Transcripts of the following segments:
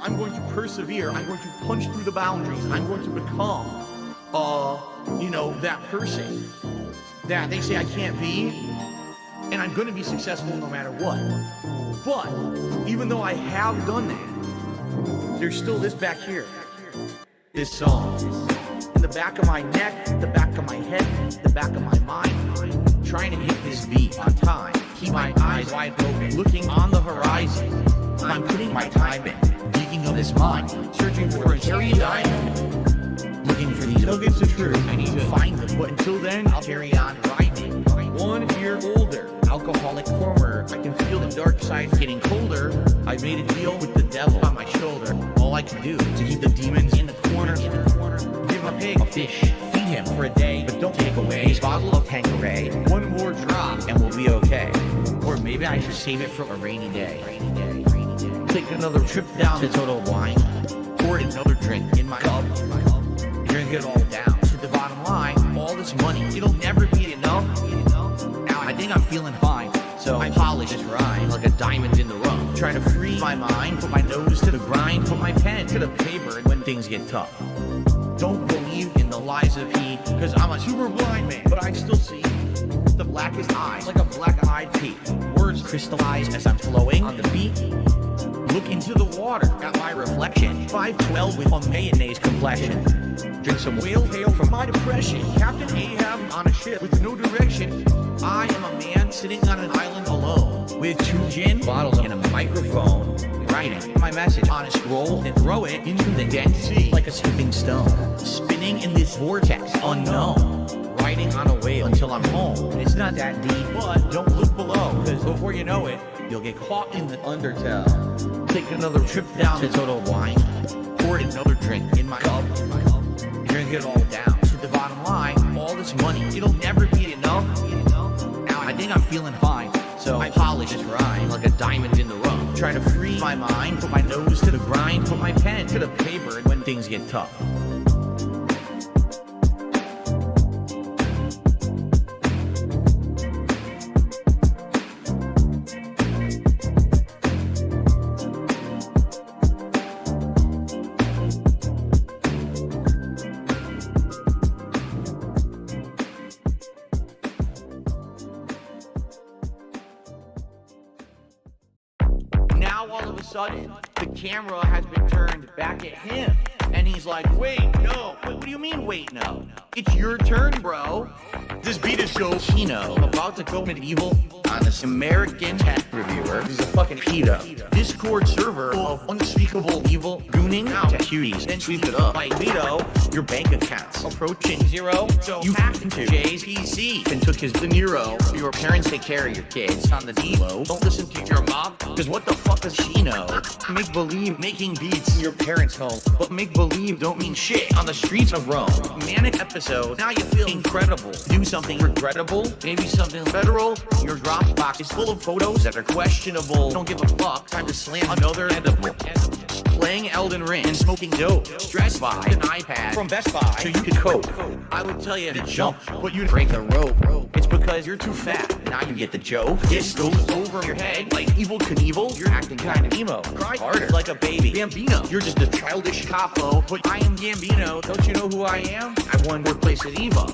I'm going to persevere. I'm going to punch through the boundaries. I'm going to become, that person that they say I can't be. And I'm going to be successful no matter what. But even though I have done that, there's still this back here. This song. In the back of my neck, the back of my head, the back of my mind. Trying to hit this beat on time. Keep my eyes wide open, looking on the horizon. I'm putting my time in, digging up this mine, searching for a cherry diamond. Looking for these nuggets of truth. I need to find them. But until then, I'll carry on grinding. 1 year older, alcoholic former. I can feel the dark side getting colder. I made a deal with the devil on my shoulder. All I can do to keep the demons in the corner. Give a pig a fish, feed him for a day, but don't take away his bottle of Tanqueray. 1 more drop and we'll be okay. Or maybe I should save it for a rainy day. Take another trip down to Total Wine. Pour another drink in my cup. Drink it all down to the bottom line. All this money, it'll never be enough. Now I think I'm feeling fine, so I polish this rhyme like a diamond in the rough. Try to free my mind, put my nose to the grind, put my pen to the paper when things get tough. Don't believe in the lies of he, cause I'm a super blind man, but I still see the blackest eyes like a black-eyed pea. Words crystallize as I'm flowing on the beat. Look into the water at my reflection. 5'12" with a mayonnaise complexion. Drink some whale tail from my depression. Captain Ahab on a ship with no direction. I am a man sitting on an island alone with 2 gin bottles and a microphone. Writing my message on a scroll and throw it into the Dead Sea like a skipping stone. Spinning in this vortex unknown. Riding on a whale until I'm home. It's not that deep, but don't look below, cause before you know it, you'll get caught in the undertow. Take another trip down to Total Wine. Pour another drink in my cup. Drink it all down to the bottom line. All this money, it'll never be enough. Now I think I'm feeling fine, so I polish this rhyme like a diamond in the rough. Try to free my mind, put my nose to the grind, put my pen to the paper when things get tough. Now all of a sudden, the camera has been turned back at him. And he's like, wait, no. What do you mean, wait, no? It's your turn, bro. This beat is so Chino. I'm about to go medieval on this American tech reviewer. He's a fucking pedo. Discord server of unspeakable evil gooning out to cuties. Then sweep it up like Vito. Your bank accounts approaching zero. So you hacked into Jay's PC and took his De Niro. Your parents take care of your kids on the D-Lo. Don't listen to your mom, cause what the fuck does she know? Make believe making beats in your parents' home. But make believe don't mean shit on the streets of Rome. Manic episode, now you feel incredible. Do something regrettable, maybe something federal. Your Dropbox is full of photos that are questionable. Don't give a fuck, time to slam another edible. Playing Elden Ring and smoking dope. Stressed by an iPad from Best Buy so you could cope. I would tell you to jump, but you'd break the rope. It's because you're too fat. Now you get the joke. This goes over your head like Evil Knievel. You're acting kind of emo. Cry harder like a baby. Bambino, you're just a childish capo. But I am Gambino. Don't you know who I am? I won third place at Evo.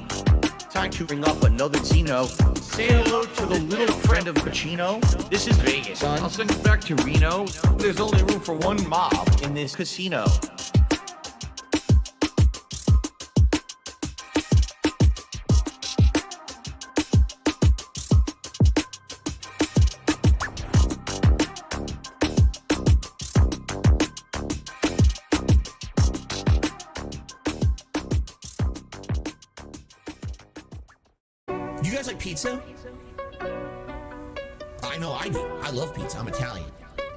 Time to bring up another Zeno. Say hello to the little friend of Pacino. This is Vegas, son. I'll send you back to Reno. There's only room for one mob in this casino. You guys like pizza? I know I do. I love pizza. I'm Italian.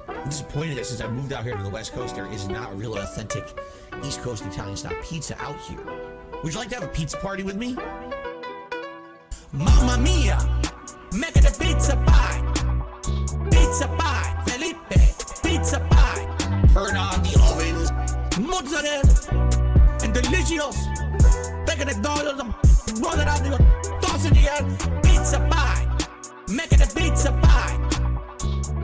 I'm disappointed that since I moved out here to the West Coast, there is not a real authentic East Coast Italian style pizza out here. Would you like to have a pizza party with me? Mamma mia! Make it a pizza pie! Pizza pie! Felipe! Pizza pie! Turn on the ovens! Mozzarella! And delicious! Make it a dollar! Toss in the air! Pizza pie! Make it a pizza pie!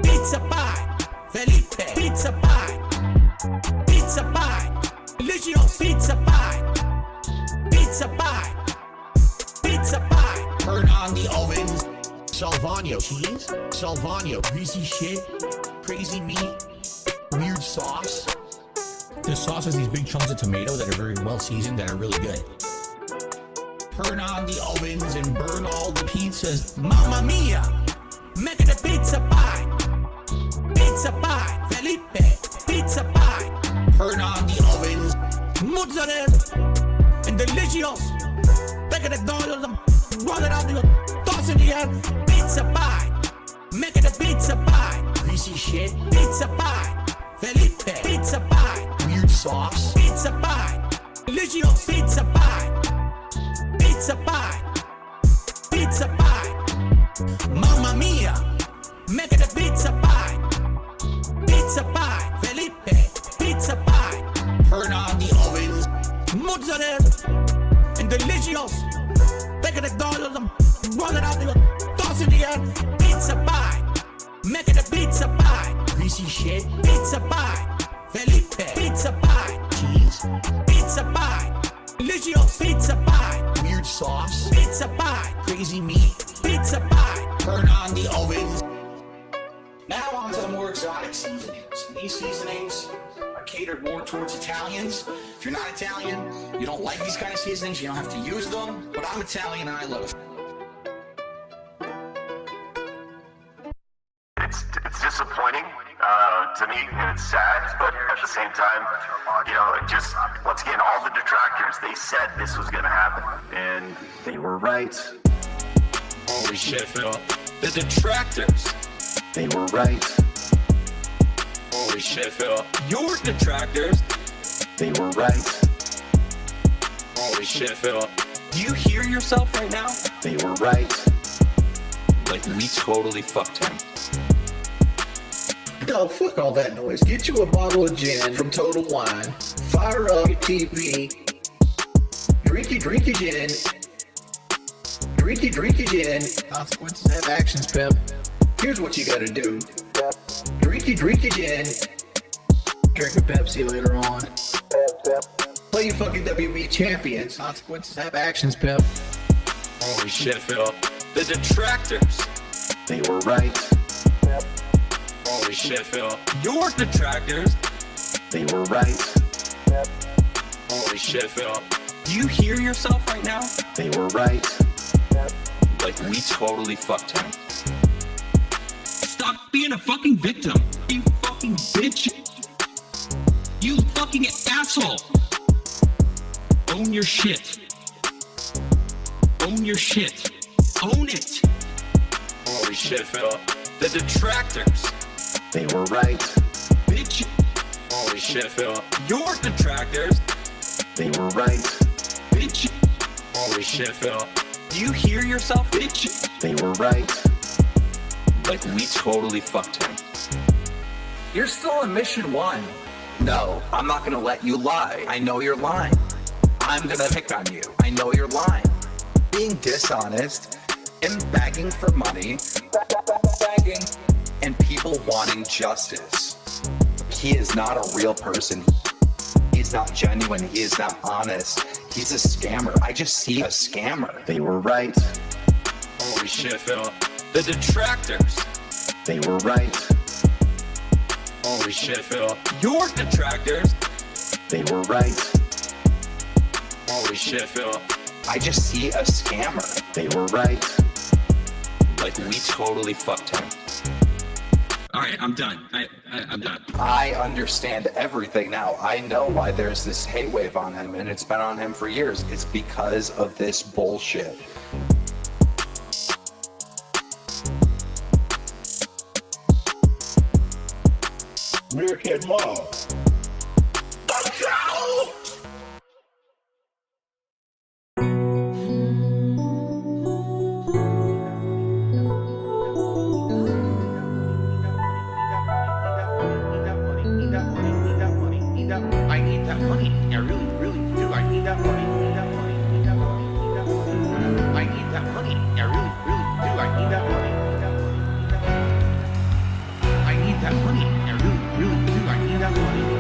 Pizza pie! Felipe! Pizza pie! on the ovens. Salvano cheese, Salvano greasy shit, crazy meat, weird sauce. The sauce has these big chunks of tomato that are very well seasoned, that are really good. Turn on the ovens and burn all the pizzas. Mamma mia! Make it a pizza pie. Pizza pie. Felipe. Pizza pie. Turn on the ovens. Mozzarella. And delicious. Make it a dollar. Roll it out. Toss in the air. Pizza pie. Make it a pizza pie. Greasy shit. Pizza pie. Felipe. Pizza pie. Weird sauce. Pizza pie. Delicious. Pizza pie. Pizza pie. Pizza pie. Mamma mia. Make it a pizza pie. Pizza pie. Felipe. Pizza pie. Turn on the ovens. Mozzarella. And delicious. Make it a dollar. Roll it out. Toss in the air. Pizza pie. Make it a pizza pie. Greasy shit. Pizza pie. Felipe. Pizza pie. Cheese. Pizza pie. Delicious. Pizza pie. Weird sauce. Pizza pie. Crazy meat. Pizza pie. Turn on the ovens. Now on to the more exotic seasonings. These seasonings are catered more towards Italians. If you're not Italian, you don't like these kind of seasonings, you don't have to use them. But I'm Italian and I love it. It's disappointing to me, and it's sad, but at the same time, you know, it just, once again, all the detractors, they said this was going to happen, and they were right. Holy shit, Phil. The detractors. They were right. Holy shit, Phil. Your detractors. They were right. Holy shit, Phil. Do you hear yourself right now? They were right. Like, we totally fucked him. Dog, fuck all that noise. Get you a bottle of gin from Total Wine. Fire up your TV. Drink your gin. Drink your gin. Consequences have actions, Pep. Here's what you gotta do. Drink your gin. Drink a Pepsi later on. Play your fucking WB champions. Consequences have actions, Pep. Holy shit, Phil. The detractors. They were right. Holy shit, Phil. Your detractors. They were right. Holy shit, Phil. Do you hear yourself right now? They were right. Like, we totally fucked him. Stop being a fucking victim. You fucking bitch. You fucking asshole. Own your shit. Own your shit. Own it. Holy shit, Phil. The detractors. They were right. Bitch. Holy shit, Phil. Your detractors. They were right. Bitch. Holy shit, Phil. Do you hear yourself, bitch? They were right. Like, we totally fucked him. You're still in mission 1. No, I'm not gonna let you lie. I know you're lying. I'm gonna pick on you. I know you're lying. Being dishonest and begging for money. Begging. And people wanting justice. He is not a real person. He's not genuine. He is not honest. He's a scammer. I just see a scammer. They were right. Holy shit, Phil. The detractors. They were right. Holy shit, Phil. Your detractors. They were right. Holy shit, Phil. I just see a scammer. They were right. Like, we totally fucked him. Alright, I'm done. I'm done. I understand everything now. I know why there's this hate wave on him, and it's been on him for years. It's because of this bullshit. Meerkat Mall. I need that money. I really, really do. I need that money. I need that money. I really, really do. I need that money. I need that money. I really, really do. I need that money.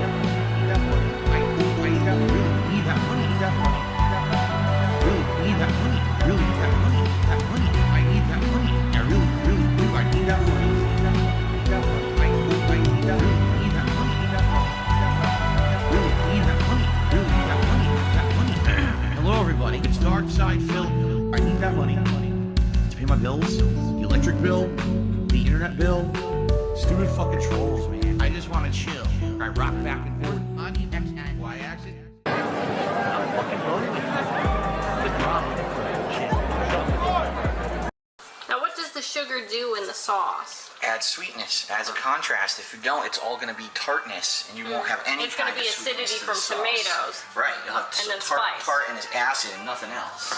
my bills, the electric bill, the internet bill. Stupid fucking trolls, man. I just want to chill. I rock back and forth on the X Y-axis. I'm fucking voting with Now, what does the sugar do in the sauce? Adds sweetness, adds a contrast. If you don't, it's all going to be tartness, and you won't have any It's going kind to be of sweetness acidity to from the sauce. tomatoes. Right, you'll have And then tart spice. and its acid and nothing else.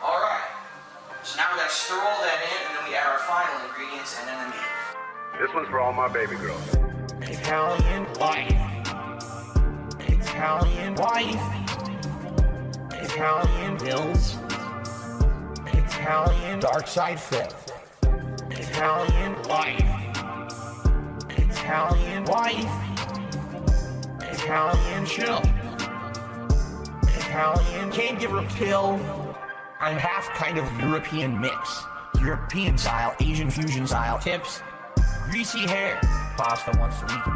All right. So now we got to stir all that in, and then we add our final ingredients, and then the meat. This one's for all my baby girls. Italian wife. Italian wife. Italian bills. Italian dark side flip. Italian wife. Italian wife. Italian chill. Italian can't give her a pill. I'm half kind of European mix. European style, Asian fusion style tips. Greasy hair, pasta once a week.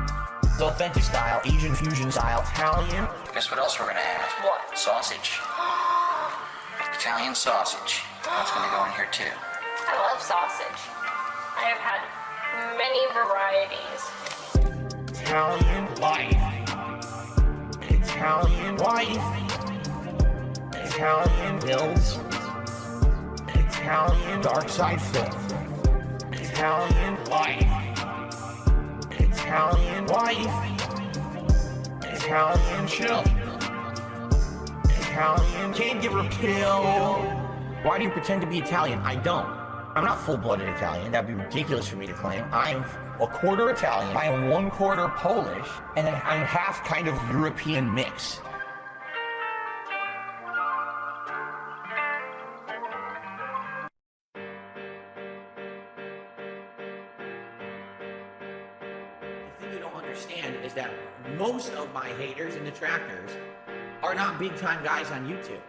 Authentic style, Asian fusion style, Italian. Guess what else we're going to add? What? Sausage. Italian sausage. That's going to go in here too. I love sausage. I have had many varieties. Italian wife. Italian wife. Italian bills. Italian dark side flip. Italian wife. Italian wife. Italian chill. Italian can't give her a pill. Why do you pretend to be Italian? I don't. I'm not full-blooded Italian. That'd be ridiculous for me to claim. I'm a quarter Italian. I am 1/4 Polish, and then I'm half kind of European mix. The thing you don't understand is that most of my haters and detractors are not big-time guys on YouTube.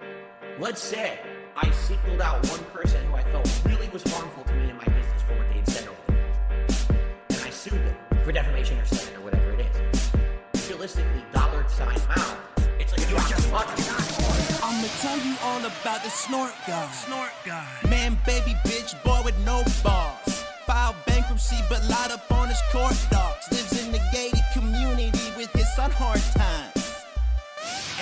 Let's say I singled out one person who I felt really was harmful to me in my business for what they had said over the years. And I sued them for defamation or slander or whatever it is. Realistically, $sign amount, it's like you just fucking not. I'ma tell you all about the snort guy. Man, baby, bitch, boy with no balls. Filed bankruptcy, but lied up on his court docs. Lives in the gated community with his son hard times.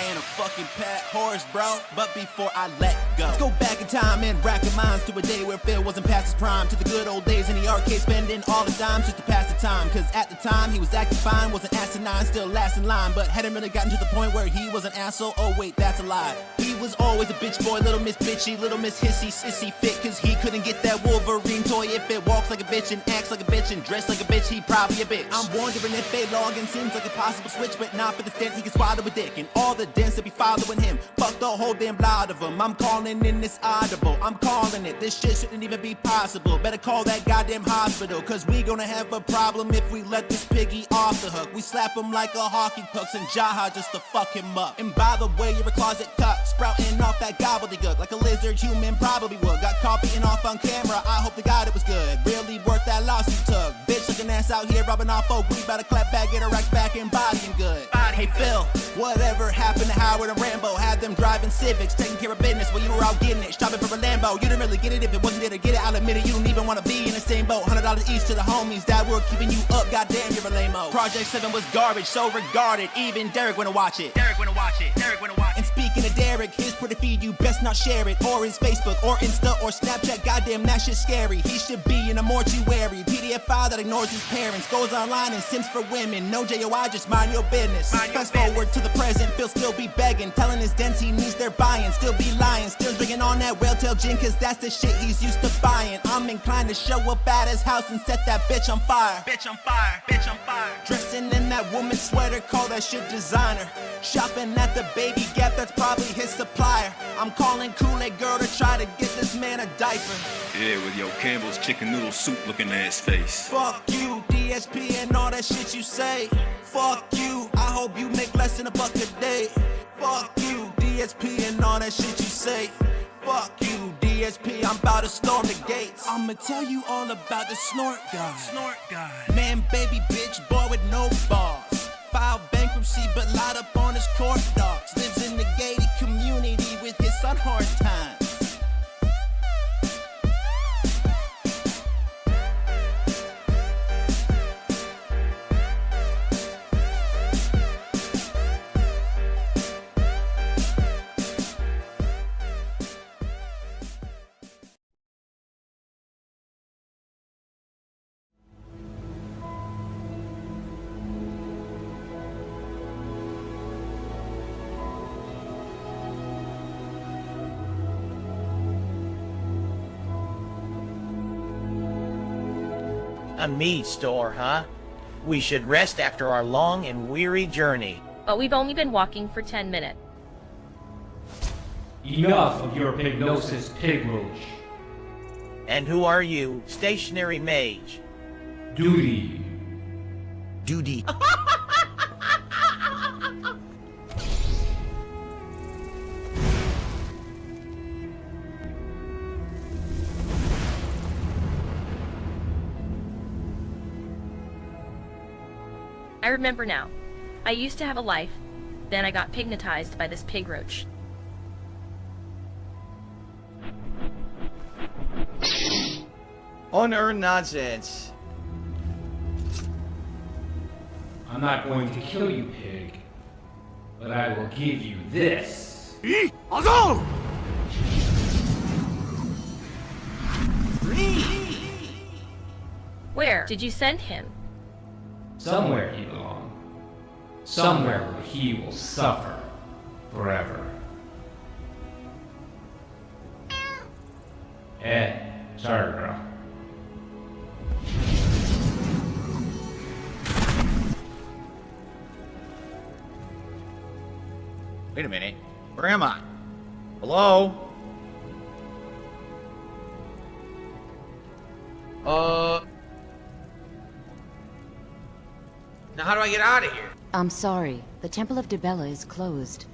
And a fucking pet horse, bro. But before I let go, let's go back in time and rack our minds to a day where Phil wasn't past his prime. To the good old days in the arcade, spending all the dimes just to pass the time. Cause at the time, he was acting fine, wasn't asinine, still last in line. But hadn't really gotten to the point where he was an asshole. Oh wait, that's a lie. He was always a bitch boy, little miss bitchy, little miss hissy, sissy fit. Cause he couldn't get that Wolverine toy. If it walks like a bitch and acts like a bitch and dressed like a bitch, he probably a bitch. I'm wondering if they login seems like a possible switch, but not for the stint he can swallow a dick. And all the dents that be following him, fuck the whole damn lot of them. I'm calling in this audible, I'm calling it. This shit shouldn't even be possible. Better call that goddamn hospital, cause we gonna have a problem if we let this piggy off the hook. We slap him like a hockey puck and Jaha just to fuck him up. And by the way, you're a closet cuck, sprouting off that gobbledygook like a lizard human probably would. Got caught beating off on camera, I hope to God it was good. Really worth that loss you took. Bitch looking ass out here robbing off folk. We about to clap back, get her rack back and bodying good. Hey Phil, whatever happened to Howard and Rambo? Had them driving Civics, taking care of business while you were out getting it. Shopping for a Lambo, you didn't really get it if it wasn't there to get it. I'll admit it, you don't even wanna be in the same boat. $100 each to the homies that were keeping you up. Goddamn, you're a lame-o. Project 7 was garbage, so regarded. Even Derek wanna watch it. And speaking of Derek, his Twitter feed, you best not share it. Or his Facebook, or Insta, or Snapchat. Goddamn, that shit's scary. He should be in a mortuary. PDF file that ignores his parents. Goes online and sims for women. No JOI, just mind your business. Fast forward to the present, Phil still be begging. Telling his dents he needs their buying. Still be lying, still drinking on that whale tail gin. Cause that's the shit he's used to buying. I'm inclined to show up at his house and set that bitch on fire. Dressing in that woman's sweater, call that shit designer. Shopping at the Baby Gap, that's probably his supplier. I'm calling Kool-Aid girl to try to get this man a diaper. Yeah, with your Campbell's chicken noodle soup looking ass face. Fuck you, DSP and all that shit you say. Fuck you, I hope you make less than $1 a day. Fuck you, DSP and all that shit you say. Fuck you, DSP, I'm about to storm the gates. I'ma tell you all about the snort guy. Man, baby, bitch, boy with no balls. Filed bankruptcy, but lied up on his court docs. Lives in the gated community with his son hard times. A meat store, huh? We should rest after our long and weary journey. But we've only been walking for 10 minutes. Enough of your pignosis, pig roach. And who are you, stationary mage? Duty. Duty. I remember now. I used to have a life, then I got pignatized by this pig roach. Unearned nonsense. I'm not going to kill you, pig, but I will give you this. Where did you send him? Somewhere he belongs. Somewhere where he will suffer forever. Sorry, girl. Wait a minute. Where am I? Hello? Now how do I get out of here? I'm sorry. The Temple of Dibella is closed.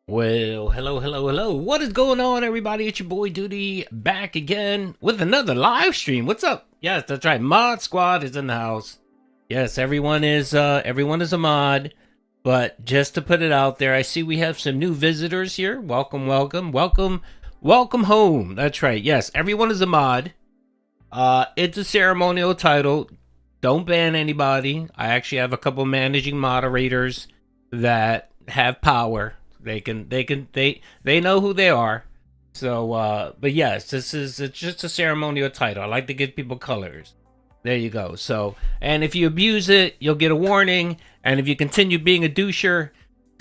Well, hello. What is going on, everybody? It's your boy Duty back again with another live stream. What's up? Yes, that's right. Mod Squad is in the house. Yes, everyone is a mod. But just to put it out there, I see we have some new visitors here. Welcome home. That's right. Yes, everyone is a mod. It's a ceremonial title. Don't ban anybody. I actually have a couple managing moderators that have power. They know who they are. So, but yes, it's just a ceremonial title. I like to give people colors. There you go. So, and if you abuse it, you'll get a warning. And if you continue being a doucher,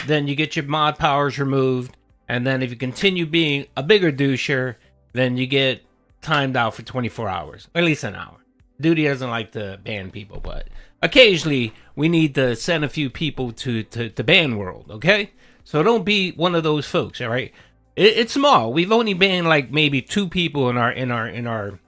then you get your mod powers removed. And then if you continue being a bigger doucher, then you get timed out for 24 hours, or at least an hour. Duty doesn't like to ban people, but occasionally we need to send a few people to ban world, okay? So don't be one of those folks, all right? It's small. We've only banned like maybe 2 people in our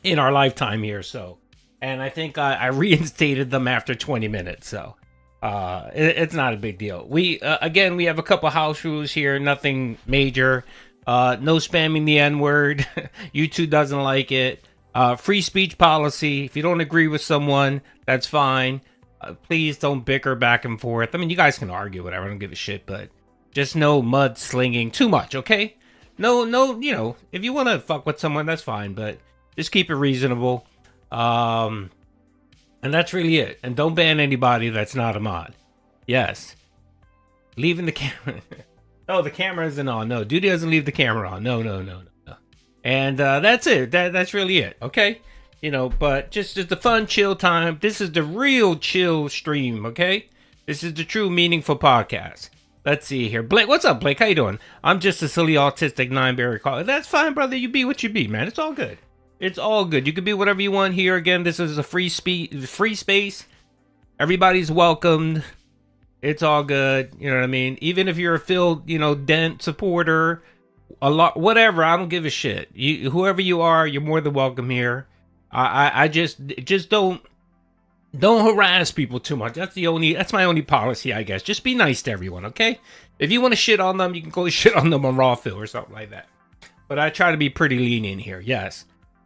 lifetime here, so. And I think I reinstated them after 20 minutes, so it's not a big deal. We again, we have a couple house rules here, nothing major. No spamming the N-word. YouTube doesn't like it. Free speech policy. If you don't agree with someone, that's fine. Please don't bicker back and forth. I mean, you guys can argue, whatever. I don't give a shit, but just no mud slinging too much, okay? No, you know, if you want to fuck with someone, that's fine, but just keep it reasonable. And that's really it. And don't ban anybody that's not a mod. Yes. Leaving the camera. Oh, the camera isn't on. No, Duty doesn't leave the camera on. No. And that's it. That's really it, okay? You know, but just a fun, chill time. This is the real chill stream, okay? This is the true, meaningful podcast. Let's see here. Blake, what's up, Blake? How you doing? I'm just a silly, autistic, 9-berry caller. That's fine, brother. You be what you be, man. It's all good. It's all good. You can be whatever you want here. Again, this is a free space. Everybody's welcomed. It's all good. You know what I mean? Even if you're a Phil, Dent supporter, a lot, whatever. I don't give a shit. Whoever you are, you're more than welcome here. I just don't harass people too much. That's my only policy, I guess. Just be nice to everyone, okay? If you want to shit on them, you can go shit on them on Raw Phil or something like that. But I try to be pretty lenient here. Yes,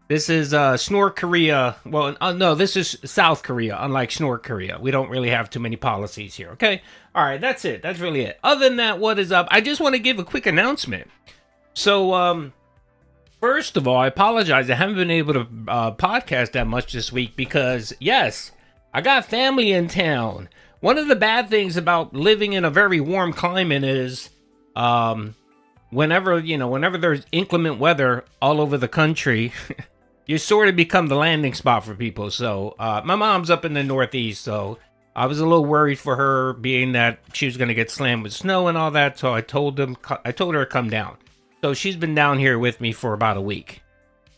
this is North Korea. Well, no, this is South Korea. Unlike North Korea, we don't really have too many policies here. Okay, all right, that's it. That's really it. Other than that, what is up? I just want to give a quick announcement. So, First of all, I apologize. I haven't been able to podcast that much this week because, yes, I got family in town. One of the bad things about living in a very warm climate is whenever there's inclement weather all over the country, you sort of become the landing spot for people. So my mom's up in the Northeast, so I was a little worried for her, being that she was going to get slammed with snow and all that. So I told her to come down. So she's been down here with me for about a week.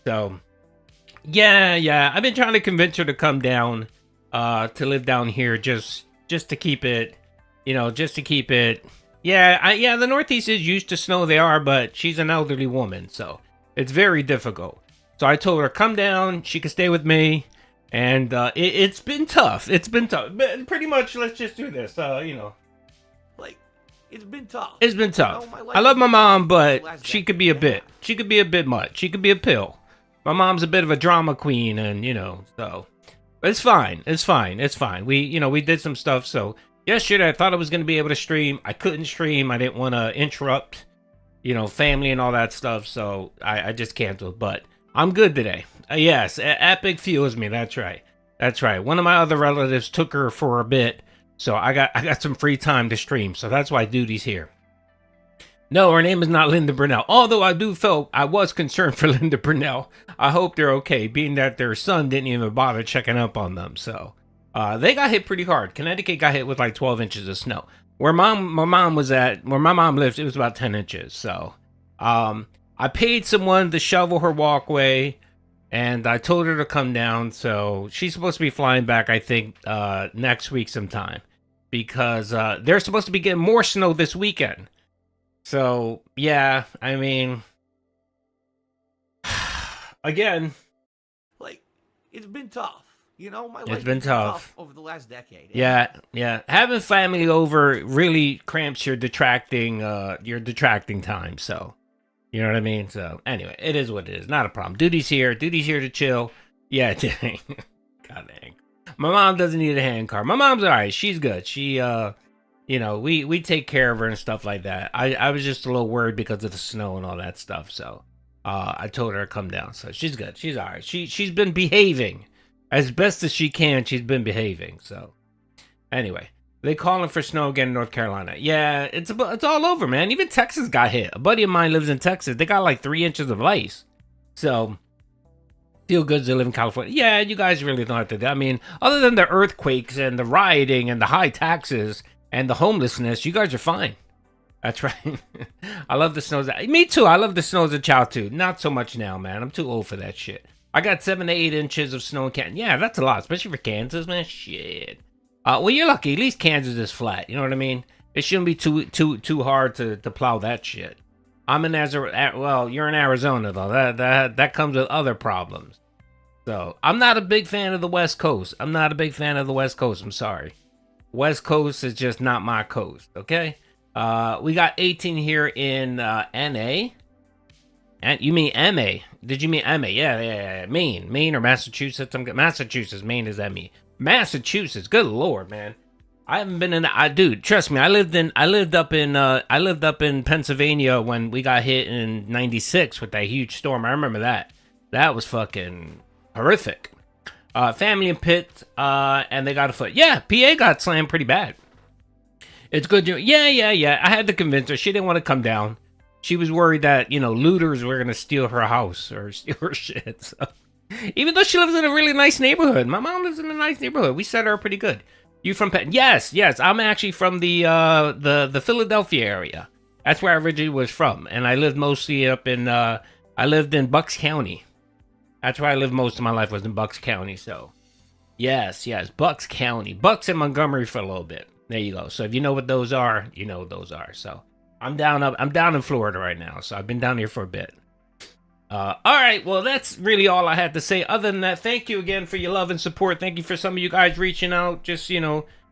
So yeah, I've been trying to convince her to come down to live down here, just to keep it, just to keep it. Yeah, the Northeast is used to snow. They are, but she's an elderly woman, so it's very difficult. So I told her, come down. She can stay with me, and it's been tough. It's been tough, but pretty much let's just do this. Like, it's been tough. It's been tough. I love my mom, but she could be a bit. She could be a bit much. She could be a pill. My mom's a bit of a drama queen, and so it's fine. It's fine. It's fine. We did some stuff. So yesterday I thought I was going to be able to stream. I couldn't stream. I didn't want to interrupt, family and all that stuff. So I just canceled. But I'm good today. Yes, Epic fuels me. That's right. That's right. One of my other relatives took her for a bit. So I got some free time to stream, so that's why Duty's here. No, her name is not Linda Brunel. Although I was concerned for Linda Brunel. I hope they're okay, being that their son didn't even bother checking up on them. So they got hit pretty hard. Connecticut got hit with like 12 inches of snow. Where my mom lives, it was about 10 inches. So I paid someone to shovel her walkway, and I told her to come down. So she's supposed to be flying back, I think, next week sometime. Because they're supposed to be getting more snow this weekend. So, yeah, I mean, again, like, it's been tough. My life it's been tough over the last decade. Yeah. Having family over really cramps your detracting time. So, you know what I mean? So, anyway, it is what it is. Not a problem. Duty's here to chill. Yeah, dang. God dang. My mom doesn't need a hand car. My mom's all right. She's good. She, we take care of her and stuff like that. I was just a little worried because of the snow and all that stuff. So, I told her to come down. So she's good. She's all right. She's been behaving as best as she can. She's been behaving. So, anyway, they calling for snow again in North Carolina. Yeah, it's all over, man. Even Texas got hit. A buddy of mine lives in Texas. They got like 3 inches of ice. So, feel good to live in California. Yeah, you guys really don't have to do. I mean, other than the earthquakes and the rioting and the high taxes and the homelessness, you guys are fine. That's right. I love the snows. Me too. I love the snow as a child too. Not so much now, man. I'm too old for that shit. I got 7 to 8 inches of snow in Kansas. Yeah, that's a lot, especially for Kansas, man. Shit. Well, you're lucky. At least Kansas is flat. You know what I mean? It shouldn't be too hard to plow that shit. I'm in well, you're in Arizona though. That comes with other problems. So I'm not a big fan of the West Coast. I'm sorry. West Coast is just not my coast. Okay. We got 18 here in NA. And you mean MA? Did you mean MA? Yeah. Maine or Massachusetts? Massachusetts. Maine is ME. Massachusetts. Good lord, man. I haven't been in. Dude, trust me. I lived up in Pennsylvania when we got hit in '96 with that huge storm. I remember that. That was fucking horrific. Family in Pitt, and they got a foot. Yeah, PA got slammed pretty bad. It's good. Yeah. I had to convince her. She didn't want to come down. She was worried that, looters were going to steal her house or steal her shit. So, even though she lives in a really nice neighborhood. My mom lives in a nice neighborhood. We set her up pretty good. You from Penn? Yes. I'm actually from the Philadelphia area. That's where I originally was from. And I lived mostly I lived in Bucks County. That's where I lived most of my life, was in Bucks County. So, yes, Bucks County. Bucks and Montgomery for a little bit. There you go. So if you know what those are, you know what those are. So I'm down in Florida right now. So I've been down here for a bit. All right. Well, that's really all I had to say. Other than that, thank you again for your love and support. Thank you for some of you guys reaching out, just,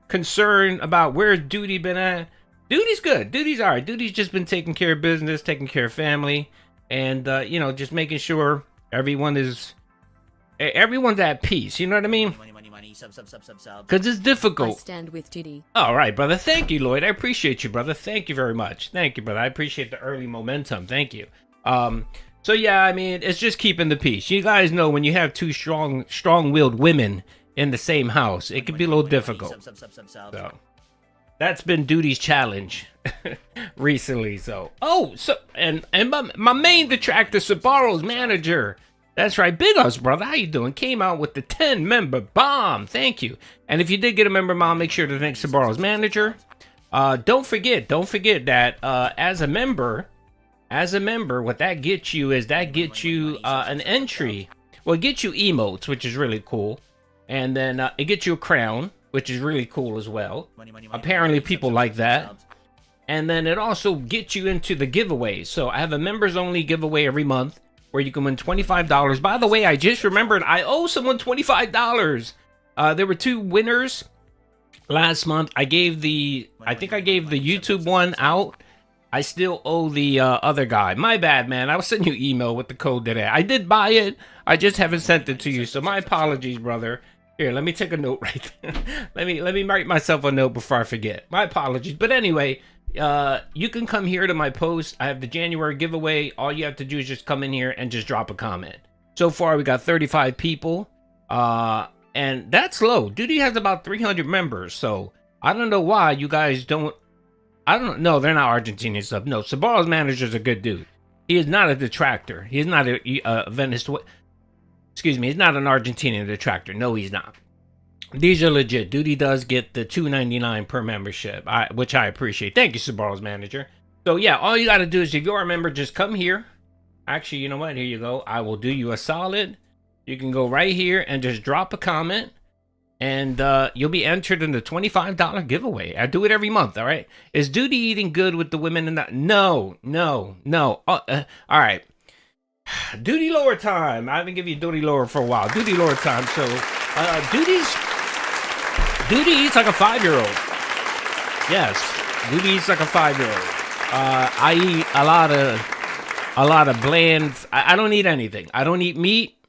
concerned about where's Duty been at. Duty's good. Duty's all right. Duty's just been taking care of business, taking care of family, and, just making sure everyone's at peace. You know what I mean? Money, sub. Because it's difficult. I stand with Duty. All right, brother. Thank you, Lloyd. I appreciate you, brother. Thank you very much. Thank you, brother. I appreciate the early momentum. Thank you. So yeah, I mean, it's just keeping the peace. You guys know when you have two strong-willed women in the same house, it can be a little difficult. So that's been Duty's challenge recently. So and my main detractor, Sabaro's manager. That's right, Big Ups, brother. How you doing? Came out with the 10-member bomb. Thank you. And if you did get a member bomb, make sure to thank Sabaro's manager. Don't forget that as a member, what that gets you is an entry. Well, it gets you emotes, which is really cool, and then it gets you a crown, which is really cool as well. Apparently, people like that. And then it also gets you into the giveaways. So I have a members only giveaway every month where you can win $25. By the way, I just remembered I owe someone $25. There were 2 winners last month. I think I gave the YouTube one out. I still owe the other guy. My bad, man. I will send you an email with the code today. I did buy it. I just haven't sent it to you. So my apologies, brother. Here, let me take a note right there. let me write myself a note before I forget. My apologies. But anyway, you can come here to my post. I have the January giveaway. All you have to do is just come in here and just drop a comment. So far, we got 35 people. And that's low. Duty has about 300 members. So I don't know why you guys don't. I don't know. They're not Argentinian stuff. No, Sabaro's manager's a good dude. He is not a detractor. He is not a Venezuela. Excuse me. He's not an Argentinian detractor. No, he's not. These are legit. Duty does get the $2.99 per membership, which I appreciate. Thank you, Sabaro's manager. So yeah, all you got to do is if you're a member, just come here. Actually, you know what? Here you go. I will do you a solid. You can go right here and just drop a comment. And you'll be entered in the $25 giveaway. I do it every month, all right? Is Duty eating good with the women in that? No. All right. Duty lower time. I haven't given you Duty lower for a while. Duty lower time. So Duty eats like a 5-year-old. Yes, Duty eats like a 5-year-old. I eat a lot of bland. I don't eat anything. I don't eat meat.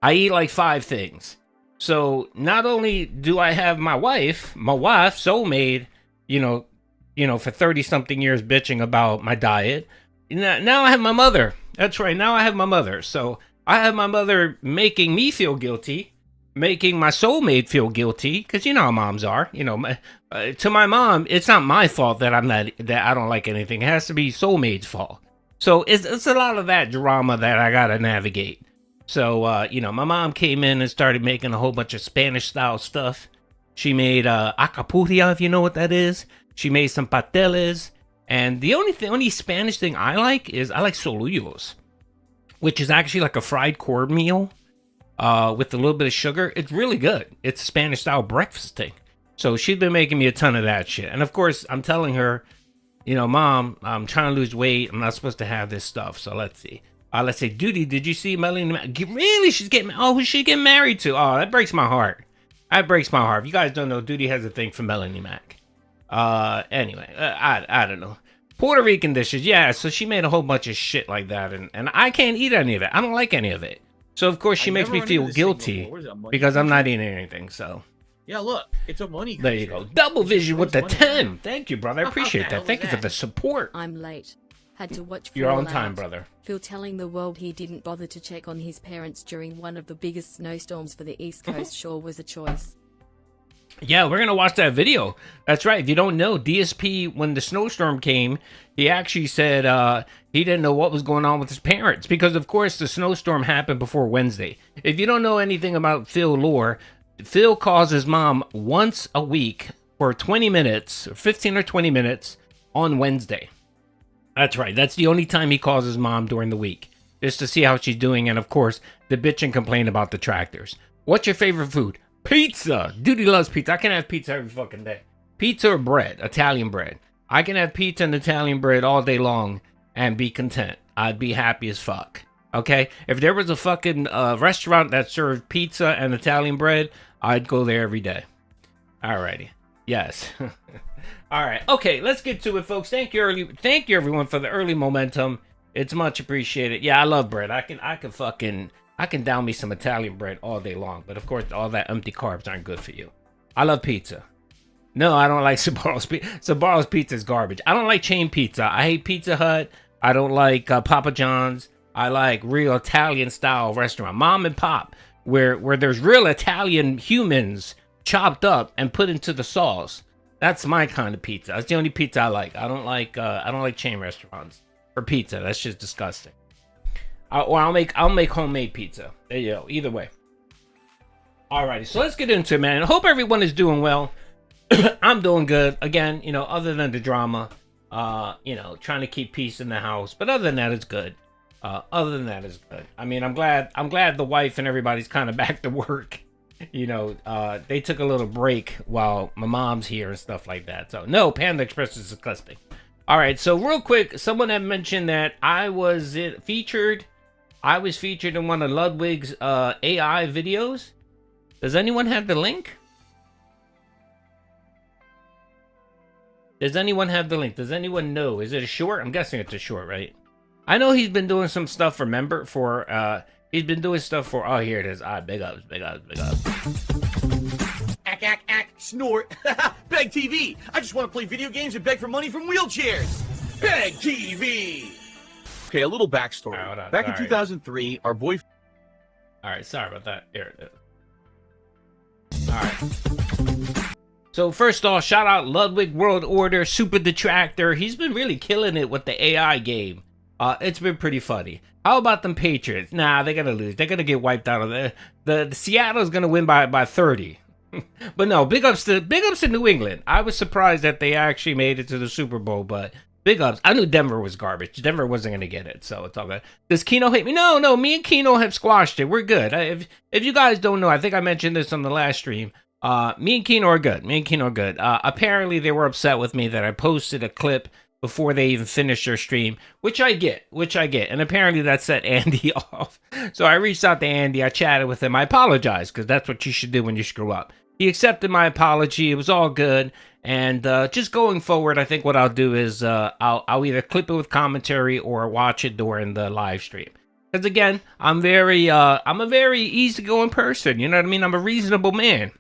I eat like 5 things. So not only do I have my wife, soulmate, for 30-something years bitching about my diet. Now I have my mother. That's right. Now I have my mother. So I have my mother making me feel guilty, making my soulmate feel guilty, because you know how moms are. To my mom, it's not my fault that I don't like anything. It has to be soulmate's fault. So it's a lot of that drama that I gotta navigate. So, my mom came in and started making a whole bunch of Spanish-style stuff. She made acapulco, if you know what that is. She made some pateles. And the only Spanish thing I like solullos, which is actually like a fried cornmeal with a little bit of sugar. It's really good. It's a Spanish-style breakfast thing. So she's been making me a ton of that shit. And, of course, I'm telling her, Mom, I'm trying to lose weight. I'm not supposed to have this stuff. So let's see. Let's say, Duty, did you see Melanie Mac? Really? Who's she getting married to? Oh, that breaks my heart. That breaks my heart. If you guys don't know, Duty has a thing for Melanie Mac. Anyway, I don't know. Puerto Rican dishes, yeah. So she made a whole bunch of shit like that, and I can't eat any of it. I don't like any of it. So, of course, she makes me feel guilty because I'm not eating anything, so. Yeah, look, it's a money. There you go. Double Vision with the 10. Thank you, brother. I appreciate that. Thank you for the support. I'm late. Had to watch You're on Fallout. time, brother. Phil telling the world he didn't bother to check on his parents during one of the biggest snowstorms for the East Coast sure was a choice. Yeah, we're going to watch that video. That's right. If you don't know, DSP, when the snowstorm came, he actually said he didn't know what was going on with his parents. Because, of course, the snowstorm happened before Wednesday. If you don't know anything about Phil lore, Phil calls his mom once a week for 20 minutes, 15 or 20 minutes on Wednesday. That's right. That's the only time he calls his mom during the week. Just to see how she's doing. And, of course, the bitch and complain about the tractors. What's your favorite food? Pizza. Duty loves pizza. I can have pizza every fucking day. Pizza or bread. Italian bread. I can have pizza and Italian bread all day long and be content. I'd be happy as fuck. Okay? If there was a fucking restaurant that served pizza and Italian bread, I'd go there every day. Alrighty. Yes. All right. Okay, let's get to it, folks. Thank you everyone for the early momentum. It's much appreciated. Yeah, I love bread. I can down me some Italian bread all day long. But of course, all that empty carbs aren't good for you. I love pizza. No, I don't like Sabaro's pizza. Sabaro's pizza is garbage. I don't like chain pizza. I hate Pizza Hut. I don't like Papa John's. I like real Italian style restaurant, mom and pop, where there's real Italian humans chopped up and put into the sauce. That's my kind of pizza. That's the only pizza I like. I don't like chain restaurants for pizza. That's just disgusting. I'll make homemade pizza. There you go. Either way. Alrighty, so let's get into it, man. I hope everyone is doing well. I'm doing good. Again, other than the drama, trying to keep peace in the house. But other than that, it's good. I mean, I'm glad the wife and everybody's kind of back to work. They took a little break while my mom's here and stuff like that. So no, Panda Express is disgusting. All right, so real quick, someone had mentioned that I was featured in one of Ludwig's AI videos. Does anyone have the link? Does anyone know? Is it a short? I'm guessing it's a short, right? I know he's been doing some stuff for he's been doing stuff for, oh, here it is. Big ups. Ack, snort. Beg TV. I just want to play video games and beg for money from wheelchairs. Beg TV. Okay, a little backstory. Right, hold on. Back in 2003, our boy... All right, sorry about that. Here it is. All right. So first off, shout out Ludwig World Order Super Detractor. He's been really killing it with the AI game. It's been pretty funny. How about them Patriots? Nah, they're gonna lose. They're gonna get wiped out of there. The Seattle's gonna win by 30. But no, big ups to New England. I was surprised that they actually made it to the Super Bowl, but big ups. I knew Denver was garbage. Denver wasn't gonna get it, so it's all good. Does Keno hate me? No. Me and Keno have squashed it. We're good. If you guys don't know, I think I mentioned this on the last stream. Me and Keno are good. Apparently they were upset with me that I posted a clip before they even finished their stream, which I get. And apparently that set Andy off. So I reached out to Andy. I chatted with him. I apologized because that's what you should do when you screw up. He accepted my apology. It was all good. And just going forward, I think what I'll do is I'll either clip it with commentary or watch it during the live stream. Because again, I'm a very easygoing person. You know what I mean? I'm a reasonable man.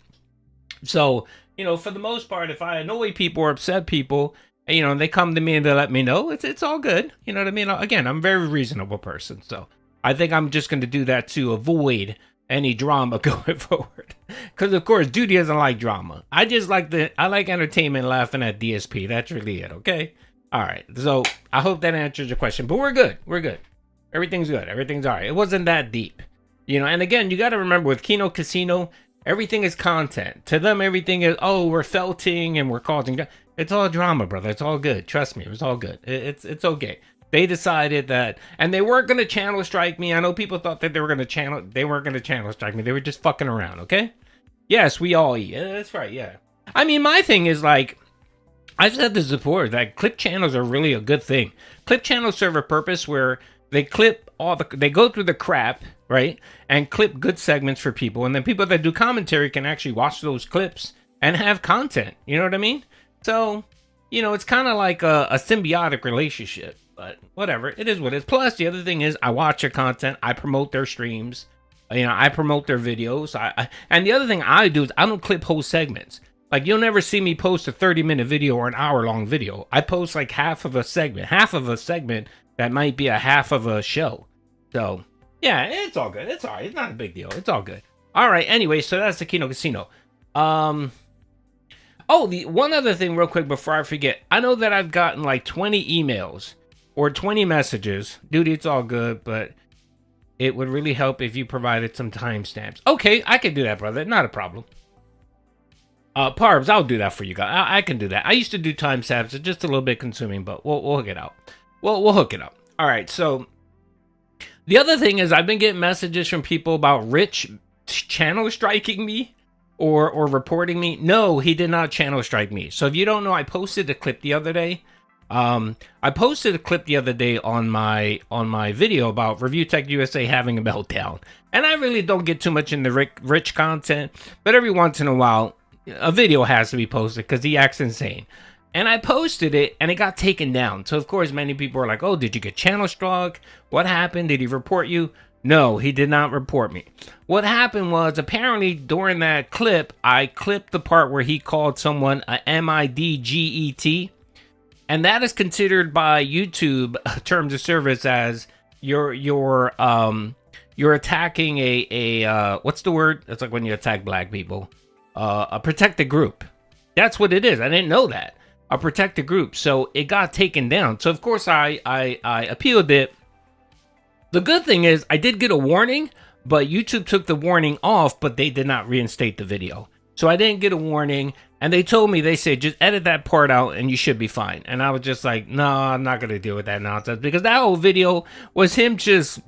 So, for the most part, if I annoy people or upset people, and they come to me and they let me know, it's all good. You know what I mean? Again, I'm a very reasonable person. So I think I'm just going to do that to avoid any drama going forward. Because, of course, Duty doesn't like drama. I like entertainment, laughing at DSP. That's really it, okay? All right. So I hope that answers your question. But we're good. Everything's good. Everything's all right. It wasn't that deep. And again, you got to remember with Keno Casino, everything is content. To them, everything is, we're felting and we're causing... It's all drama, brother. It's all good. Trust me, it was all good. It's okay. They decided that, and they weren't going to channel strike me. I know people thought that they weren't going to channel strike me. They were just fucking around, okay? Yes, we all eat. Yeah, that's right, yeah. I mean, my thing is like, I've said this before, that clip channels are really a good thing. Clip channels serve a purpose where they clip they go through the crap, right? And clip good segments for people. And then people that do commentary can actually watch those clips and have content. You know what I mean? So, it's kind of like a symbiotic relationship, but whatever. It is what it is. Plus, the other thing is I watch their content. I promote their streams. I promote their videos. And the other thing I do is I don't clip whole segments. Like, you'll never see me post a 30-minute video or an hour-long video. I post like half of a segment that might be a half of a show. So, yeah, it's all good. It's all right. It's not a big deal. It's all good. All right, anyway, so that's the Keno Casino. The one other thing real quick before I forget. I know that I've gotten like 20 emails or 20 messages. Dude, it's all good, but it would really help if you provided some timestamps. Okay, I can do that, brother. Not a problem. Parbs, I'll do that for you guys. I can do that. I used to do timestamps. It's just a little bit consuming, but we'll hook it out. We'll hook it up. All right, so the other thing is I've been getting messages from people about Rich channel striking me. Or reporting me. No, he did not channel strike me. So if you don't know, I posted a clip the other day. On my video about Review Tech USA having a meltdown. And I really don't get too much in the Rich content, but every once in a while, a video has to be posted because he acts insane. And I posted it, and it got taken down. So of course, many people are like, "Oh, did you get channel struck? What happened? Did he report you?" No, he did not report me. What happened was, apparently during that clip, I clipped the part where he called someone a MIDGET, and that is considered by YouTube terms of service as you're attacking a what's the word? It's like when you attack black people. A protected group. That's what it is. I didn't know that. A protected group. So it got taken down. So of course I appealed it. The good thing is I did get a warning, but YouTube took the warning off, but they did not reinstate the video. So I didn't get a warning, and they told me, they said, just edit that part out and you should be fine. And I was just like, no, I'm not going to deal with that nonsense, because that whole video was him just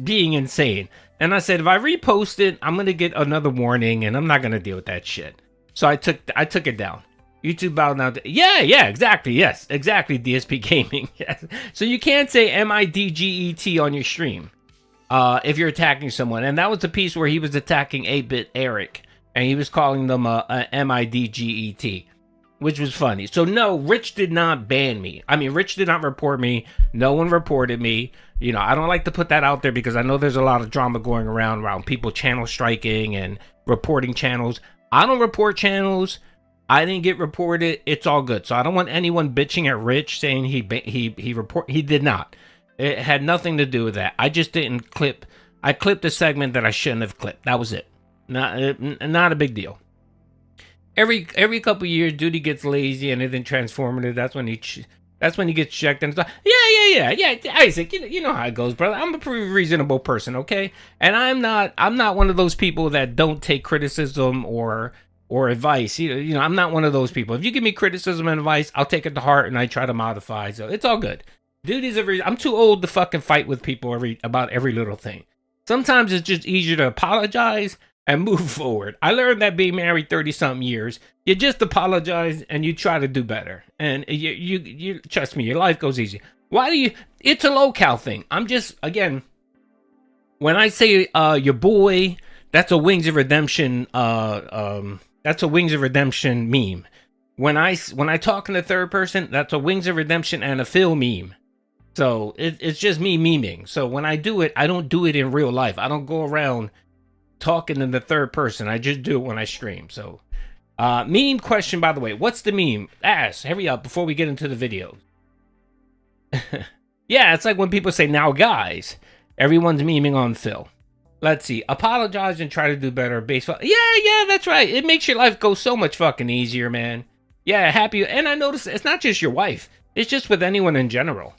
being insane. And I said, if I repost it, I'm going to get another warning, and I'm not going to deal with that shit. So I took it down. YouTube bowed down. Yeah, exactly. Yes, exactly. DSP Gaming. Yes. So you can't say MIDGET on your stream if you're attacking someone. And that was the piece where he was attacking 8-Bit Eric, and he was calling them a MIDGET, which was funny. So no, Rich did not ban me. I mean, Rich did not report me. No one reported me. You know, I don't like to put that out there because I know there's a lot of drama going around people channel striking and reporting channels. I don't report channels. I didn't get reported. It's all good. So I don't want anyone bitching at Rich saying he did not. It had nothing to do with that. I just didn't clip. I clipped a segment that I shouldn't have clipped. That was it. Not a big deal. Every couple years, Duty gets lazy and isn't transformative. That's when he gets checked and stuff. Yeah. Isaac, you know how it goes, brother. I'm a pretty reasonable person, okay? And I'm not one of those people that don't take criticism or advice. You know, I'm not one of those people. If you give me criticism and advice, I'll take it to heart and I try to modify. So it's all good. Duty's I'm too old to fucking fight with people about every little thing. Sometimes it's just easier to apologize and move forward. I learned that being married 30-something years, you just apologize and you try to do better. And you trust me, your life goes easy. It's a locale thing. I'm just, again, when I say your boy, that's a Wings of Redemption, that's a Wings of Redemption meme. When I talk in the third person, that's a Wings of Redemption and a Phil meme. So it's just me memeing. So when I do it, I don't do it in real life. I don't go around talking in the third person. I just do it when I stream. So meme question, by the way. What's the meme? Hurry up before we get into the video. Yeah, it's like when people say, now guys, everyone's memeing on Phil. Let's see. Apologize and try to do better. Baseball. Yeah, that's right. It makes your life go so much fucking easier, man. Yeah, happy. And I noticed it's not just your wife. It's just with anyone in general.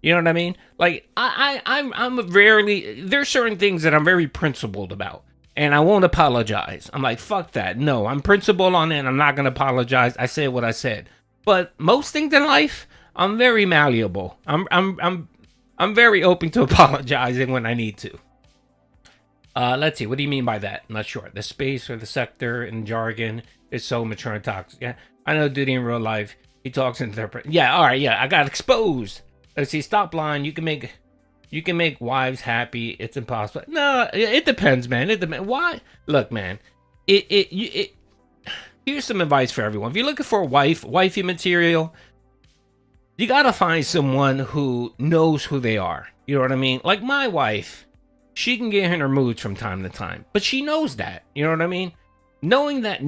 You know what I mean? Like, I'm rarely, there's certain things that I'm very principled about. And I won't apologize. I'm like, fuck that. No, I'm principled on it and I'm not going to apologize. I said what I said. But most things in life, I'm very malleable. I'm very open to apologizing when I need to. Let's see. What do you mean by that? I'm not sure. The space or the sector and jargon is so mature and toxic. Yeah, I know Duty in real life. He talks in third person. Yeah, all right. Yeah, I got exposed. Let's see. Stop lying. You can make wives happy. It's impossible. No, it depends, man. It depends. Why? Look, man. Here's some advice for everyone. If you're looking for a wifey material, you gotta find someone who knows who they are. You know what I mean? Like my wife, she can get in her moods from time to time, but she knows that. You know what I mean? Knowing that,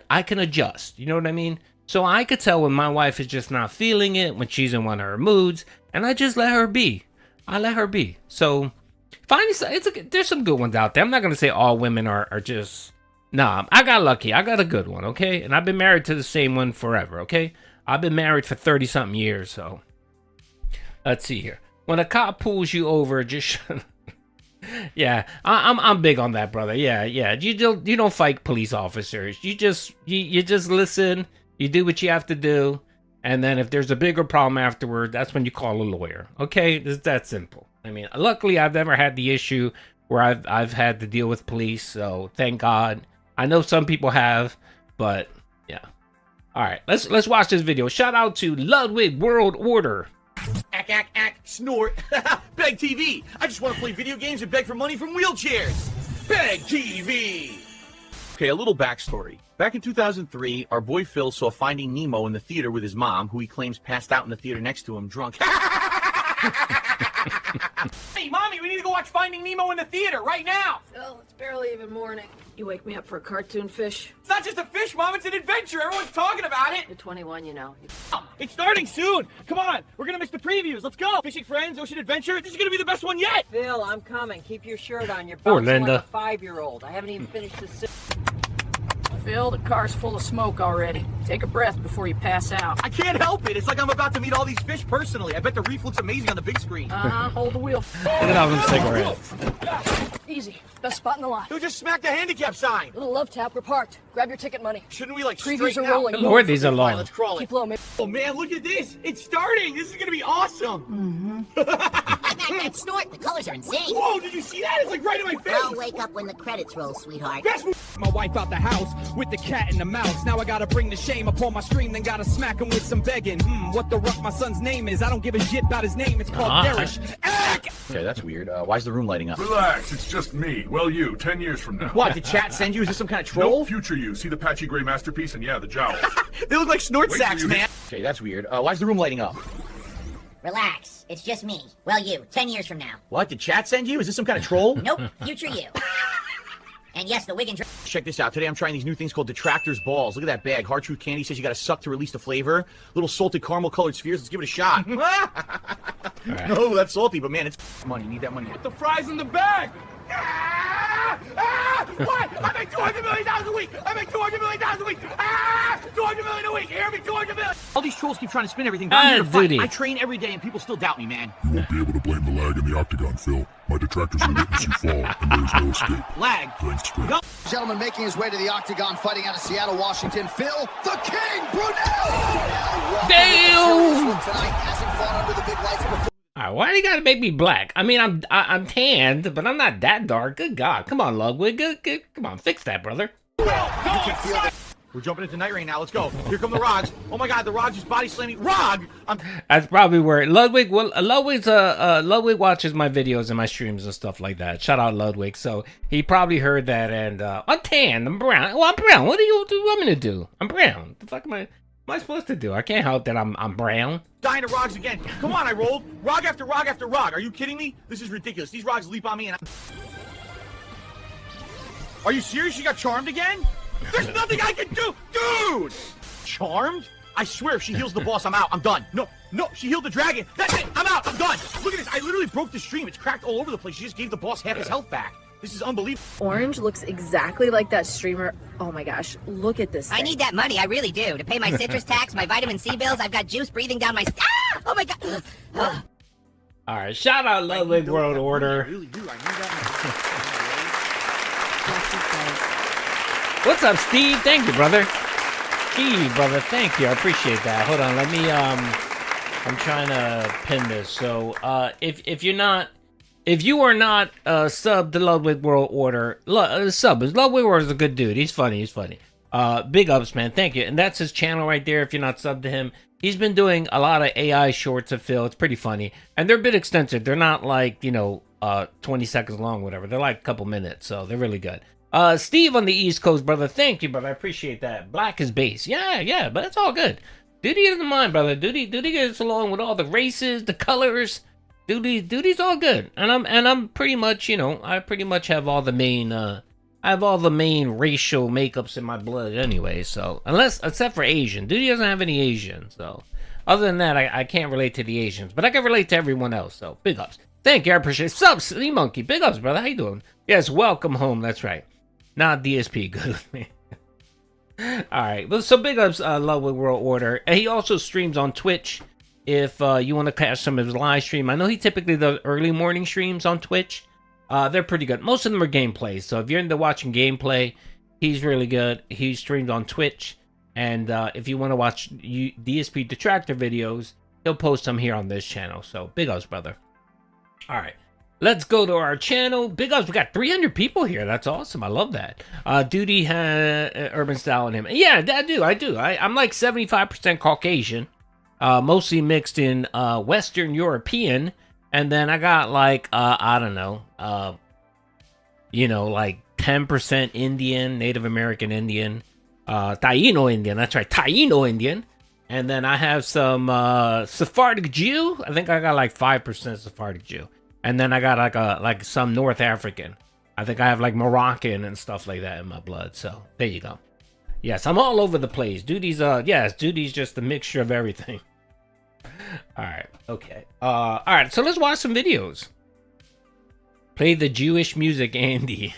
I can adjust. You know what I mean? So I could tell when my wife is just not feeling it, when she's in one of her moods, and I just let her be. I let her be. So there's some good ones out there. I'm not gonna say all women are just. Nah, I got lucky. I got a good one, okay? And I've been married to the same one forever, okay? I've been married for 30-something years, so. Let's see here. When a cop pulls you over, just yeah, I'm big on that, brother. Yeah. You don't fight police officers. You just listen. You do what you have to do, and then if there's a bigger problem afterward, that's when you call a lawyer. Okay, it's that simple. I mean, luckily I've never had the issue where I've had to deal with police, so thank God. I know some people have, but yeah. All right, let's watch this video. Shout out to Ludwig World Order. Ack, snort. Beg TV. I just want to play video games and beg for money from wheelchairs. Beg TV. Okay, a little backstory. Back in 2003, our boy Phil saw Finding Nemo in the theater with his mom, who he claims passed out in the theater next to him drunk. Hey, Mommy, we need to go watch Finding Nemo in the theater right now. Phil, it's barely even morning. You wake me up for a cartoon fish? It's not just a fish, Mom. It's an adventure. Everyone's talking about it. You're 21, you know. It's starting soon. Come on. We're going to miss the previews. Let's go. Fishing Friends, Ocean Adventure. This is going to be the best one yet. Phil, I'm coming. Keep your shirt on. You're Poor bouncing Linda. like a 5-year-old. I haven't even finished the Phil, the car's full of smoke already. Take a breath before you pass out. I can't help it. It's like I'm about to meet all these fish personally. I bet the reef looks amazing on the big screen. Hold the wheel. Look at all them cigarettes. Easy. Best spot in the lot. Who just smacked the handicap sign? Little love tap. We're parked. Grab your ticket money. Shouldn't we, like, Previews straighten are out? rolling. Good Lord, these are Fine, long. let's crawl it. Keep low, man. Oh, man, look at this. It's starting. This is going to be awesome. That snort, the colors are insane. Whoa, did you see that? It's like right in my face. I'll wake up when the credits roll, sweetheart. My wife out the house with the cat and the mouse. Now I gotta bring the shame upon my stream, then gotta smack him with some begging. What the ruck my son's name is? I don't give a shit about his name. It's called Darish. Okay, that's weird. Why's the room lighting up? Relax, it's just me. Well, you, 10 years from now. What, did chat send you? Is this some kind of troll? No, future you. See the patchy gray masterpiece? And yeah, the jowl. They look like snort Wait till sacks, you man. Okay, that's weird. Why's the room lighting up? Relax, it's just me. Well, you, 10 years from now. What, did chat send you? Is this some kind of troll? Nope, future you. And yes, the wig and Check this out. Today I'm trying these new things called Detractors Balls. Look at that bag. Hard Truth Candy says you gotta suck to release the flavor. Little salted caramel colored spheres. Let's give it a shot. No, that's salty, but man, it's money. You need that money. Put the fries in the bag. What? I make $200 million a week! I make $200 million a week! $200 million a week! Hear me? $200 million! All these trolls keep trying to spin everything, but I'm here to fight. duty. I train every day and people still doubt me, man. You won't be able to blame the lag in the octagon, Phil. My detractors will witness you fall, and there's no escape. Lag. Thanks, Trent. Go. Gentleman making his way to the octagon, fighting out of Seattle, Washington, Phil, the King, Brunel! Damn! Tonight hasn't fought under the big lights before. All right, why do you gotta make me black? I mean, I'm tanned, but I'm not that dark. Good God, come on, Ludwig, come on, fix that, brother. We're jumping into Night Rain now. Let's go. Here come the Rogs. Oh my God, the Rogs just body slamming. Rog! That's probably where Ludwig. Well, Ludwig watches my videos and my streams and stuff like that. Shout out Ludwig. So he probably heard that. And I'm tan. I'm brown. Well, I'm brown. What do you want me to do? I'm brown. The fuck am I supposed to do? I can't help that I'm brown. Dying to Rogs again. Come on, I rolled. Rog after Rog after Rog. Are you kidding me? This is ridiculous. These Rogs leap on me and Are you serious? You got charmed again? There's nothing I can do! Dude! Charmed? I swear if she heals the boss, I'm out. I'm done. No, she healed the dragon. That's it. I'm out. I'm done. Look at this. I literally broke the stream. It's cracked all over the place. She just gave the boss half his health back. This is unbelievable. Orange looks exactly like that streamer. Oh my gosh, look at this thing. I need that money, I really do. To pay my citrus tax, my vitamin C bills, I've got juice breathing down my... Oh my God! All right, shout out Ludwig World Order. I really do. I need that. What's up, Steve? Thank you, brother. Steve, brother, thank you. I appreciate that. Hold on, let me I'm trying to pin this. So if you are not sub to Ludwig World Order, sub. Ludwig World is a good dude. He's funny. Big ups, man. Thank you. And that's his channel right there. If you're not subbed to him, he's been doing a lot of AI shorts of Phil. It's pretty funny, and they're a bit extensive. They're not like 20 seconds long, whatever. They're like a couple minutes, so they're really good. Steve on the East Coast, brother. Thank you, brother. I appreciate that. Black is base. Yeah, but it's all good. Duty doesn't mind, brother. Duty gets along with all the races, the colors. Duty's all good. And I'm pretty much, I pretty much have all the main racial makeups in my blood anyway. So except for Asian. Duty doesn't have any Asian. So other than that, I can't relate to the Asians, but I can relate to everyone else. So big ups. Thank you. I appreciate it. Sup, Sea Monkey. Big ups, brother. How you doing? Yes, welcome home. That's right. Not DSP. Good with me. All right. Well, so big ups, Ludwig World Order. And he also streams on Twitch. If you want to catch some of his live stream, I know he typically does early morning streams on Twitch. They're pretty good. Most of them are gameplays. So if you're into watching gameplay, he's really good. He streams on Twitch. And if you want to watch DSP Detractor videos, he'll post them here on this channel. So big ups, brother. All right. Let's go to our channel. Big ups. We got 300 people here. That's awesome. I love that. Duty has urban style in him. Yeah, I do. I'm like 75% Caucasian. Mostly mixed in Western European, and then I got like I don't know, like 10% Indian, Native American Indian, Taino Indian. That's right, Taino Indian, And then I have some Sephardic Jew. I think I got like 5% Sephardic Jew. And then I got like some North African. I think I have like Moroccan and stuff like that in my blood. So there you go. Yes, I'm all over the place. Duty's just a mixture of everything. All right, okay. All right, so let's watch some videos. Play the Jewish music, Andy.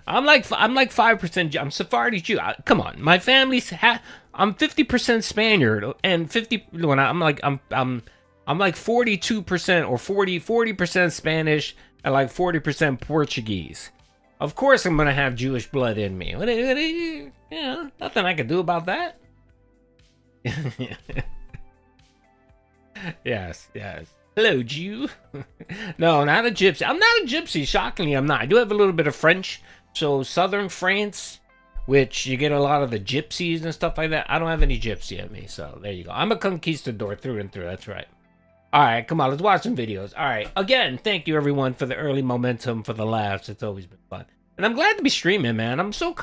I'm like 5%. I'm Sephardi Jew. Come on, my family's. I'm 50% Spaniard and 50. When I'm like 42% or 40% Spanish and like 40% Portuguese. Of course, I'm gonna have Jewish blood in me. You know, nothing I can do about that. Yes. Hello, Jew. No, not a gypsy. I'm not a gypsy. Shockingly, I'm not. I do have a little bit of French. So southern France, which you get a lot of the gypsies and stuff like that. I don't have any gypsy in me. So there you go. I'm a conquistador through and through. That's right. All right, come on. Let's watch some videos. All right. Again, thank you, everyone, for the early momentum, for the laughs. It's always been fun. And I'm glad to be streaming, man. I'm so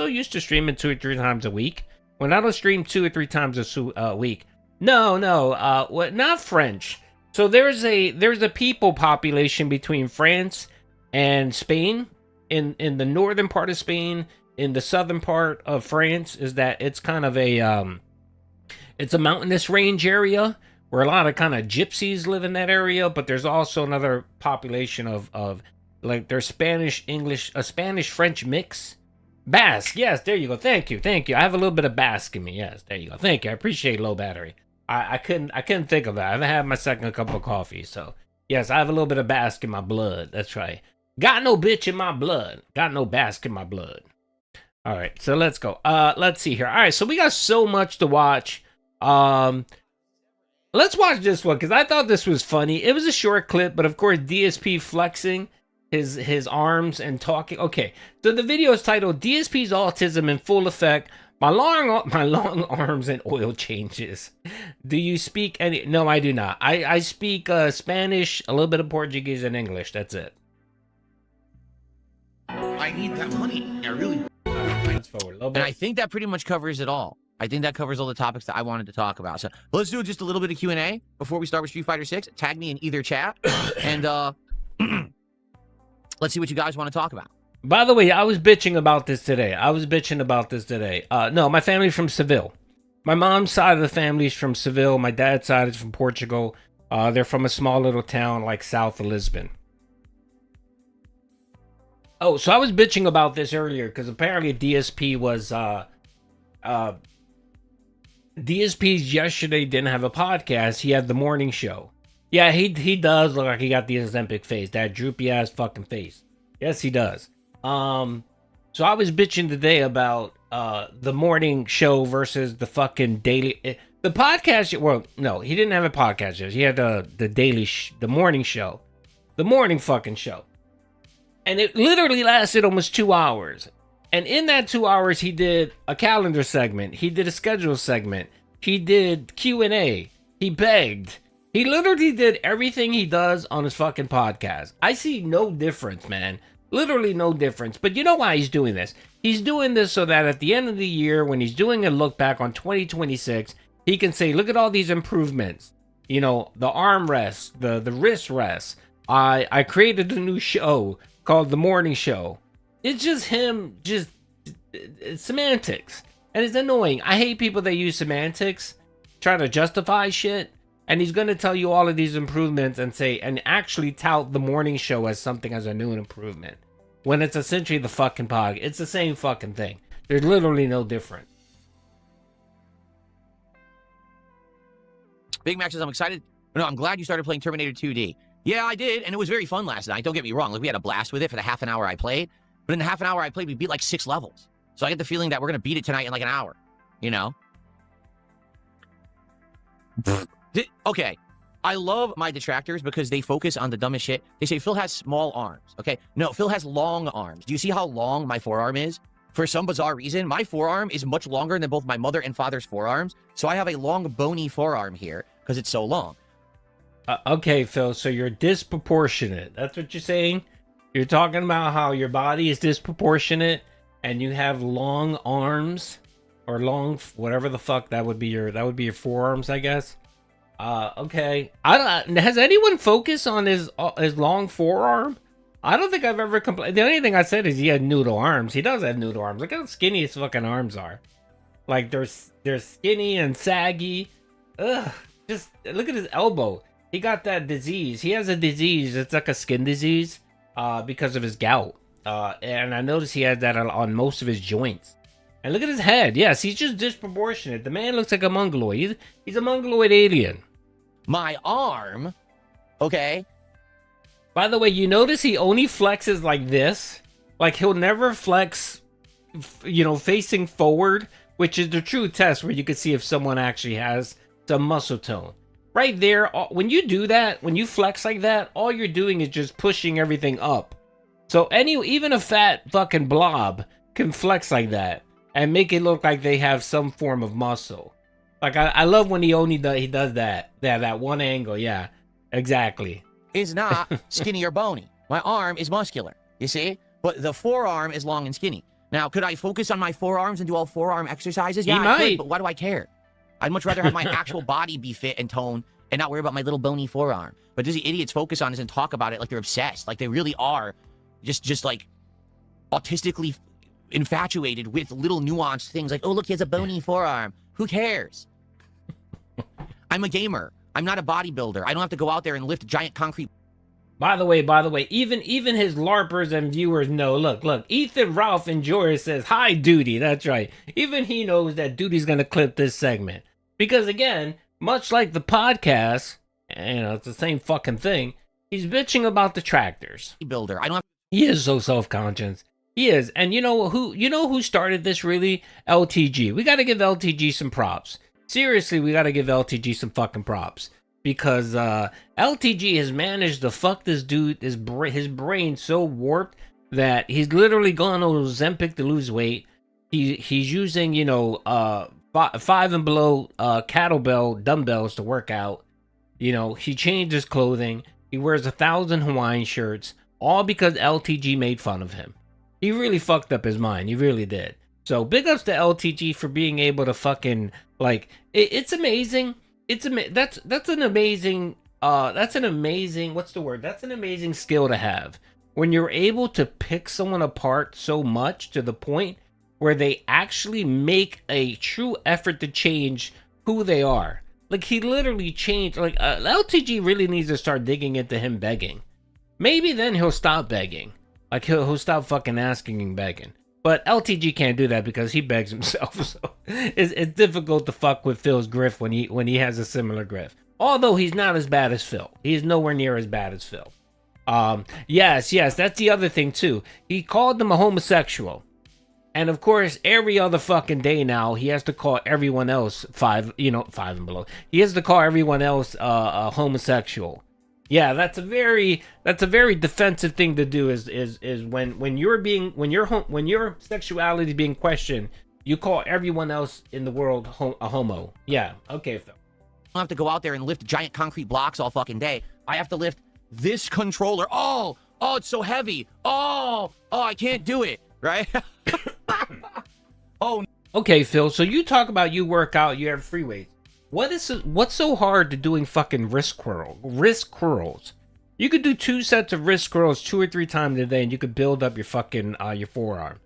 used to streaming 2 or 3 times a week. When I don't stream 2 or 3 times a week. No. Not French. So there's a people population between France and Spain. In the northern part of Spain, in the southern part of France, is that it's kind of it's a mountainous range area where a lot of kind of gypsies live in that area, but there's also another population of like there's Spanish, English, a Spanish-French mix. Basque, yes, there you go. Thank you. I have a little bit of Basque in me. Yes, there you go. Thank you. I appreciate low battery. I couldn't think of that. I haven't had my second cup of coffee, so yes, I have a little bit of Basque in my blood. That's right. Got no bitch in my blood. Got no Basque in my blood. All right, so let's go. Let's see here. All right, so we got so much to watch. Let's watch this one because I thought this was funny. It was a short clip, but of course DSP flexing his arms and talking. Okay, so the video is titled "DSP's Autism in Full Effect." My long arms and oil changes. Do you speak any? No, I do not. I speak Spanish, a little bit of Portuguese, and English. That's it. I need that money. I really. Let's forward a little bit. And I think that pretty much covers it all. I think that covers all the topics that I wanted to talk about. So let's do just a little bit of Q&A before we start with Street Fighter 6. Tag me in either chat, and let's see what you guys want to talk about. By the way, I was bitching about this today. No, my family's from Seville. My mom's side of the family's from Seville. My dad's side is from Portugal. They're from a small little town like south of Lisbon. Oh, so I was bitching about this earlier because apparently DSP was DSP's yesterday didn't have a podcast. He had the morning show. Yeah, he does look like he got the Ozempic face, that droopy ass fucking face. Yes, he does. So I was bitching today about the morning show versus the fucking daily. The podcast. Well, no, he didn't have a podcast yet. He had the morning show, the morning fucking show, and it literally lasted almost 2 hours. And in that 2 hours, he did a calendar segment. He did a schedule segment. He did Q&A. He begged. He literally did everything he does on his fucking podcast. I see no difference, man. Literally no difference. But you know why he's doing this? He's doing this so that at the end of the year, when he's doing a look back on 2026, he can say, look at all these improvements. You know, the arm rest, the wrist rest. I created a new show called The Morning Show. It's just him, it's semantics. And it's annoying. I hate people that use semantics, try to justify shit. And he's going to tell you all of these improvements and say, and actually tout the morning show as something as a new improvement. When it's essentially the fucking pod. It's the same fucking thing. There's literally no difference. Big Max says, I'm excited. No, I'm glad you started playing Terminator 2D. Yeah, I did. And it was very fun last night. Don't get me wrong. Like, we had a blast with it for the half an hour I played. But in the half an hour I played, we beat like 6 levels. So I get the feeling that we're going to beat it tonight in like an hour. You know? Okay, I love my detractors because they focus on the dumbest shit. They say Phil has small arms, okay? No, Phil has long arms. Do you see how long my forearm is? For some bizarre reason, my forearm is much longer than both my mother and father's forearms. So I have a long, bony forearm here because it's so long. Okay, Phil, so you're disproportionate. That's what you're saying? You're talking about how your body is disproportionate and you have long arms? or long, whatever the fuck that would be your forearms, I guess. Okay. Has anyone focused on his long forearm? I don't think I've ever complained. The only thing I said is he had noodle arms. He does have noodle arms. Look how skinny his fucking arms are. Like they're skinny and saggy. Ugh. Just look at his elbow. He got that disease. He has a disease. It's like a skin disease, because of his gout. And I noticed he has that on most of his joints. And look at his head. Yes, he's just disproportionate. The man looks like a mongoloid. He's a mongoloid alien. My arm, okay. By the way, you notice he only flexes like this. Like he'll never flex, facing forward, which is the true test where you can see if someone actually has some muscle tone. Right there, when you do that, when you flex like that, all you're doing is just pushing everything up. So even a fat fucking blob can flex like that and make it look like they have some form of muscle. Like I love when he does that. Yeah, that one angle. Yeah, exactly. Is not skinny or bony. My arm is muscular, you see? But the forearm is long and skinny. Now, could I focus on my forearms and do all forearm exercises? Yeah, I could, but why do I care? I'd much rather have my actual body be fit and toned and not worry about my little bony forearm. But these idiots focus on this and talk about it like they're obsessed. Like they really are just like autistically infatuated with little nuanced things like, oh, look, he has a bony forearm. Who cares? I'm a gamer. I'm not a bodybuilder. I don't have to go out there and lift giant concrete. By the way, even his LARPers and viewers know. Look, Ethan Ralph Enjoyer says, hi, Duty. That's right. Even he knows that Duty's going to clip this segment. Because again, much like the podcast, it's the same fucking thing. He's bitching about the tractors. Builder. I don't have. He is so self-conscious. He is. And you know who started this really? LTG. We got to give LTG some props. Seriously, we got to give LTG some fucking props. Because LTG has managed to fuck this dude, his brain so warped that he's literally gone on Ozempic to lose weight. He's using, 5 and below kettlebell dumbbells to work out. He changed his clothing. He wears 1,000 Hawaiian shirts, all because LTG made fun of him. He really fucked up his mind. He really did. So big ups to LTG for being able to fucking it's amazing. That's an amazing what's the word? That's an amazing skill to have. When you're able to pick someone apart so much to the point where they actually make a true effort to change who they are. Like he literally changed. LTG really needs to start digging into him begging. Maybe then he'll stop begging. Like he'll stop fucking asking and begging. But LTG can't do that because he begs himself. So it's difficult to fuck with Phil's grift when he has a similar grift. Although he's not as bad as Phil. He's nowhere near as bad as Phil. Yes, that's the other thing too. He called them a homosexual. And of course, every other fucking day now, he has to call everyone else 5 and below. He has to call everyone else a homosexual. Yeah, that's a very defensive thing to do. Is when your sexuality is being questioned, you call everyone else in the world a homo. Yeah, okay, Phil. I don't have to go out there and lift giant concrete blocks all fucking day. I have to lift this controller. Oh, it's so heavy. Oh, I can't do it. Right? Oh. Okay, Phil. So you talk about you work out, you have free weights. What's so hard to doing fucking wrist curls? You could do 2 sets of wrist curls 2 or 3 times a day, and you could build up your fucking your forearm.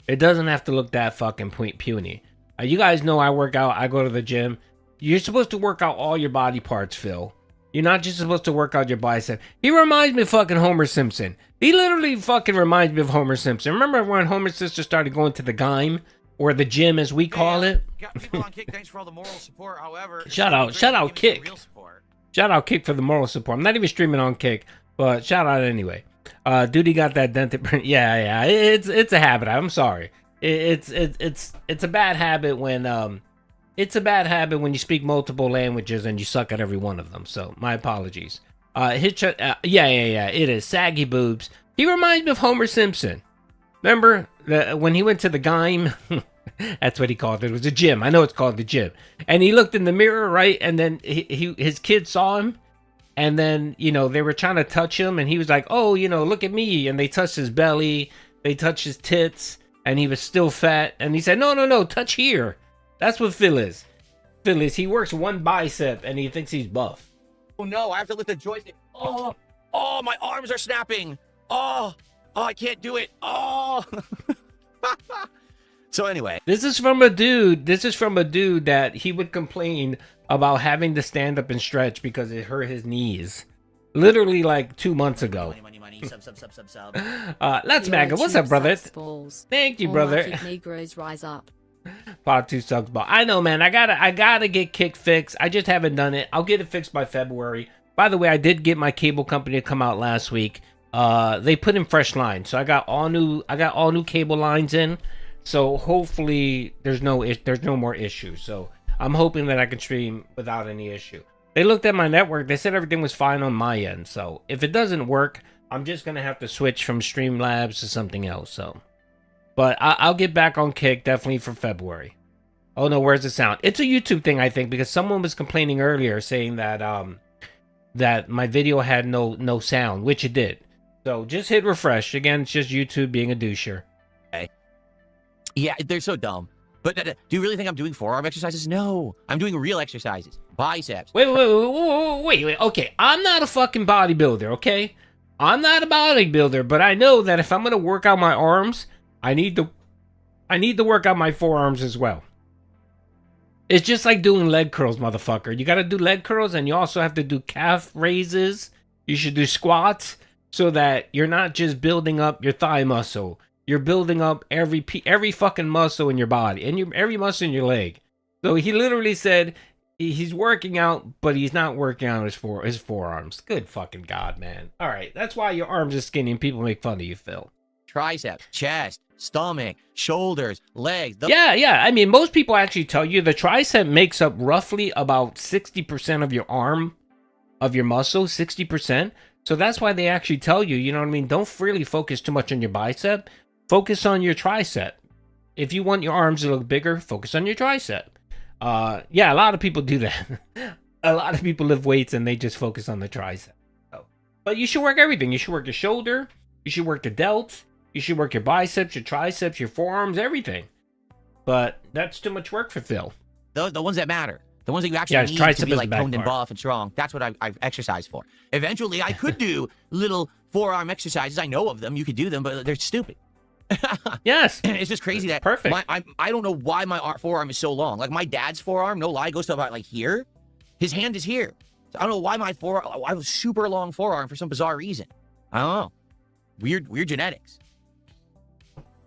It doesn't have to look that fucking puny. You guys know I work out. I go to the gym. You're supposed to work out all your body parts, Phil. You're not just supposed to work out your bicep. He reminds me of fucking Homer Simpson. He literally fucking reminds me of Homer Simpson. Remember when Homer's sister started going to the Gym? Or the gym, as we call it. Got people on Kick. Thanks for all the moral support. However, shout out Kick. Shout out Kick for the moral support. I'm not even streaming on Kick, but shout out anyway. Duty got that dented print. Yeah. It's a habit. I'm sorry. It's a bad habit when you speak multiple languages and you suck at every one of them. So my apologies. Yeah. It is saggy boobs. He reminds me of Homer Simpson. Remember when he went to the Gym? That's what he called it. It was a gym. I know it's called the gym. And he looked in the mirror, right? And then his kids saw him. And then, they were trying to touch him. And he was like, oh, look at me. And they touched his belly. They touched his tits. And he was still fat. And he said, no, touch here. That's what Phil is. Phil is, he works one bicep and he thinks he's buff. Oh no, I have to lift the joystick. Oh, my arms are snapping. Oh, I can't do it. Oh. So anyway, this is from a dude that he would complain about having to stand up and stretch because it hurt his knees. Literally like 2 months ago. Money, sub. Let's Maga. What's up, brother? Thank you, brother. Negroes rise up. Part 2 sucks ball. I know, man. I gotta get Kick fixed. I just haven't done it. I'll get it fixed by February. By the way, I did get my cable company to come out last week. They put in fresh lines, so I got all new cable lines in. So hopefully there's no more issues. So I'm hoping that I can stream without any issue. They looked at my network. They said everything was fine on my end. So if it doesn't work, I'm just gonna have to switch from Streamlabs to something else. So, but I'll get back on Kick definitely for February. Oh no, where's the sound? It's a YouTube thing, I think, because someone was complaining earlier saying that that my video had no sound, which it did. So just hit refresh. Again, it's just YouTube being a doucher. Okay. Yeah, they're so dumb. But do you really think I'm doing forearm exercises? No, I'm doing real exercises. Biceps. Wait. Okay, I'm not a fucking bodybuilder, okay? I'm not a bodybuilder, but I know that if I'm gonna work out my arms, I need to work out my forearms as well. It's just like doing leg curls, motherfucker. You gotta do leg curls, and you also have to do calf raises. You should do squats so that you're not just building up your thigh muscle. You're building up every fucking muscle in your body and every muscle in your leg. So he literally said he's working out, but he's not working out his forearms. Good fucking God, man. All right, that's why your arms are skinny and people make fun of you, Phil. Triceps, chest, stomach, shoulders, legs. Yeah. I mean, most people actually tell you the tricep makes up roughly about 60% of your arm, of your muscle, 60%. So that's why they actually tell you, you know what I mean? Don't really focus too much on your bicep. Focus on your tricep. If you want your arms to look bigger, focus on your tricep. Yeah, a lot of people do that. A lot of people lift weights and they just focus on the tricep. So, but you should work everything. You should work your shoulder. You should work the delts. You should work your biceps, your triceps, your forearms, everything. But that's too much work for Phil. The ones that matter. The ones that you actually need to be like toned and part. buff and strong. That's what I've exercised for. Eventually, I could do little forearm exercises. I know of them. You could do them, but they're stupid. Yes. It's just crazy that perfect. I don't know why my forearm is so long. Like my dad's forearm, no lie, goes to about like here. His hand is here. So I don't know why I have a super long forearm for some bizarre reason. I don't know. Weird genetics.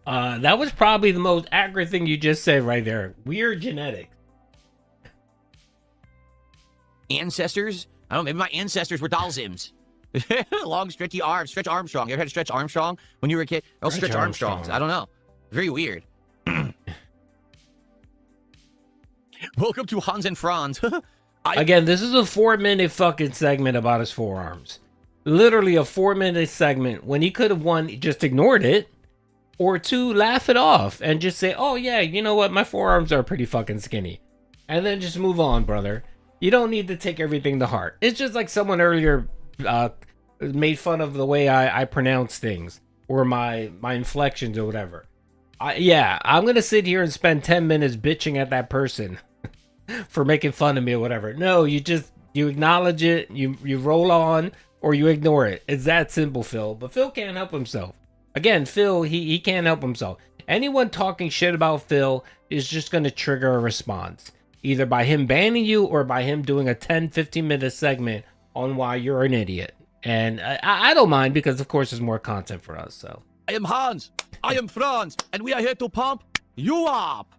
That was probably the most accurate thing you just said right there. Weird genetics. Ancestors? I don't know, maybe my ancestors were Dalzims. Long, stretchy arms. Stretch Armstrong. You ever had to stretch Armstrong when you were a kid? Oh, stretch Armstrongs. I don't know. Very weird. Welcome to Hans and Franz. Again, this is a 4-minute fucking segment about his forearms. Literally a 4-minute segment when he could have, one, just ignored it, or two, laugh it off and just say, oh yeah, you know what, my forearms are pretty fucking skinny. And then just move on, brother. You don't need to take everything to heart. It's just like someone earlier made fun of the way I pronounce things or my inflections or whatever. I'm gonna sit here and spend 10 minutes bitching at that person for making fun of me or whatever. No, you acknowledge it, you roll on, or you ignore it. It's that simple, Phil. But Phil can't help himself. Again, Phil, he can't help himself. Anyone talking shit about Phil is just gonna trigger a response, either by him banning you or by him doing a 10-15 minute segment on why you're an idiot. And I don't mind because, of course, there's more content for us. So I am Hans. I am Franz. And we are here to pump you up.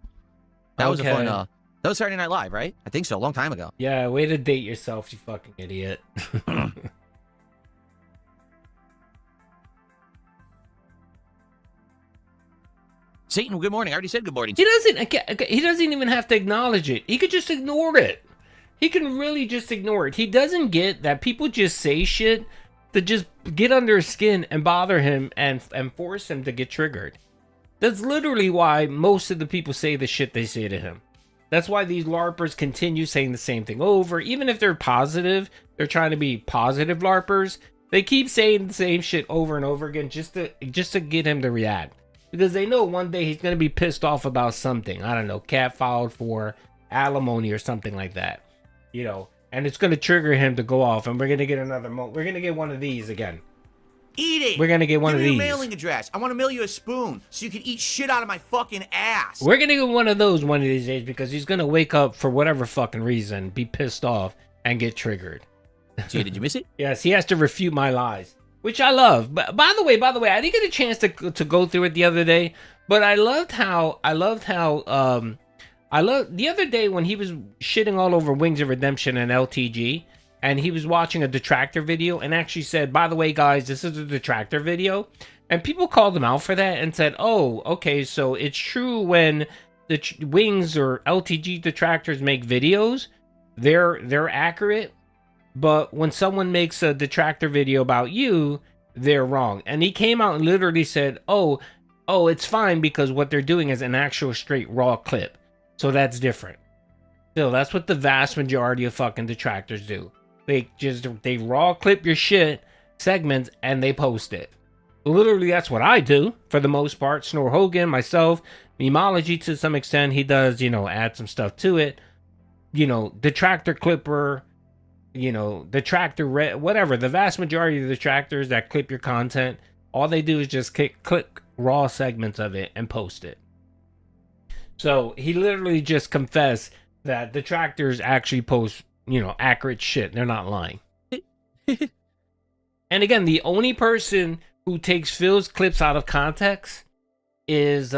That was a fun, that was Saturday Night Live, right? I think so, a long time ago. Yeah, way to date yourself, you fucking idiot. Satan, good morning. I already said good morning. He doesn't even have to acknowledge it. He could just ignore it. He can really just ignore it. He doesn't get that people just say shit to just get under his skin and bother him and force him to get triggered. That's literally why most of the people say the shit they say to him. That's why these LARPers continue saying the same thing over. Even if they're positive, they're trying to be positive LARPers. They keep saying the same shit over and over again just to get him to react. because they know one day he's going to be pissed off about something. I don't know, cat filed for alimony or something like that, you know, and it's going to trigger him to go off, and we're going to get another we're going to get one of these again. Eat it. We're going to get one Give of me these. your mailing address. I want to mail you a spoon so you can eat shit out of my fucking ass. We're going to get one of those one of these days, because he's going to wake up for whatever fucking reason, be pissed off, and get triggered. Gee, did you miss it? Yes, he has to refute my lies, which I love. But by the way, I didn't get a chance to go through it the other day, but I loved how the other day when he was shitting all over Wings of Redemption and LTG, and he was watching a detractor video and actually said, by the way, guys, this is a detractor video. And people called him out for that and said, oh, okay, so it's true when the Wings or LTG detractors make videos, they're accurate. But when someone makes a detractor video about you, they're wrong. And he came out and literally said, oh, it's fine because what they're doing is an actual straight raw clip. So that's different. Still, that's what the vast majority of fucking detractors do. They raw clip your shit segments and they post it. Literally, that's what I do for the most part. Snore Hogan, myself, Memology to some extent, he does, you know, add some stuff to it. You know, detractor clipper, you know, detractor whatever. The vast majority of the detractors that clip your content, all they do is just click raw segments of it and post it. So he literally just confessed that detractors actually post, you know, accurate shit. They're not lying. And again, the only person who takes Phil's clips out of context is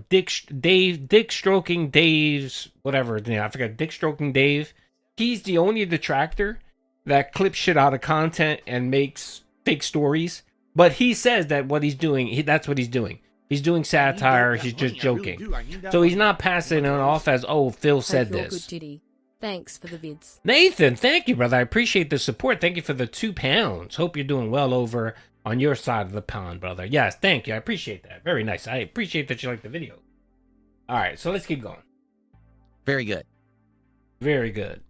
Dick Stroking Dave's whatever. I forgot. Dick Stroking Dave. He's the only detractor that clips shit out of content and makes fake stories. But he says that what he's doing, that's what he's doing. He's doing satire. He's just joking. So he's not passing it off as, oh, Phil said Hope you're this. good, Diddy. Thanks for the vids. Nathan, thank you, brother. I appreciate the support. Thank you for the £2. Hope you're doing well over on your side of the pond, brother. Yes, thank you. I appreciate that. Very nice. I appreciate that you like the video. All right, so let's keep going. Very good. Very good.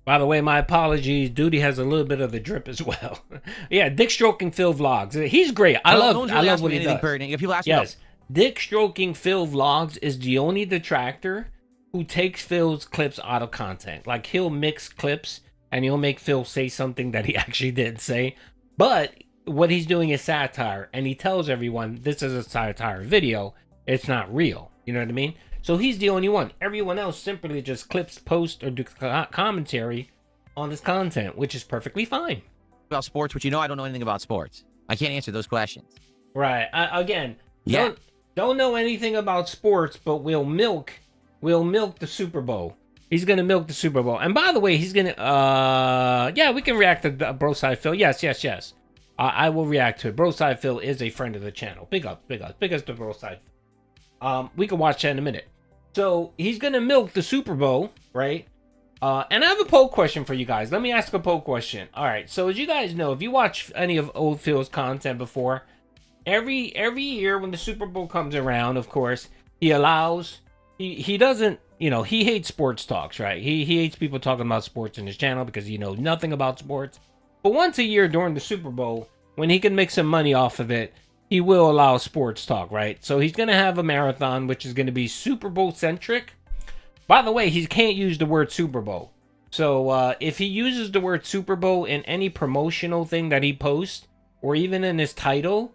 By the way, my apologies. Duty has a little bit of the drip as well. Yeah, Dick Stroking Phil Vlogs. He's great. I love what he does. If people ask yes, Dick Stroking Phil Vlogs is the only detractor who takes Phil's clips out of content. Like, he'll mix clips and he'll make Phil say something that he actually didn't say. But what he's doing is satire, and he tells everyone this is a satire video. It's not real. You know what I mean? So he's the only one. Everyone else simply just clips, posts, or do commentary on his content, which is perfectly fine. About sports, which you know I don't know anything about sports. I can't answer those questions. Right. Don't know anything about sports, but we'll milk the Super Bowl. He's gonna milk the Super Bowl. And by the way, he's gonna we can react to Broside Phil. Yes. I will react to it. Broside Phil is a friend of the channel. Big ups to Broside. We can watch that in a minute. So he's gonna milk the Super Bowl, right? And I have a poll question for you guys. Let me ask a poll question. All right. So as you guys know, if you watch any of old Phil's content before, every year when the Super Bowl comes around, of course, he doesn't, you know, he hates sports talks, right? He hates people talking about sports in his channel because he knows nothing about sports. But once a year during the Super Bowl, when he can make some money off of it, he will allow sports talk, right? So he's going to have a marathon, which is going to be Super Bowl centric. By the way, he can't use the word Super Bowl. So if he uses the word Super Bowl in any promotional thing that he posts, or even in his title,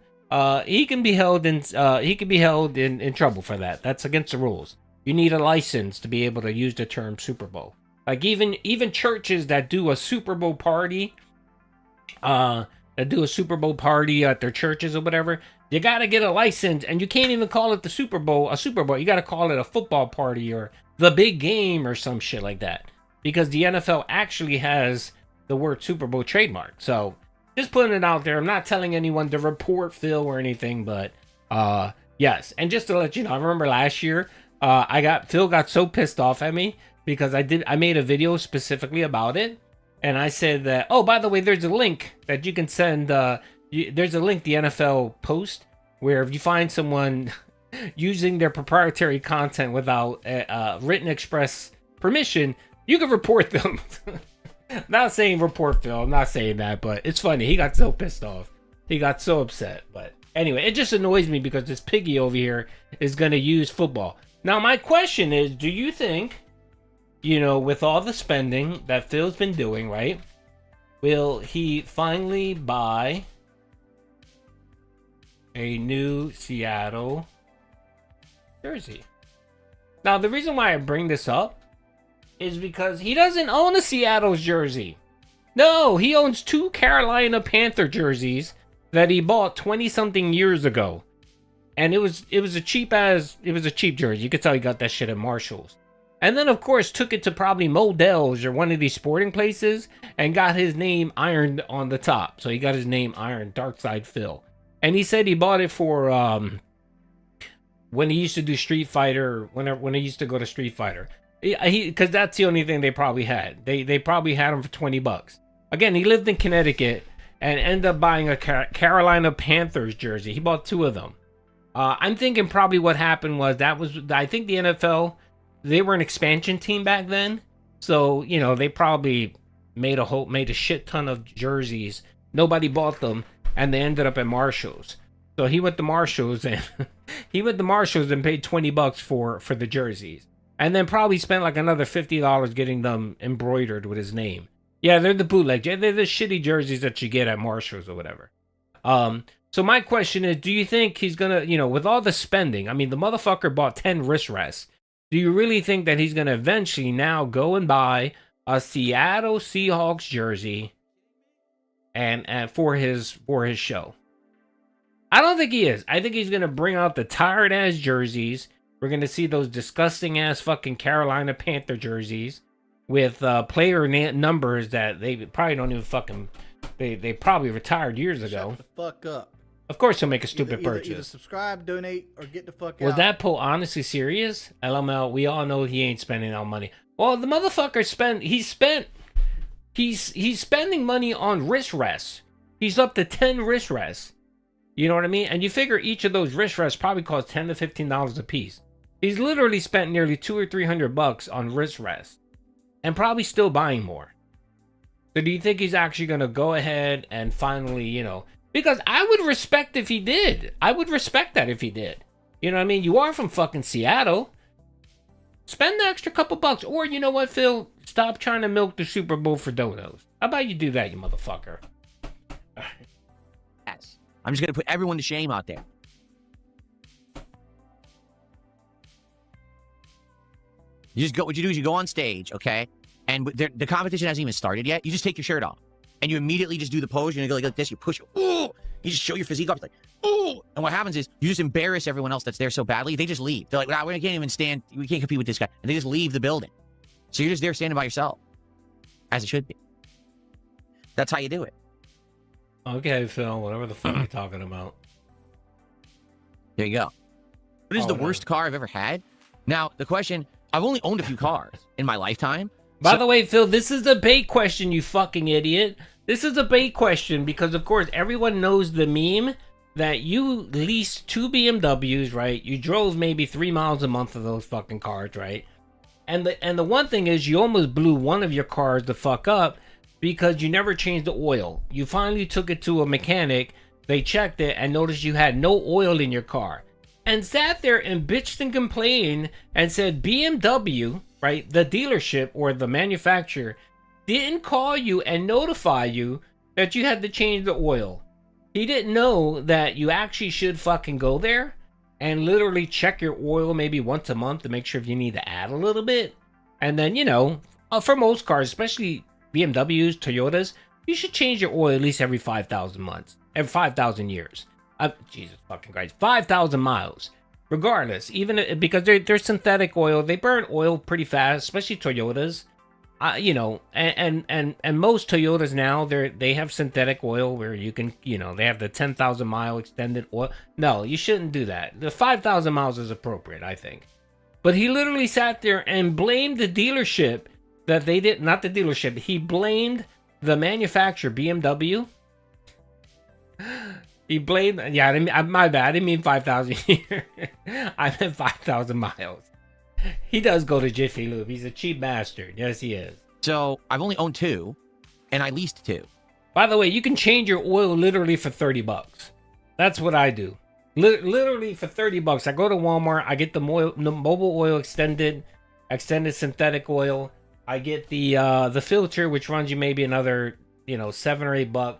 he can be held in trouble for that. That's against the rules. You need a license to be able to use the term Super Bowl. Like even churches that do a Super Bowl party, at their churches or whatever, you gotta get a license, and you can't even call it the Super Bowl a Super Bowl. You gotta call it a football party or the big game or some shit like that, because the NFL actually has the word Super Bowl trademark. So just putting it out there. I'm not telling anyone to report Phil or anything, but yes. And just to let you know, I remember last year, Phil got so pissed off at me because I made a video specifically about it. And I said that, oh, by the way, there's a link that you can send. There's a link, the NFL post, where if you find someone using their proprietary content without written express permission, You can report them. Not saying report Phil. I'm not saying that, but it's funny. He got so pissed off. He got so upset. But anyway, it just annoys me because this piggy over here is going to use football. Now, my question is, do you think, with all the spending that Phil's been doing, right, will he finally buy a new Seattle jersey? Now, the reason why I bring this up is because he doesn't own a Seattle jersey. No, he owns 2 Carolina Panther jerseys that he bought 20-something years ago. And it was a cheap jersey. You could tell he got that shit at Marshall's. And then, of course, took it to probably Modell's or one of these sporting places and got his name ironed on the top. So he got his name ironed, Darkside Phil. And he said he bought it for when he used to do Street Fighter, when he used to go to Street Fighter. Because that's the only thing they probably had. They probably had him for $20. Again, he lived in Connecticut and ended up buying a Carolina Panthers jersey. He bought 2 of them. I'm thinking probably what happened was I think the NFL, they were an expansion team back then. So, they probably made a shit ton of jerseys. Nobody bought them, and they ended up at Marshall's. So he went to Marshall's and paid $20 for the jerseys. And then probably spent like another $50 getting them embroidered with his name. Yeah, they're the bootleg. They're the shitty jerseys that you get at Marshall's or whatever. So my question is, do you think he's going to, with all the spending, I mean, the motherfucker bought 10 wrist rests. Do you really think that he's going to eventually now go and buy a Seattle Seahawks jersey and for his show? I don't think he is. I think he's going to bring out the tired ass jerseys. We're going to see those disgusting ass fucking Carolina Panther jerseys with player numbers that they probably don't even fucking, they probably retired years ago. Shut the fuck up. Of course he'll make a stupid purchase. Either subscribe, donate, or get the fuck out. Was that poll honestly serious? LML, we all know he ain't spending all money. Well, the motherfucker he's spending money on wrist rests. He's up to 10 wrist rests. You know what I mean? And you figure each of those wrist rests probably cost $10 to $15 a piece. He's literally spent nearly $200 or $300 on wrist rests. And probably still buying more. So do you think he's actually going to go ahead and finally, because I would respect if he did. I would respect that if he did. You know what I mean? You are from fucking Seattle. Spend the extra couple bucks. Or you know what, Phil? Stop trying to milk the Super Bowl for donuts. How about you do that, you motherfucker? Yes. I'm just going to put everyone to shame out there. What you do is you go on stage, okay? And the competition hasn't even started yet. You just take your shirt off. And you immediately just do the pose. You're going to go like this. You push. Ooh! You just show your physique off. It's like, ooh! And what happens is you just embarrass everyone else that's there so badly. They just leave. They're like, nah, we can't even stand. We can't compete with this guy. And they just leave the building. So you're just there standing by yourself. As it should be. That's how you do it. Okay, Phil. Whatever the fuck you're talking about. There you go. What is the worst car I've ever had? Now, the question... I've only owned a few cars in my lifetime. By the way, Phil, this is a bait question, you fucking idiot. This is a bait question because, of course, everyone knows the meme that you leased 2 BMWs, right? You drove maybe 3 miles a month of those fucking cars, right? And the one thing is you almost blew one of your cars the fuck up because you never changed the oil. You finally took it to a mechanic. They checked it and noticed you had no oil in your car. And sat there and bitched and complained and said BMW, right, the dealership or the manufacturer, didn't call you and notify you that you had to change the oil. He didn't know that you actually should fucking go there and literally check your oil maybe once a month to make sure if you need to add a little bit. And then, for most cars, especially BMWs, Toyotas, you should change your oil at least every 5,000 months, every 5,000 years. Jesus fucking Christ, 5,000 miles. Regardless, even because they're synthetic oil, they burn oil pretty fast, especially Toyotas. And most Toyotas now they have synthetic oil where you can, they have the 10,000 mile extended oil. No, you shouldn't do that. The 5,000 miles is appropriate, I think. But he literally sat there and blamed the dealership that they did, not the dealership. He blamed the manufacturer, BMW. He blamed, my bad. I didn't mean 5,000 here. I meant 5,000 miles. He does go to Jiffy Lube. He's a cheap bastard. Yes, he is. So I've only owned 2, and I leased 2. By the way, you can change your oil literally for $30. That's what I do. Literally for $30. I go to Walmart. I get the mobile oil extended synthetic oil. I get the filter, which runs you maybe another $7 or $8,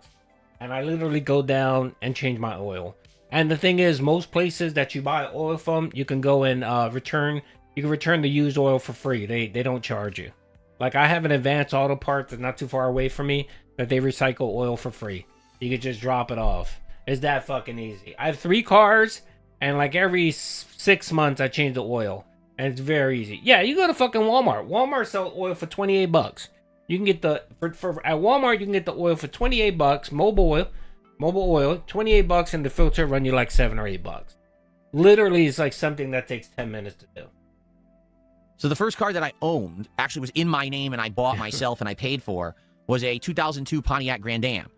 and I literally go down and change my oil. And the thing is, most places that you buy oil from, you can go and return. You can return the used oil for free. They don't charge you. Like, I have an Advanced Auto Parts that's not too far away from me that they recycle oil for free. You can just drop it off. It's that fucking easy. I have 3 cars, and like every 6 months I change the oil, and it's very easy. Yeah, you go to fucking Walmart. Walmart sells oil for $28. You can get at Walmart you can get the oil for $28. Mobile oil, $28, and the filter run you like $7 or $8. Literally, it's like something that takes 10 minutes to do. So the first car that I owned actually was in my name, and I bought myself and I paid for, was a 2002 Pontiac Grand Am.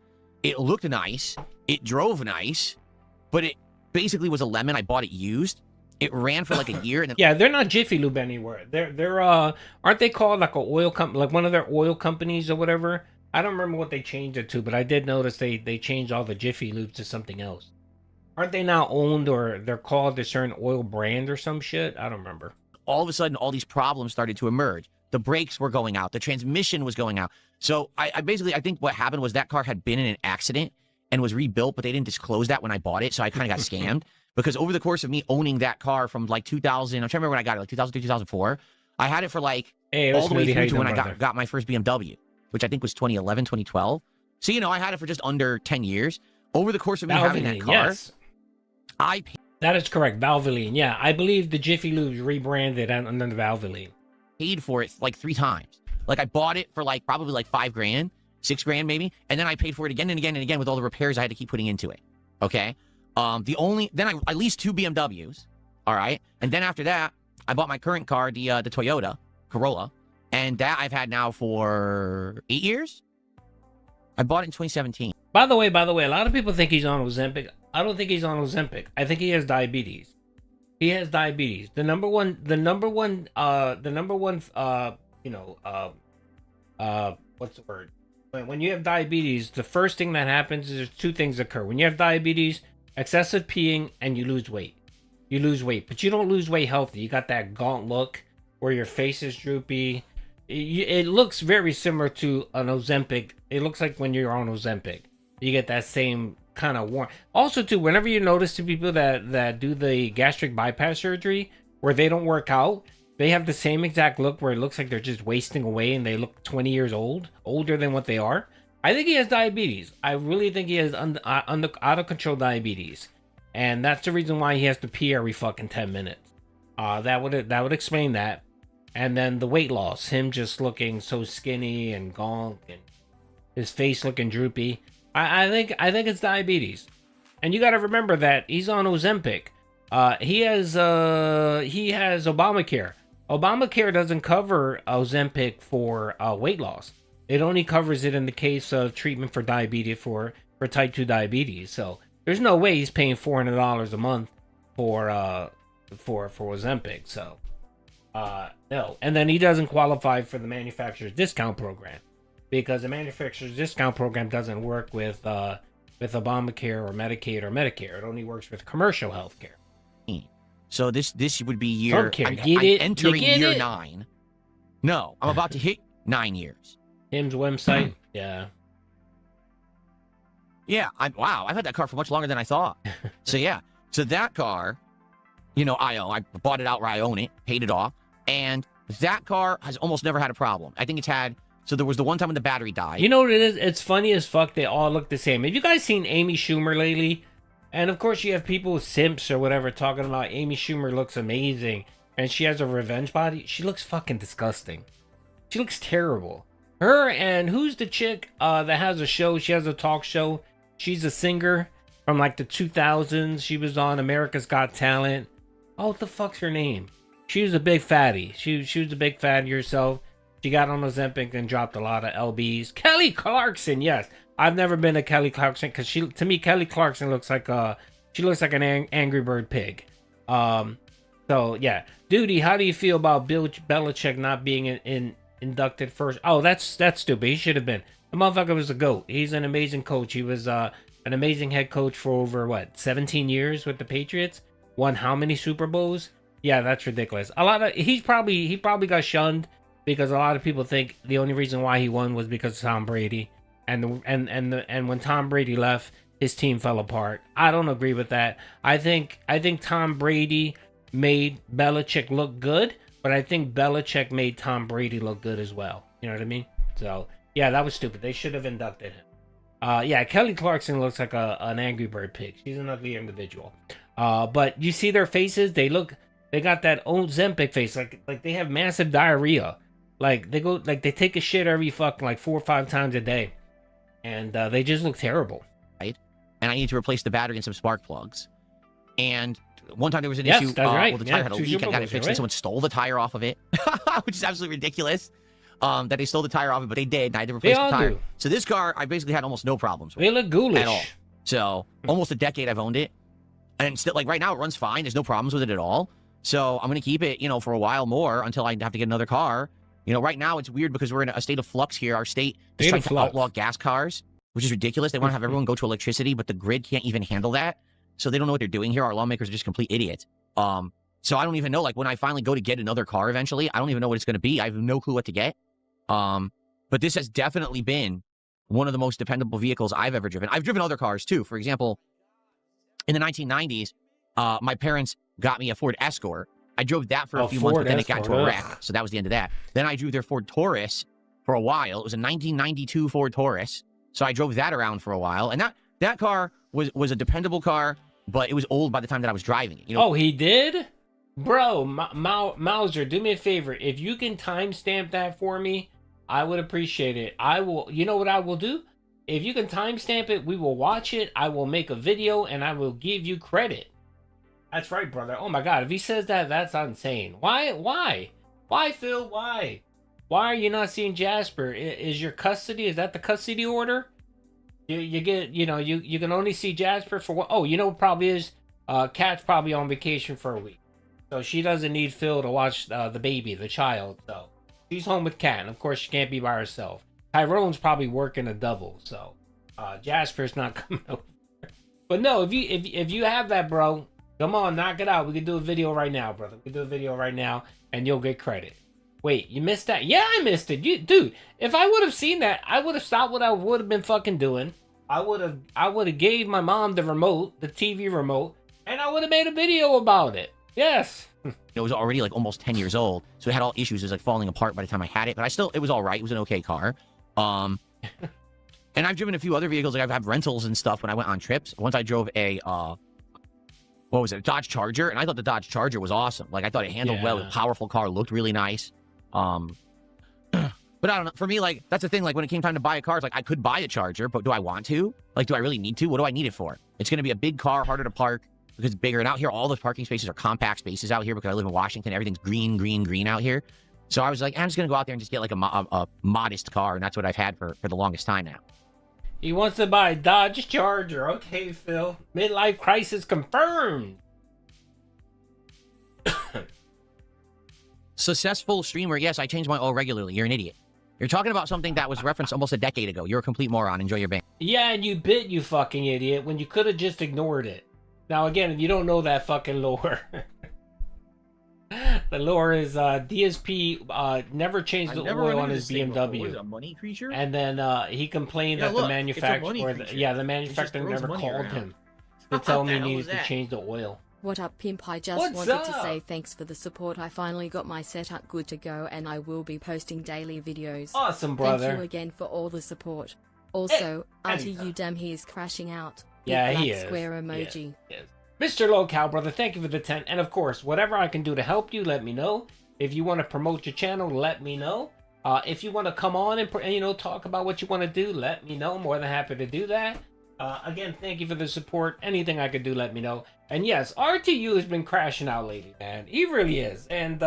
It looked nice, it drove nice, but it basically was a lemon. I bought it used. It ran for like a year, and then yeah, they're not Jiffy Lube anywhere. They're aren't they called like a oil company, like one of their oil companies or whatever? I don't remember what they changed it to, but I did notice they changed all the Jiffy Lubes to something else. Aren't they now owned, or they're called a certain oil brand or some shit? I don't remember. All of a sudden, all these problems started to emerge. The brakes were going out. The transmission was going out. So I think what happened was that car had been in an accident and was rebuilt, but they didn't disclose that when I bought it. So I kind of got scammed because over the course of me owning that car from like 2000, I'm trying to remember when I got it, like 2003, 2004, I had it for like all the way through to when I got my first BMW, which I think was 2011, 2012. So, I had it for just under 10 years. Over the course of me having that car, yes. I paid. That is correct. Valvoline. Yeah, I believe the Jiffy Lube's rebranded under the Valvoline. Paid for it like 3 times. Like I bought it for like probably like $5,000, $6,000 maybe, and then I paid for it again and again and again with all the repairs I had to keep putting into it. Okay. Then I leased 2 BMWs. All right. And then after that, I bought my current car, the Toyota Corolla, and that I've had now for 8 years. I bought it in 2017. By the way, a lot of people think he's on Ozempic. I don't think he's on Ozempic. I think he has diabetes. He has diabetes. The number one, what's the word? When you have diabetes, the first thing that happens is 2 things occur. When you have diabetes, excessive peeing, and you lose weight. You lose weight, but you don't lose weight healthy. You got that gaunt look where your face is droopy. It looks very similar to an Ozempic. It looks like when you're on Ozempic. You get that same kind of warm. Also, too, whenever you notice the people that do the gastric bypass surgery where they don't work out, they have the same exact look where it looks like they're just wasting away and they look 20 years old, older than what they are. I think he has diabetes. I really think he has out of control diabetes, and that's the reason why he has to pee every fucking 10 minutes. That would explain that. And then the weight loss, him just looking so skinny and gaunt and his face looking droopy. I think it's diabetes. And you got to remember that he's on Ozempic. He has Obamacare. Obamacare doesn't cover Ozempic for weight loss. It only covers it in the case of treatment for diabetes for type 2 diabetes. So there's no way he's paying $400 a month for Ozempic. So no. And then he doesn't qualify for the manufacturer's discount program, because the manufacturer's discount program doesn't work with Obamacare or Medicaid or Medicare. It only works with commercial health care. So this would be I'm entering year 9. No, I'm about to hit 9 years. Him's website, yeah. Yeah, I've had that car for much longer than I thought. So yeah, so that car, I bought it outright, I own it, paid it off, and that car has almost never had a problem. I think it's had. So there was the one time when the battery died. You know what it is? It's funny as fuck. They all look the same. Have you guys seen Amy Schumer lately? And of course you have people, simps or whatever, talking about Amy Schumer looks amazing and she has a revenge body. She looks fucking disgusting. She looks terrible. Her and who's the chick that has a show? She has a talk show. She's a singer from like the 2000s. She was on America's Got Talent. Oh, what the fuck's her name? She was a big fatty. She was a big fatty herself. She got on Ozempic and dropped a lot of lbs. Kelly Clarkson, yes. I've never been a Kelly Clarkson because to me Kelly Clarkson looks like an Angry Bird pig. So yeah, Duty, how do you feel about Bill Belichick not being inducted first? Oh, that's stupid. He should have been. The motherfucker was a GOAT. He's an amazing coach. He was an amazing head coach for over 17 years with the Patriots. Won how many Super Bowls? Yeah, that's ridiculous. He probably got shunned because a lot of people think the only reason why he won was because of Tom Brady. And when Tom Brady left, his team fell apart. I don't agree with that. I think Tom Brady made Belichick look good, but I think Belichick made Tom Brady look good as well. You know what I mean? So yeah, that was stupid. They should have inducted him. Yeah, Kelly Clarkson looks like an Angry Bird pig. She's an ugly individual. But you see their faces? They got that old Ozempic face. Like they have massive diarrhea. Like they take a shit every fucking 4 or 5 times a day. And they just look terrible. Right? And I need to replace the battery and some spark plugs. And one time there was an Yes, issue that's right. well, the tire had a two leak. Super I got it Bowls, fixed, right? and someone stole the tire off of it, which is absolutely ridiculous. That they stole the tire off it, but they did, and I had to replace the tire. do. So this car, I basically had almost no problems with They look ghoulish. at all. So almost a decade I've owned it, and still, right now it runs fine. There's no problems with it at all. So I'm gonna keep it, for a while more until I have to get another car. Right now it's weird because we're in a state of flux here. Our state is trying to outlaw gas cars, which is ridiculous. They want to have everyone go to electricity, but the grid can't even handle that. So they don't know what they're doing here. Our lawmakers are just complete idiots. So I don't even know, when I finally go to get another car eventually, I don't even know what it's going to be. I have no clue what to get. But this has definitely been one of the most dependable vehicles I've ever driven. I've driven other cars too. For example, in the 1990s, my parents got me a Ford Escort. I drove that for a few months, but then it got into a wreck. So that was the end of that. Then I drove their Ford Taurus for a while. It was a 1992 Ford Taurus. So I drove that around for a while. And that car was a dependable car, but it was old by the time that I was driving it. Oh, he did? Bro, Mauser, do me a favor. If you can timestamp that for me, I would appreciate it. I will. You know what I will do? If you can timestamp it, we will watch it. I will make a video, and I will give you credit. That's right, brother. Oh my God, if he says that, that's insane. Why, Phil? Why are you not seeing Jasper? Is your custody? Is that the custody order? You get, you can only see Jasper for what? Oh, you know what probably is? Kat's probably on vacation for a week. So she doesn't need Phil to watch the baby, the child. So she's home with Kat. And of course, she can't be by herself. Tyrone's probably working a double. So Jasper's not coming over. But no, if you have that, bro, come on, knock it out. We can do a video right now, brother. We can do a video right now, and you'll get credit. Wait, you missed that? Yeah, I missed it. Dude, if I would have seen that, I would have stopped what I would have been fucking doing. I would have gave my mom the remote, the TV remote, and I would have made a video about it. Yes. It was already almost 10 years old, so it had all issues. It was falling apart by the time I had it, but it was all right. It was an okay car. And I've driven a few other vehicles. I've had rentals and stuff when I went on trips. Once I drove a what was it? A Dodge Charger, and I thought the Dodge Charger was awesome. I thought it handled well. It was a powerful car, looked really nice. But I don't know. For me, that's the thing. When it came time to buy a car, it's I could buy a Charger, but do I want to? Do I really need to? What do I need it for? It's going to be a big car, harder to park because it's bigger. And out here, all the parking spaces are compact spaces out here because I live in Washington. Everything's green, green, green out here. So I was I'm just going to go out there and just get a modest car, and that's what I've had for the longest time now. He wants to buy a Dodge Charger. Okay, Phil. Midlife crisis confirmed. Successful streamer. Yes, I change my oil regularly. You're an idiot. You're talking about something that was referenced almost a decade ago. You're a complete moron. Enjoy your ban. Yeah, and you bit, you fucking idiot, when you could have just ignored it. Now, again, you don't know that fucking lore. The lore is DSP never changed the oil on his BMW. What is it, a money creature? And then he complained that the manufacturer, the manufacturer never called him to tell me he needed to change the oil. What up, Pimp? I just wanted to say thanks for the support. I finally got my setup good to go, and I will be posting daily videos. Awesome, brother. Thank you again for all the support. Also, Auntie Udem, he is crashing out. Yeah, Big he black is. Square emoji. Yes. Mr. Lowcow, brother, thank you for the 10. And of course, whatever I can do to help you, let me know. If you want to promote your channel, let me know. If you want to come on and talk about what you want to do, let me know. I'm more than happy to do that. Again, thank you for the support. Anything I could do, let me know. And yes, RTU has been crashing out lately, man. He really is. And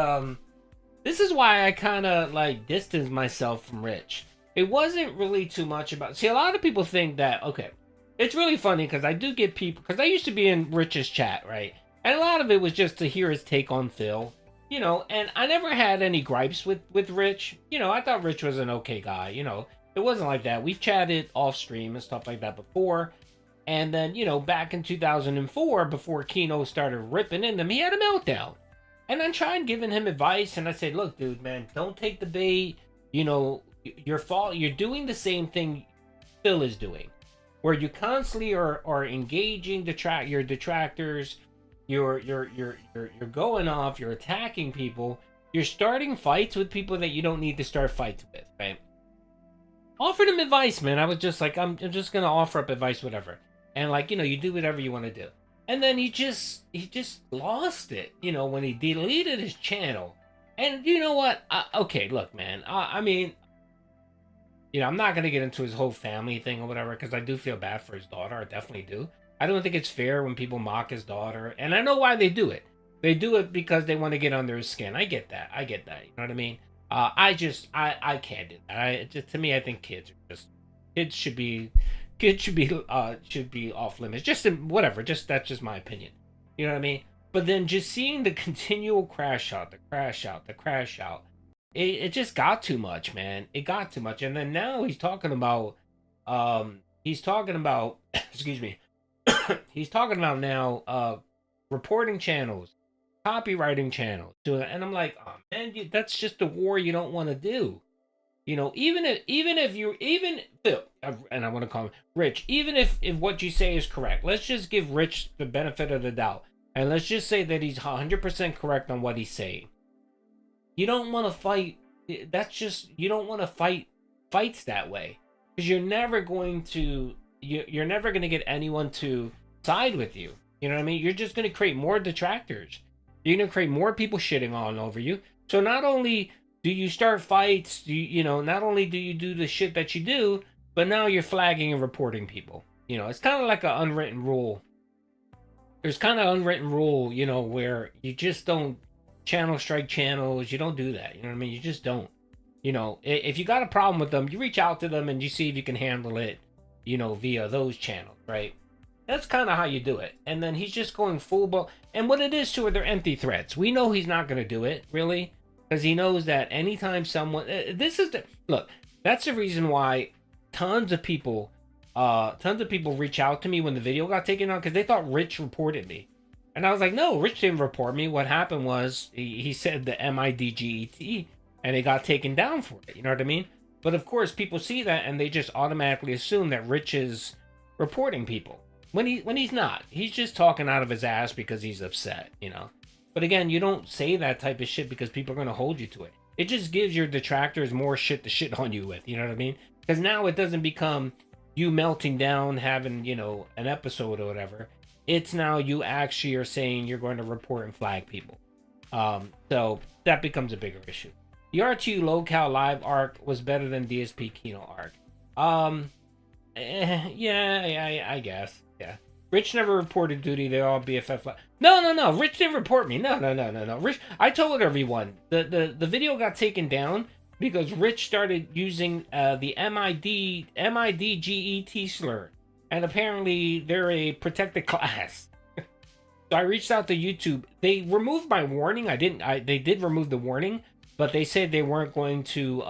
this is why I kind of distanced myself from Rich. It wasn't really too much about... See, a lot of people think that, okay, it's really funny because I do get people... Because I used to be in Rich's chat, right? And a lot of it was just to hear his take on Phil, you know, and I never had any gripes with Rich. You know, I thought Rich was an okay guy, you know. It wasn't like that. We've chatted off stream and stuff like that before. And then, you know, back in 2004, before Kino started ripping into him, he had a meltdown. And I tried giving him advice, and I said, look, dude, man, don't take the bait. You know, you're doing the same thing Phil is doing, where you constantly are engaging your detractors. You're going off. You're attacking people. You're starting fights with people that you don't need to start fights with, right? Offered him advice, man. I was just like, I'm just gonna offer up advice, whatever. And like, you know, you do whatever you want to do. And then he just lost it, you know, when he deleted his channel. And you know what? Okay, look, man. I mean, you know, I'm not gonna get into his whole family thing or whatever, because I do feel bad for his daughter. I definitely do. I don't think it's fair when people mock his daughter, and I know why they do it. They do it because they want to get under his skin. I get that. You know what I mean? I can't do that. To me, I think kids should be off limits. Whatever. That's just my opinion. You know what I mean? But then just seeing the continual crash out, it just got too much, man. It got too much. And then now he's talking about excuse me. He's talking about now reporting channels, copywriting channels, and I'm like, oh man, that's just the war you don't want to do. You know, even Phil, and I want to call him Rich, even if what you say is correct, let's just give Rich the benefit of the doubt, and let's just say that he's 100% correct on what he's saying. You don't want to fight. You don't want to fight fights that way, because you're never going to get anyone to side with you. You know what I mean? You're just going to create more detractors. You're going to create more people shitting on over you. So not only do you start fights, not only do you do the shit that you do, but now you're flagging and reporting people. You know, it's kind of like an unwritten rule. There's kind of unwritten rule, you know, where you just don't channel strike channels. You don't do that. You know what I mean? You just don't. You know, if you got a problem with them, you reach out to them and you see if you can handle it, you know, via those channels, right? That's kind of how you do it. And then he's just going full ball. And what it is, too, are they're empty threats. We know he's not going to do it, really, because he knows that anytime someone... Look, that's the reason why tons of people reach out to me when the video got taken down, because they thought Rich reported me. And I was like, no, Rich didn't report me. What happened was he said the MIDGET, and it got taken down for it. You know what I mean? But of course, people see that and they just automatically assume that Rich is reporting people when he's not. He's just talking out of his ass because he's upset, you know. But again, you don't say that type of shit because people are going to hold you to it. It just gives your detractors more shit to shit on you with. You know what I mean? Because now it doesn't become you melting down, having, you know, an episode or whatever. It's now you actually are saying you're going to report and flag people. So that becomes a bigger issue. The R2 low-cal live arc was better than DSP Kino arc. Yeah, I guess. Yeah. Rich never reported duty. They all BFF. No. Rich didn't report me. No. Rich, I told everyone the video got taken down because Rich started using the MIDGET slur, and apparently they're a protected class. So I reached out to YouTube. They removed my warning. They did remove the warning. But they said they weren't going to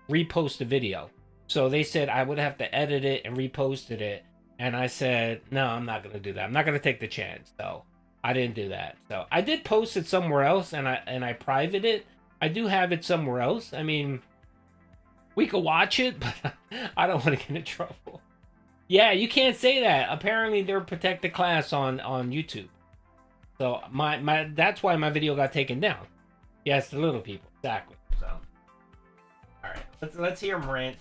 repost the video. So they said I would have to edit it and reposted it. And I said, no, I'm not going to do that. I'm not going to take the chance. So I didn't do that. So I did post it somewhere else, and I private it. I do have it somewhere else. I mean, we could watch it, but I don't want to get in trouble. Yeah, you can't say that. Apparently, they're a protected class on YouTube. So that's why my video got taken down. Yes, the little people, exactly. So, all right, let's hear him rant.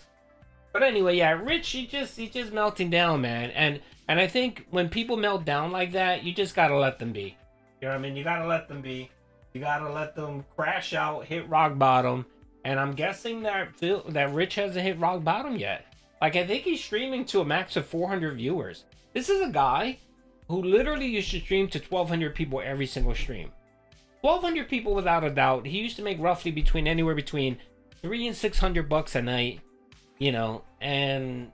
But anyway, yeah, Rich, he's just melting down, man. And I think when people melt down like that, you just gotta let them be. You know what I mean? You gotta let them be. You gotta let them crash out, hit rock bottom. And I'm guessing that Rich hasn't hit rock bottom yet. Like, I think he's streaming to a max of 400 viewers. This is a guy who literally used to stream to 1,200 people every single stream. 1,200 people without a doubt. He used to make roughly anywhere between $300 and $600 a night, you know, and,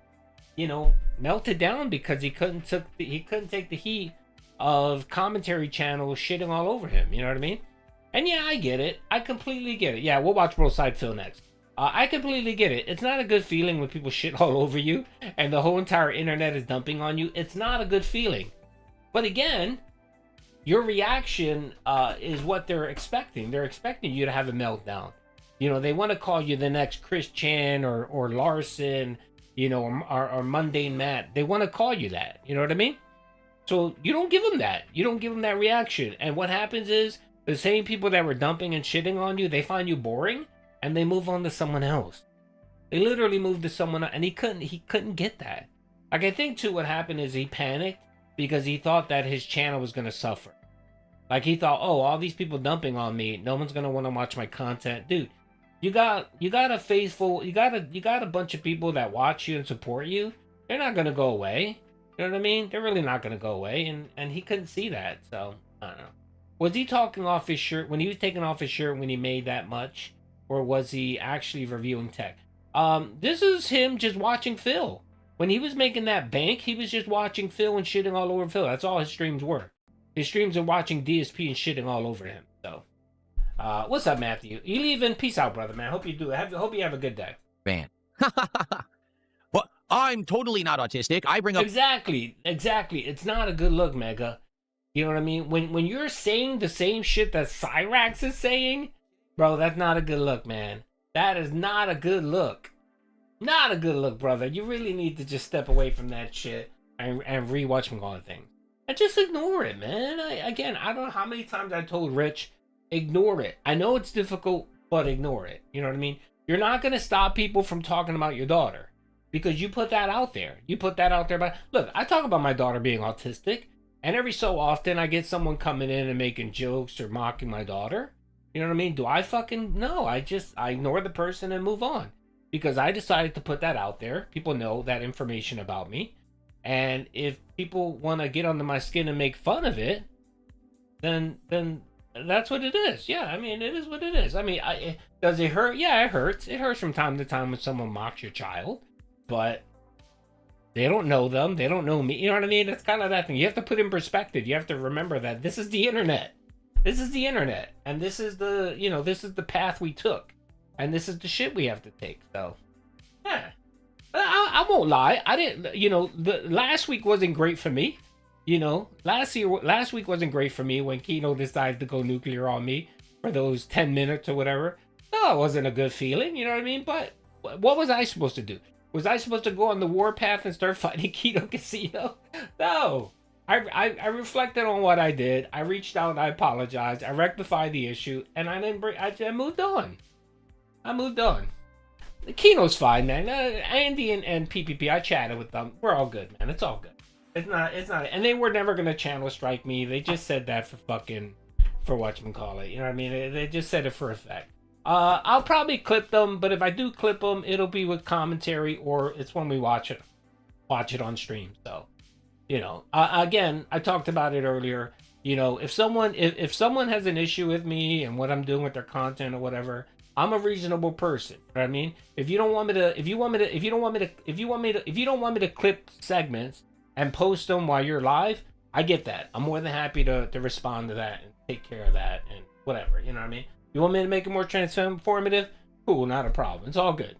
you know, melted down because he couldn't take the heat of commentary channels shitting all over him. You know what I mean? And yeah, I get it. I completely get it. Yeah, we'll watch Bro Side Phil next. I completely get it. It's not a good feeling when people shit all over you and the whole entire internet is dumping on you. It's not a good feeling. But again, your reaction is what they're expecting. They're expecting you to have a meltdown. You know, they want to call you the next Chris Chan or Larson, you know, or Mundane Matt. They want to call you that. You know what I mean? So you don't give them that. You don't give them that reaction. And what happens is the same people that were dumping and shitting on you, they find you boring and they move on to someone else. They literally moved to someone else, and he couldn't get that. Like, I think too what happened is he panicked because he thought that his channel was going to suffer. Like, he thought, oh, all these people dumping on me, no one's going to want to watch my content. Dude, you got a faithful, you got a bunch of people that watch you and support you. They're not going to go away. You know what I mean? They're really not going to go away, and he couldn't see that. So, I don't know. Was he talking off his shirt when he was taking off his shirt when he made that much? Or was he actually reviewing tech? This is him just watching Phil. When he was making that bank, he was just watching Phil and shitting all over Phil. That's all his streams were. His streams are watching DSP and shitting all over him. So, what's up, Matthew? You leaving? Peace out, brother, man. Hope you do. Hope you have a good day. Man. Well, I'm totally not autistic. I bring up... Exactly. It's not a good look, Mega. You know what I mean? When you're saying the same shit that Cyrax is saying, bro, that's not a good look, man. That is not a good look. Not a good look, brother. You really need to just step away from that shit and rewatch from all the things. And just ignore it, man. I don't know how many times I told Rich, ignore it. I know it's difficult, but ignore it. You know what I mean? You're not going to stop people from talking about your daughter because you put that out there. You put that out there. But look, I talk about my daughter being autistic, and every so often I get someone coming in and making jokes or mocking my daughter. You know what I mean? Do I fucking... No, I ignore the person and move on. Because I decided to put that out there. People know that information about me. And if people want to get under my skin and make fun of it, then that's what it is. Yeah, I mean, it is what it is. I mean, does it hurt? Yeah, it hurts. It hurts from time to time when someone mocks your child. But they don't know them. They don't know me. You know what I mean? It's kind of that thing. You have to put in perspective. You have to remember that this is the internet. This is the internet. And this is the, you know, this is the path we took. And this is the shit we have to take. So, yeah. I won't lie. I didn't, you know, the last week wasn't great for me. You know, last week wasn't great for me when Kino decided to go nuclear on me for those 10 minutes or whatever. No, it wasn't a good feeling, you know what I mean? But what was I supposed to do? Was I supposed to go on the warpath and start fighting Kino Casino? No. I reflected on what I did. I reached out and I apologized. I rectified the issue, and I moved on. I moved on. The Kino's fine, man. Andy and PPP, I chatted with them. We're all good, man. It's all good. It's not. And they were never gonna channel strike me. They just said that for whatchamacallit. You know what I mean? They just said it for effect. I'll probably clip them, but if I do clip them, it'll be with commentary or it's when we watch it on stream. So, you know, again, I talked about it earlier. You know, if someone has an issue with me and what I'm doing with their content or whatever, I'm a reasonable person. You know what I mean? If you don't want me to clip segments and post them while you're live, I get that. I'm more than happy to respond to that and take care of that and whatever. You know what I mean? You want me to make it more transformative? Cool, not a problem. It's all good.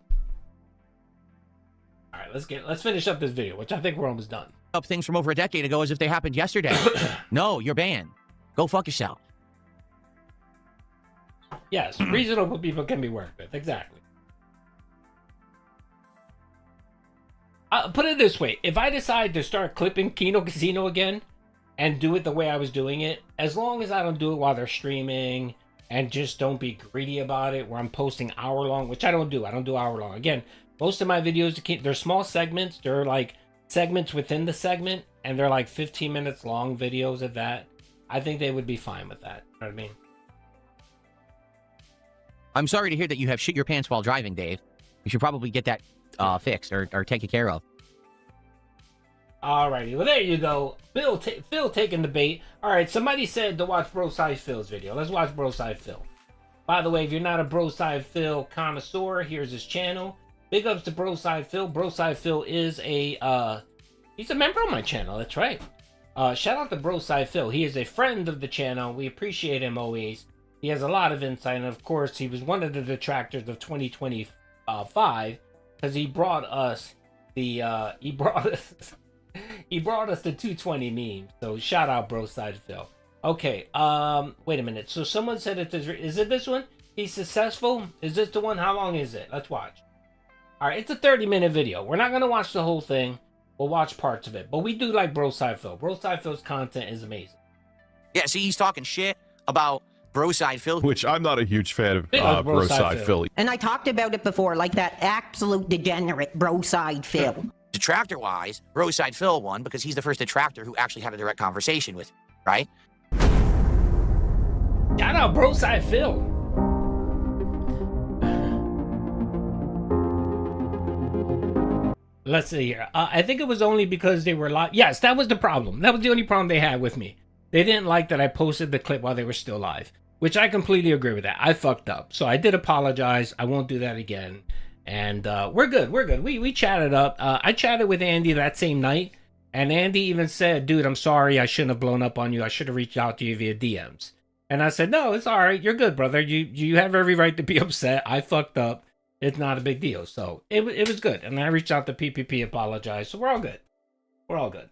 All right, let's finish up this video, which I think we're almost done. Up things from over a decade ago as if they happened yesterday. No, you're banned. Go fuck yourself. Yes, reasonable people can be worked with. Exactly. Put it this way. If I decide to start clipping Kino Casino again and do it the way I was doing it, as long as I don't do it while they're streaming and just don't be greedy about it where I'm posting hour-long, which I don't do. I don't do hour-long. Again, most of my videos, they're small segments. They're like segments within the segment, and they're like 15 minutes long videos of that. I think they would be fine with that. You know what I mean? I'm sorry to hear that you have shit your pants while driving, Dave. You should probably get that fixed or taken care of. Alrighty, well there you go. Phil taking the bait. Alright, somebody said to watch Bro Side Phil's video. Let's watch Bro Side Phil. By the way, if you're not a Bro Side Phil connoisseur, here's his channel. Big ups to Bro Side Phil. Bro Side Phil is he's a member of my channel, that's right. Shout out to Broside Phil. He is a friend of the channel. We appreciate him always. He has a lot of insight, and of course, he was one of the detractors of 2025 because he brought us the he brought us the 220 meme. So shout out Broside Phil. Okay, wait a minute. So someone said is it this one? He's successful? Is this the one? How long is it? Let's watch. All right, it's a 30-minute video. We're not gonna watch the whole thing. We'll watch parts of it, but we do like Broside Phil. Broside Phil's content is amazing. Yeah, see, he's talking shit about Broside Phil, which I'm not a huge fan of Broside Phil. And I talked about it before, like that absolute degenerate Broside Phil. Detractor-wise, Broside Phil won because he's the first detractor who actually had a direct conversation with, right? Shout out Broside Phil. Let's see here. I think it was only because they were live. Yes, that was the problem. That was the only problem they had with me. They didn't like that I posted the clip while they were still live, which I completely agree with that. I fucked up. So I did apologize. I won't do that again. And we're good. We're good. We chatted up. I chatted with Andy that same night. And Andy even said, dude, I'm sorry. I shouldn't have blown up on you. I should have reached out to you via DMs. And I said, no, it's all right. You're good, brother. You have every right to be upset. I fucked up. It's not a big deal. So it was good. And I reached out to PPP, apologized. So we're all good. We're all good.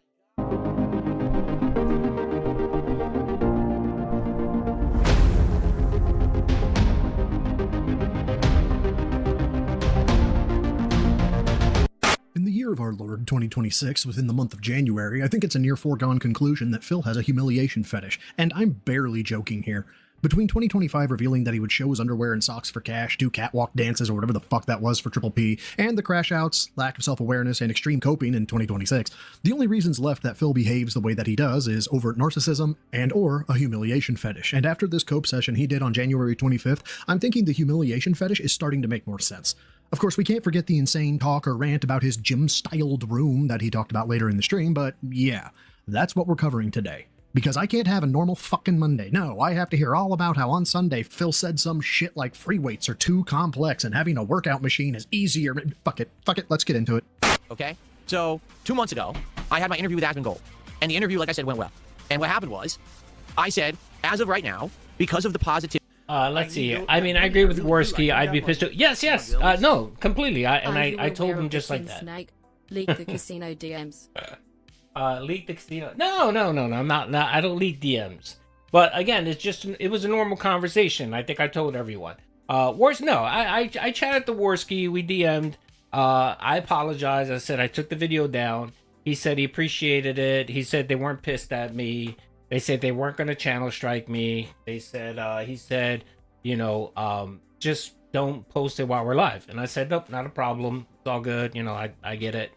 In the year of our Lord 2026, within the month of January, I think it's a near foregone conclusion that Phil has a humiliation fetish. And I'm barely joking here. Between 2025 revealing that he would show his underwear and socks for cash, do catwalk dances or whatever the fuck that was for Triple P, and the crash outs, lack of self-awareness, and extreme coping in 2026, the only reasons left that Phil behaves the way that he does is overt narcissism and or a humiliation fetish. And after this cope session he did on January 25th, I'm thinking the humiliation fetish is starting to make more sense. Of course, we can't forget the insane talk or rant about his gym-styled room that he talked about later in the stream, but yeah, that's what we're covering today. Because I can't have a normal fucking Monday. No, I have to hear all about how on Sunday Phil said some shit like free weights are too complex and having a workout machine is easier. Fuck it, let's get into it. Okay, so 2 months ago, I had my interview with Asmongold. And the interview, like I said, went well. And what happened was, I said, as of right now, because of the positive... Let's see. I mean, I agree with Worski. I'd be pissed too. Yes. No, completely. I told him just like that. Snake leaked the casino DMs. Leak the casino. No. I'm not. I don't leak DMs. But again, it was a normal conversation. I think I told everyone. I chatted to Worski. We DM'd. I apologized. I said I took the video down. He said he appreciated it. He said they weren't pissed at me. They said they weren't going to channel strike me. They said, he said, just don't post it while we're live. And I said, nope, not a problem. It's all good. I get it.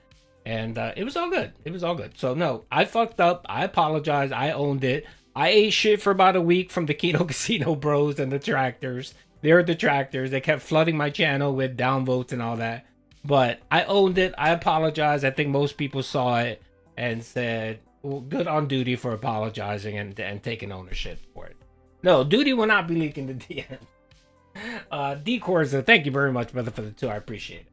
And it was all good. It was all good. So no, I fucked up. I apologize. I owned it. I ate shit for about a week from the Kino Casino bros and the detractors. They're detractors. They kept flooding my channel with downvotes and all that. But I owned it. I apologize. I think most people saw it and said, well, good on Duty for apologizing and taking ownership for it. No, Duty will not be leaking the DM. D-Corza, thank you very much, brother, for the 2. I appreciate it.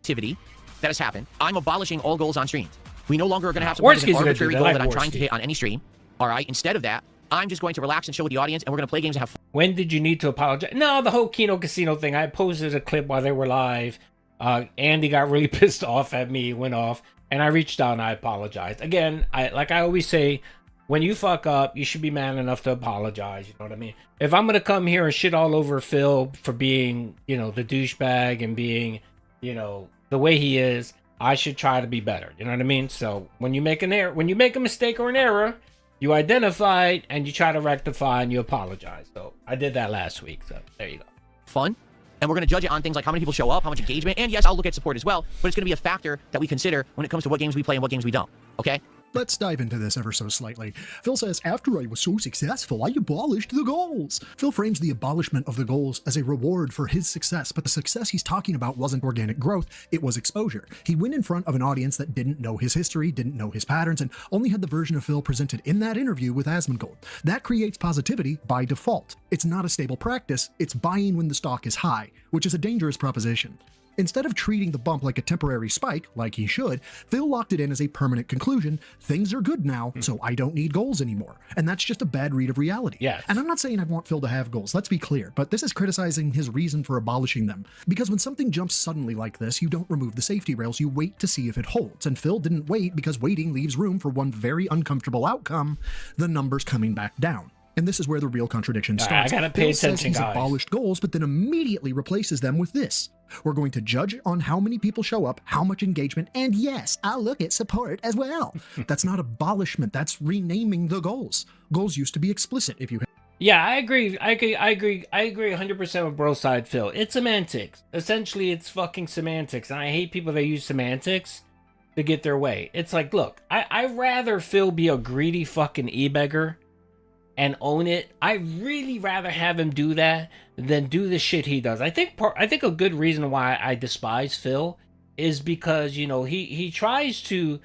Activity that has happened. I'm abolishing all goals on streams. We no longer are going to have some kind of arbitrary goal that I'm trying to hit on any stream. All right. Instead of that, I'm just going to relax and chill with the audience, and we're going to play games and have fun. When did you need to apologize? No, the whole Kino Casino thing. I posted a clip while they were live. Andy got really pissed off at me, went off, and I reached out and I apologized. Again, like I always say, when you fuck up, you should be man enough to apologize. You know what I mean? If I'm going to come here and shit all over Phil for being, the douchebag and being, the way he is, I should try to be better. You know what I mean? So when you make an error, when you make a mistake or an error, you identify it and you try to rectify and you apologize. So I did that last week. So there you go. Fun. And we're going to judge it on things like how many people show up, how much engagement, and yes, I'll look at support as well, but it's going to be a factor that we consider when it comes to what games we play and what games we don't. Okay? Let's dive into this ever so slightly. Phil says, after I was so successful, I abolished the goals. Phil frames the abolishment of the goals as a reward for his success, but the success he's talking about wasn't organic growth, it was exposure. He went in front of an audience that didn't know his history, didn't know his patterns, and only had the version of Phil presented in that interview with Asmongold. That creates positivity by default. It's not a stable practice, it's buying when the stock is high, which is a dangerous proposition. Instead of treating the bump like a temporary spike, like he should, Phil locked it in as a permanent conclusion. Things are good now, so I don't need goals anymore. And that's just a bad read of reality. Yes. And I'm not saying I want Phil to have goals, let's be clear, but this is criticizing his reason for abolishing them. Because when something jumps suddenly like this, you don't remove the safety rails, you wait to see if it holds. And Phil didn't wait because waiting leaves room for one very uncomfortable outcome, the numbers coming back down. And this is where the real contradiction starts. I gotta pay Phil says attention, he's guys. abolished goals, but then immediately replaces them with this. We're going to judge on how many people show up, how much engagement, and yes, I'll look at support as well. That's not abolishment, that's renaming the goals. Goals used to be explicit if you... Yeah, I agree 100% with bro side Phil. It's semantics. Essentially, it's fucking semantics. And I hate people that use semantics to get their way. It's like, look, I'd rather Phil be a greedy fucking e-beggar and own it. I really rather have him do that than do the shit he does. I think a good reason why I despise Phil is because, you know, he tries to,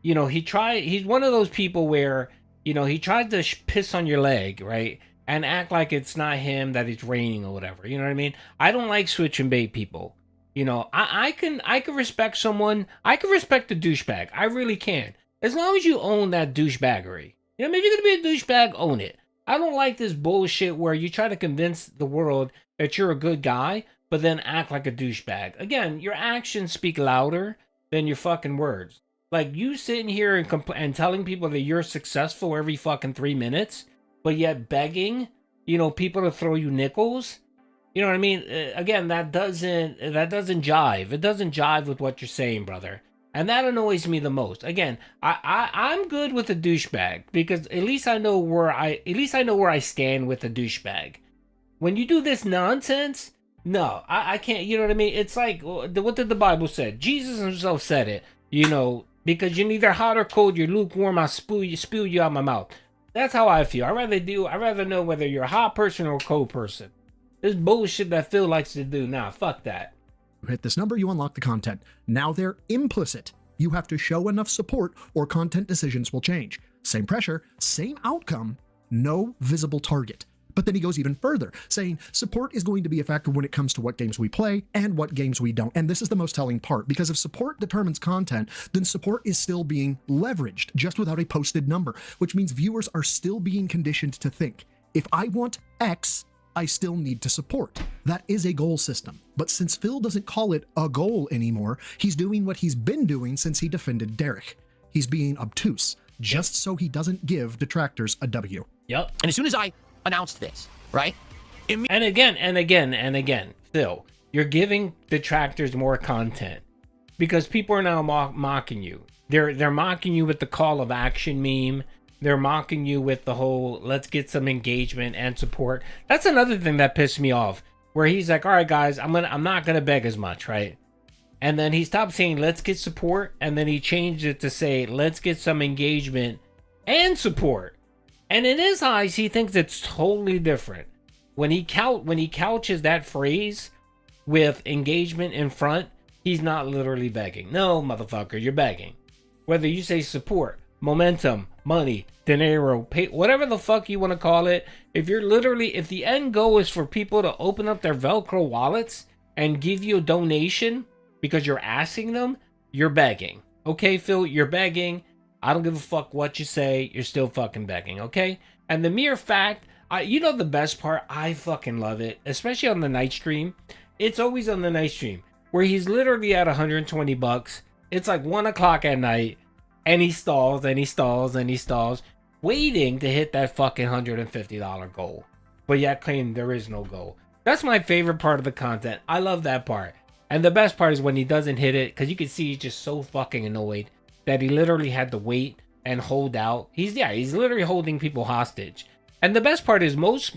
you know, he's one of those people where, you know, he tried to piss on your leg, right? And act like it's not him, that it's raining or whatever. You know what I mean? I don't like switch and bait people. You know, I can respect someone. I can respect a douchebag. I really can. As long as you own that douchebaggery. You know, if you're going to be a douchebag, own it. I don't like this bullshit where you try to convince the world that you're a good guy, but then act like a douchebag. Again, your actions speak louder than your fucking words. Like, you sitting here and telling people that you're successful every fucking 3 minutes, but yet begging, you know, people to throw you nickels. You know what I mean? Again, that doesn't jive. It doesn't jive with what you're saying, brother. And that annoys me the most. Again, I'm good with a douchebag because at least I know where I stand with a douchebag. When you do this nonsense, no, I can't. You know what I mean? It's like what did the Bible say? Jesus himself said it. You know, because you're neither hot or cold, you're lukewarm. I spew you out my mouth. That's how I feel. I'd rather know whether you're a hot person or a cold person. This bullshit that Phil likes to do. Nah, fuck that. You hit this number, you unlock the content. Now they're implicit. You have to show enough support or content decisions will change. Same pressure, same outcome, no visible target. But then he goes even further, saying support is going to be a factor when it comes to what games we play and what games we don't. And this is the most telling part, because if support determines content, then support is still being leveraged just without a posted number, which means viewers are still being conditioned to think, if I want X, I still need to support. That is a goal system. But since Phil doesn't call it a goal anymore, he's doing what he's been doing since he defended Derek. He's being obtuse, just so he doesn't give detractors a W. Yep. And as soon as I announced this, right? And again, Phil, you're giving detractors more content because people are now mocking you. They're mocking you with the call of action meme. They're mocking you with the whole let's get some engagement and support. That's another thing that pissed me off, where he's like, all right, guys, I'm not gonna beg as much, right? And then he stopped saying let's get support, and then he changed it to say let's get some engagement and support. And in his eyes, he thinks it's totally different. When he couches that phrase with engagement in front, he's not literally begging. No, motherfucker, you're begging. Whether you say support, momentum, money, dinero, pay, whatever the fuck you want to call it, if the end goal is for people to open up their Velcro wallets and give you a donation because you're asking them, you're begging. Okay, Phil, you're begging. I don't give a fuck what you say. You're still fucking begging, okay? And the mere fact, you know the best part? I fucking love it, especially on the night stream. It's always on the night stream where he's literally at $120. It's like 1 o'clock at night, and he stalls, and he stalls, and he stalls, waiting to hit that fucking $150 goal. But yet claim there is no goal. That's my favorite part of the content. I love that part. And the best part is when he doesn't hit it, because you can see he's just so fucking annoyed that he literally had to wait and hold out. He's literally holding people hostage. And the best part is most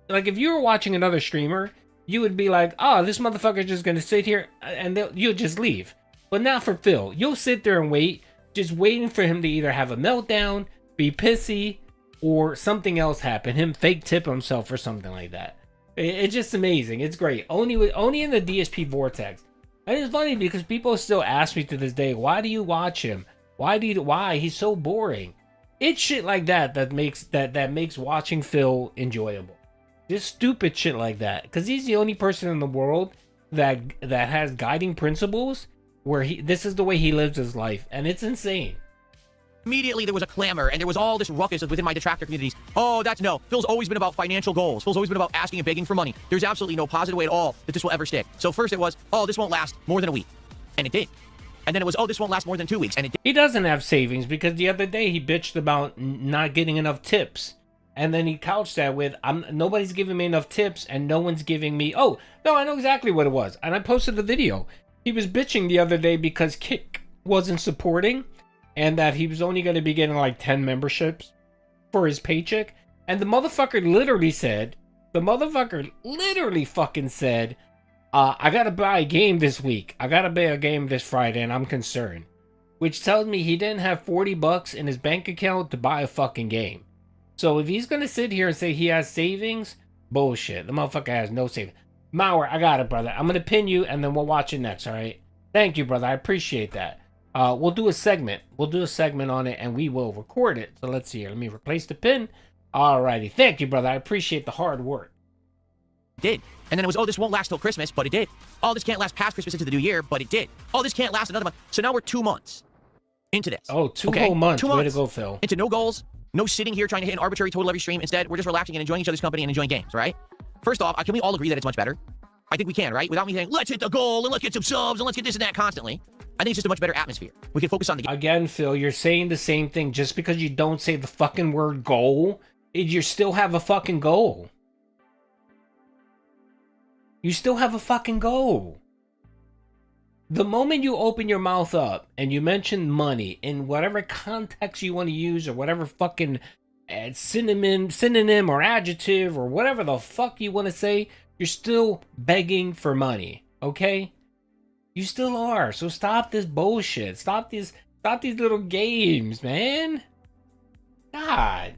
like if you were watching another streamer, you would be like, oh, this motherfucker's just gonna sit here and you'll just leave. But not for Phil. You'll sit there and wait, just waiting for him to either have a meltdown, be pissy, or something else happen. Him fake tip himself or something like that. It's just amazing. It's great. Only in the DSP vortex. And it's funny because people still ask me to this day, why do you watch him? Why? He's so boring. It's shit like that makes watching Phil enjoyable. Just stupid shit like that. Because he's the only person in the world that has guiding principles where this is the way he lives his life, and it's insane. Immediately there was a clamor and there was all this ruckus within my detractor communities. Oh, that's no. Phil's always been about financial goals. Phil's always been about asking and begging for money. There's absolutely no positive way at all that this will ever stick. So first it was, oh, this won't last more than a week. And it did. And then it was, oh, this won't last more than 2 weeks. And it did. He doesn't have savings because the other day he bitched about not getting enough tips. And then he couched that with, nobody's giving me enough tips and no one's giving me, oh, no, I know exactly what it was. And I posted the video. He was bitching the other day because Kick wasn't supporting and that he was only going to be getting like 10 memberships for his paycheck. And the motherfucker literally fucking said, I got to buy a game this week. I got to buy a game this Friday and I'm concerned. Which tells me he didn't have $40 in his bank account to buy a fucking game. So if he's going to sit here and say he has savings, bullshit. The motherfucker has no savings. Mauer, I got it, brother. I'm going to pin you and then we'll watch it next, all right? Thank you, brother. I appreciate that. We'll do a segment. We'll do a segment on it and we will record it. So let's see here. Let me replace the pin. Alrighty. Thank you, brother. I appreciate the hard work. It did. And then it was, oh, this won't last till Christmas, but it did. Oh, this can't last past Christmas into the new year, but it did. Oh, this can't last another month. So now we're 2 months into this. Oh, two whole months. 2 months. Way to go, Phil. Into no goals, no sitting here trying to hit an arbitrary total every stream. Instead, we're just relaxing and enjoying each other's company and enjoying games, right? First off, can we all agree that it's much better? I think we can, right? Without me saying, let's hit the goal and let's get some subs and let's get this and that constantly. I think it's just a much better atmosphere. We can focus on the game. Again, Phil, you're saying the same thing. Just because you don't say the fucking word goal, you still have a fucking goal. You still have a fucking goal. The moment you open your mouth up and you mention money in whatever context you want to use or whatever fucking synonym or adjective or whatever the fuck you want to say, you're still begging for money, okay? You still are. So stop this bullshit. Stop these little games, man. God.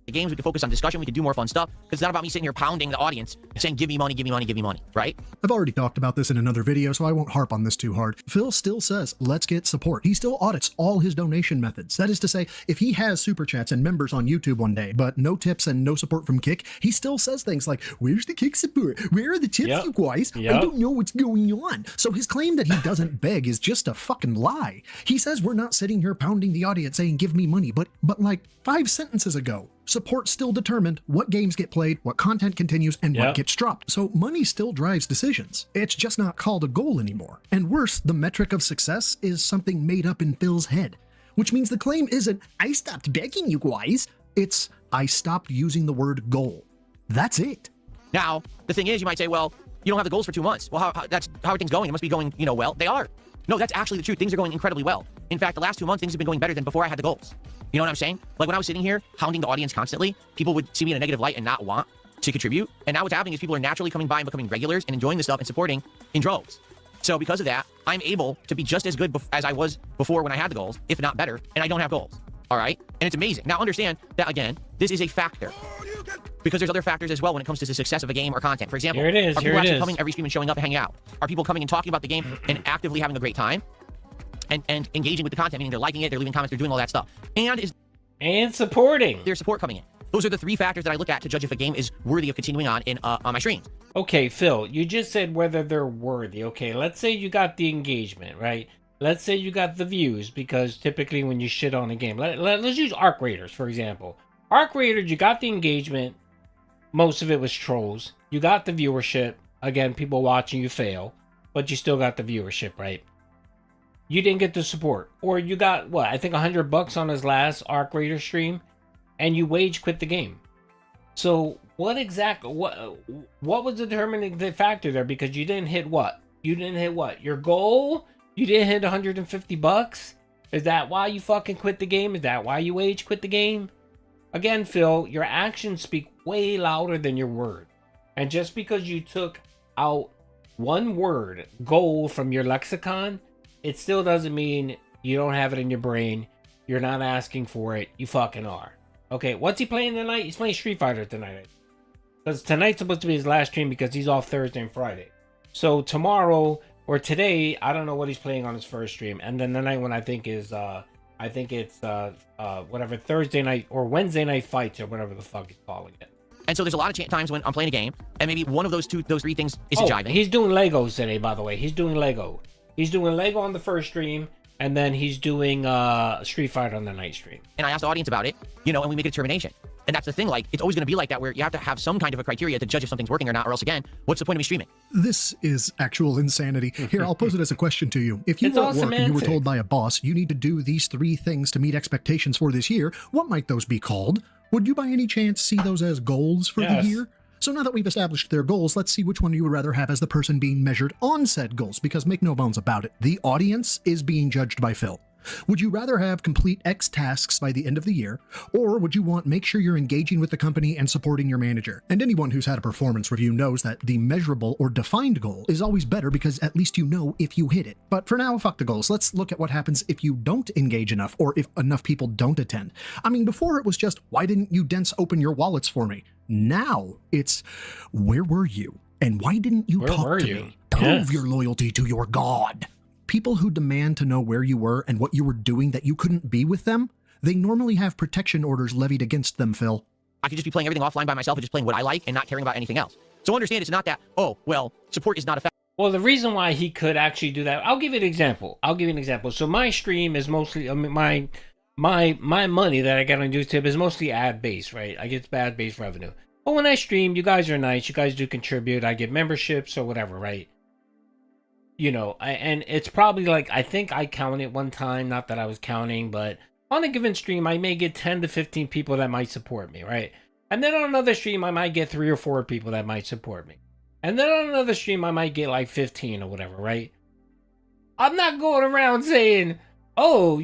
The games, we can focus on discussion, we can do more fun stuff, because it's not about me sitting here pounding the audience, saying, give me money, give me money, give me money, right? I've already talked about this in another video, so I won't harp on this too hard. Phil still says, let's get support. He still audits all his donation methods. That is to say, if he has super chats and members on YouTube one day, but no tips and no support from Kick, he still says things like, where's the Kick support? Where are the tips, you guys? I don't know what's going on. So his claim that he doesn't beg is just a fucking lie. He says we're not sitting here pounding the audience saying, give me money, but like 5 sentences ago, support still determined what games get played, what content continues, and what gets dropped. So money still drives decisions. It's just not called a goal anymore. And worse, the metric of success is something made up in Phil's head. Which means the claim isn't, I stopped begging you guys. It's, I stopped using the word goal. That's it. Now, the thing is, you might say, well, you don't have the goals for 2 months. Well, how are things going? It must be going, well. They are. No, that's actually the truth. Things are going incredibly well. In fact, the last 2 months, things have been going better than before I had the goals. You know what I'm saying? Like when I was sitting here hounding the audience constantly, people would see me in a negative light and not want to contribute. And now what's happening is people are naturally coming by and becoming regulars and enjoying this stuff and supporting in droves. So because of that, I'm able to be just as good as I was before when I had the goals, if not better, and I don't have goals. All right? And it's amazing. Now understand that, again, this is a factor. Because there's other factors as well when it comes to the success of a game or content. For example, are people actually coming every stream and showing up and hanging out? Are people coming and talking about the game and actively having a great time? And engaging with the content, meaning they're liking it, they're leaving comments, they're doing all that stuff. And supporting. There's support coming in. Those are the 3 factors that I look at to judge if a game is worthy of continuing on my streams. Okay, Phil, you just said whether they're worthy. Okay, let's say you got the engagement, right? Let's say you got the views, because typically when you shit on a game, let's use Arc Raiders, for example. Arc Raiders, you got the engagement. Most of it was trolls. You got the viewership. Again, people watching you fail, but you still got the viewership, right? You didn't get the support. Or you got, what, I think $100 on his last Arc Raider stream, and you wage quit the game. So what was the determining factor there? Because you didn't hit what? You didn't hit what? Your goal? You didn't hit $150? Is that why you fucking quit the game? Is that why you wage quit the game? Again, Phil, your actions speak way louder than your word. And just because you took out one word, goal, from your lexicon, it still doesn't mean you don't have it in your brain. You're not asking for it. You fucking are. Okay, what's he playing tonight? He's playing Street Fighter tonight. Because tonight's supposed to be his last stream because he's off Thursday and Friday. So tomorrow or today, I don't know what he's playing on his first stream. And then the night one I think it's whatever Thursday night or Wednesday night fights or whatever the fuck he's calling it. And so there's a lot of times when I'm playing a game, and maybe one of those three things isn't jiving. He's doing Legos today, by the way. He's doing Lego. He's doing Lego on the first stream, and then he's doing Street Fighter on the night stream. And I asked the audience about it, and we make a determination. And that's the thing, like, it's always going to be like that, where you have to have some kind of a criteria to judge if something's working or not, or else, again, what's the point of me streaming? This is actual insanity. Here, I'll pose it as a question to you. If you were at work and you were told by a boss, you need to do these 3 things to meet expectations for this year, what might those be called? Would you by any chance see those as goals for the year? So now that we've established their goals, let's see which one you would rather have as the person being measured on said goals, because make no bones about it, the audience is being judged by Phil. Would you rather have complete X tasks by the end of the year, or would you want make sure you're engaging with the company and supporting your manager? And anyone who's had a performance review knows that the measurable or defined goal is always better because at least you know if you hit it. But for now, fuck the goals. Let's look at what happens if you don't engage enough or if enough people don't attend. I mean, before it was just, why didn't you dents open your wallets for me? Now it's, where were you? And why didn't you talk to me? Prove your loyalty to your God. People who demand to know where you were and what you were doing that you couldn't be with them, they normally have protection orders levied against them, Phil. I could just be playing everything offline by myself and just playing what I like and not caring about anything else. So understand it's not that, oh, well, support is not effective. Well, the reason why he could actually do that, I'll give you an example. So my stream is mostly, my money that I get on YouTube is mostly ad-based, right? I get ad-based revenue. But when I stream, you guys are nice. You guys do contribute. I get memberships or whatever, right? And it's probably like, I think I counted one time, not that I was counting, but on a given stream, I may get 10 to 15 people that might support me, right? And then on another stream, I might get 3 or 4 people that might support me. And then on another stream, I might get like 15 or whatever, right? I'm not going around saying, oh,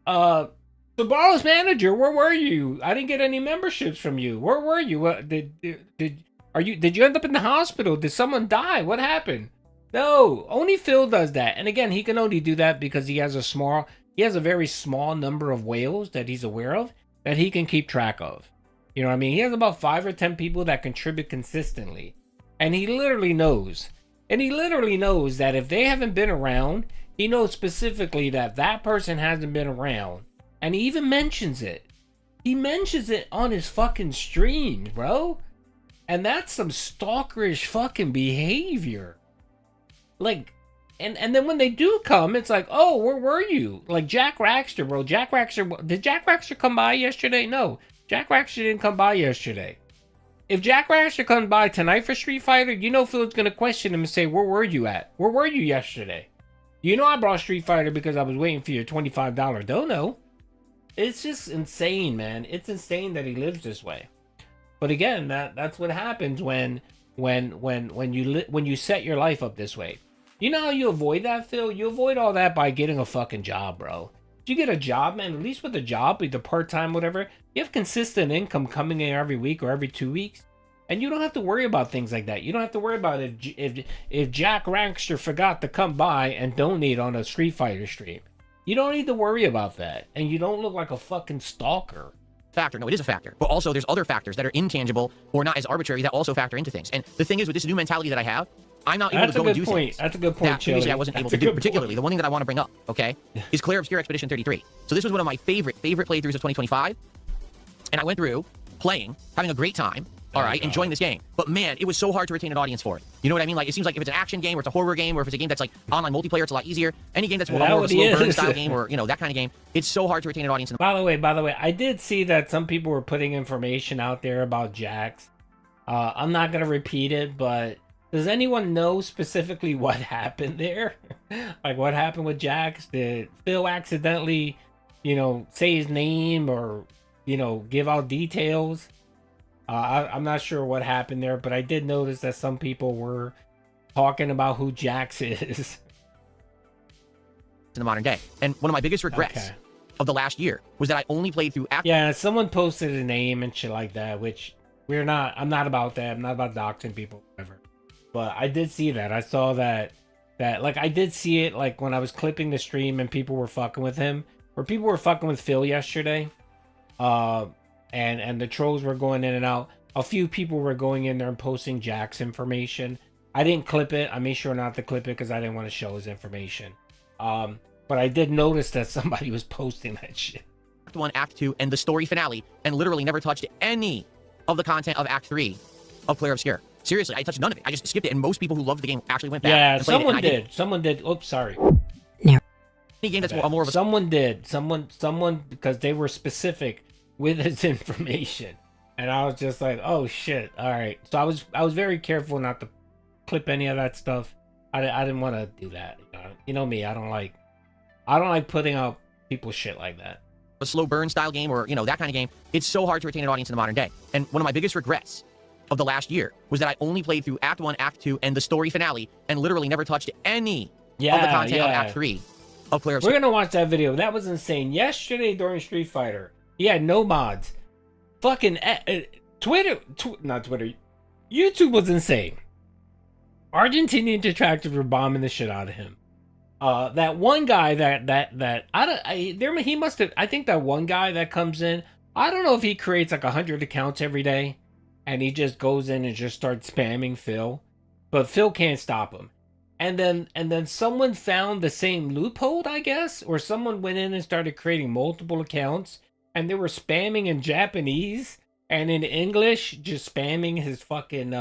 Sabaro's manager, where were you? I didn't get any memberships from you. Where were you? Did you end up in the hospital? Did someone die? What happened? No, only Phil does that. And again, he can only do that because he has a very small number of whales that he's aware of that he can keep track of. You know what I mean? He has about 5 or 10 people that contribute consistently. And he literally knows. And he literally knows that if they haven't been around, he knows specifically that that person hasn't been around. And he even mentions it. He mentions it on his fucking streams, bro. And that's some stalkerish fucking behavior. Like, and then when they do come, it's like, oh, where were you? Like Jack Raxter, bro. Did Jack Raxter come by yesterday? No, Jack Raxter didn't come by yesterday. If Jack Raxter comes by tonight for Street Fighter, Phil's gonna question him and say, where were you at? Where were you yesterday? I brought Street Fighter because I was waiting for your $25 dono. It's just insane, man. It's insane that he lives this way. But again, that's what happens when you set your life up this way. You know how you avoid that, Phil? You avoid all that by getting a fucking job, bro. If you get a job, man, at least with a job, either part-time, whatever, you have consistent income coming in every week or every 2 weeks. And you don't have to worry about things like that. You don't have to worry about if Jack Rankster forgot to come by and donate on a Street Fighter stream. You don't need to worry about that. And you don't look like a fucking stalker. Factor. No, it is a factor. But also there's other factors that are intangible or not as arbitrary that also factor into things. And the thing is, with this new mentality that I have, I'm not able to go and do things. That's a good point, that previously I wasn't able to do. Particularly, the one thing that I want to bring up, okay, is Claire Obscure Expedition 33. So this was one of my favorite playthroughs of 2025. And I went through playing, having a great time, all right, enjoying this game. But man, it was so hard to retain an audience for it. You know what I mean? Like, it seems like if it's an action game or it's a horror game or if it's a game that's like online multiplayer, it's a lot easier. Any game that's more of a slow burn style game or, that kind of game, it's so hard to retain an audience. By the way, I did see that some people were putting information out there about Jax. I'm not going to repeat it, but does anyone know specifically what happened there? Like, what happened with Jax? Did Phil accidentally, say his name or, give out details? I'm not sure what happened there, but I did notice that some people were talking about who Jax is. In the modern day. And one of my biggest regrets of the last year was that I only played through... Yeah, someone posted a name and shit like that, which I'm not about that. I'm not about doxing people, whatever. But I did see that. I saw that like, I did see it, like, when I was clipping the stream and people were fucking with him. Or people were fucking with Phil yesterday. And the trolls were going in and out. A few people were going in there and posting Jack's information. I didn't clip it. I made sure not to clip it because I didn't want to show his information. But I did notice that somebody was posting that shit. Act 1, Act 2, and the story finale, and literally never touched any of the content of Act 3 of Player Obscure. Seriously, I touched none of it. I just skipped it, and most people who loved the game actually went back. Yeah, and played someone it, did. Someone did. Oops, sorry. Any game that's more of a... Someone did. Someone, because they were specific with his information. And I was just like, oh shit, all right. So I was very careful not to clip any of that stuff. I didn't want to do that. You know me, I don't like putting out people's shit like that. A slow burn style game or, that kind of game, it's so hard to retain an audience in the modern day. And one of my biggest regrets of the last year was that I only played through Act 1, Act 2, and the story finale, and literally never touched any of the content of Act 3 of Player Obscure. We're gonna watch that video. That was insane. Yesterday during Street Fighter, he had no mods. Fucking not Twitter. YouTube was insane. Argentinian detractors were bombing the shit out of him. That one guy he must have. I think that one guy that comes in. I don't know if he creates like 100 accounts every day, and he just goes in and just starts spamming Phil, but Phil can't stop him. And then someone found the same loophole, I guess, or someone went in and started creating multiple accounts, and they were spamming in Japanese and in English, just spamming his fucking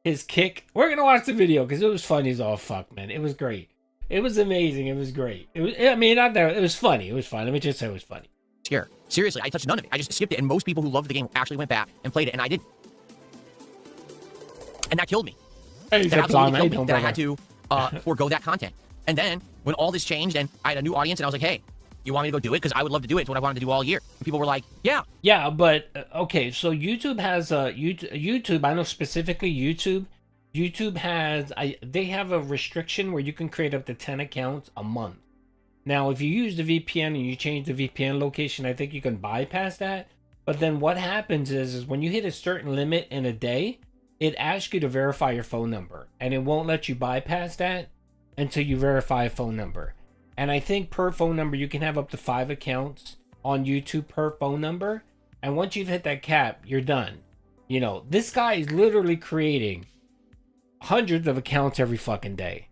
his kick. We're gonna watch the video because it was funny as all fuck, man. It was great. It was amazing. It was great. It was. I mean, not that it was funny. It was fun. Let me just say it was funny. Scare. Seriously, I touched none of it. I just skipped it, and most people who loved the game actually went back and played it, and I didn't. And that killed me. Hey, that absolutely killed me. That I had to forego that content. And then when all this changed, and I had a new audience, and I was like, hey, you want me to go do it? Because I would love to do it. It's what I wanted to do all year. And people were like, yeah. Yeah, but, okay, so YouTube has, YouTube, I know specifically YouTube. YouTube has, they have a restriction where you can create up to 10 accounts a month. Now, if you use the VPN and you change the VPN location, I think you can bypass that. But then what happens is when you hit a certain limit in a day, it asks you to verify your phone number. And it won't let you bypass that until you verify a phone number. And I think per phone number, you can have up to 5 accounts on YouTube per phone number. And once you've hit that cap, you're done. You know, this guy is literally creating hundreds of accounts every fucking day.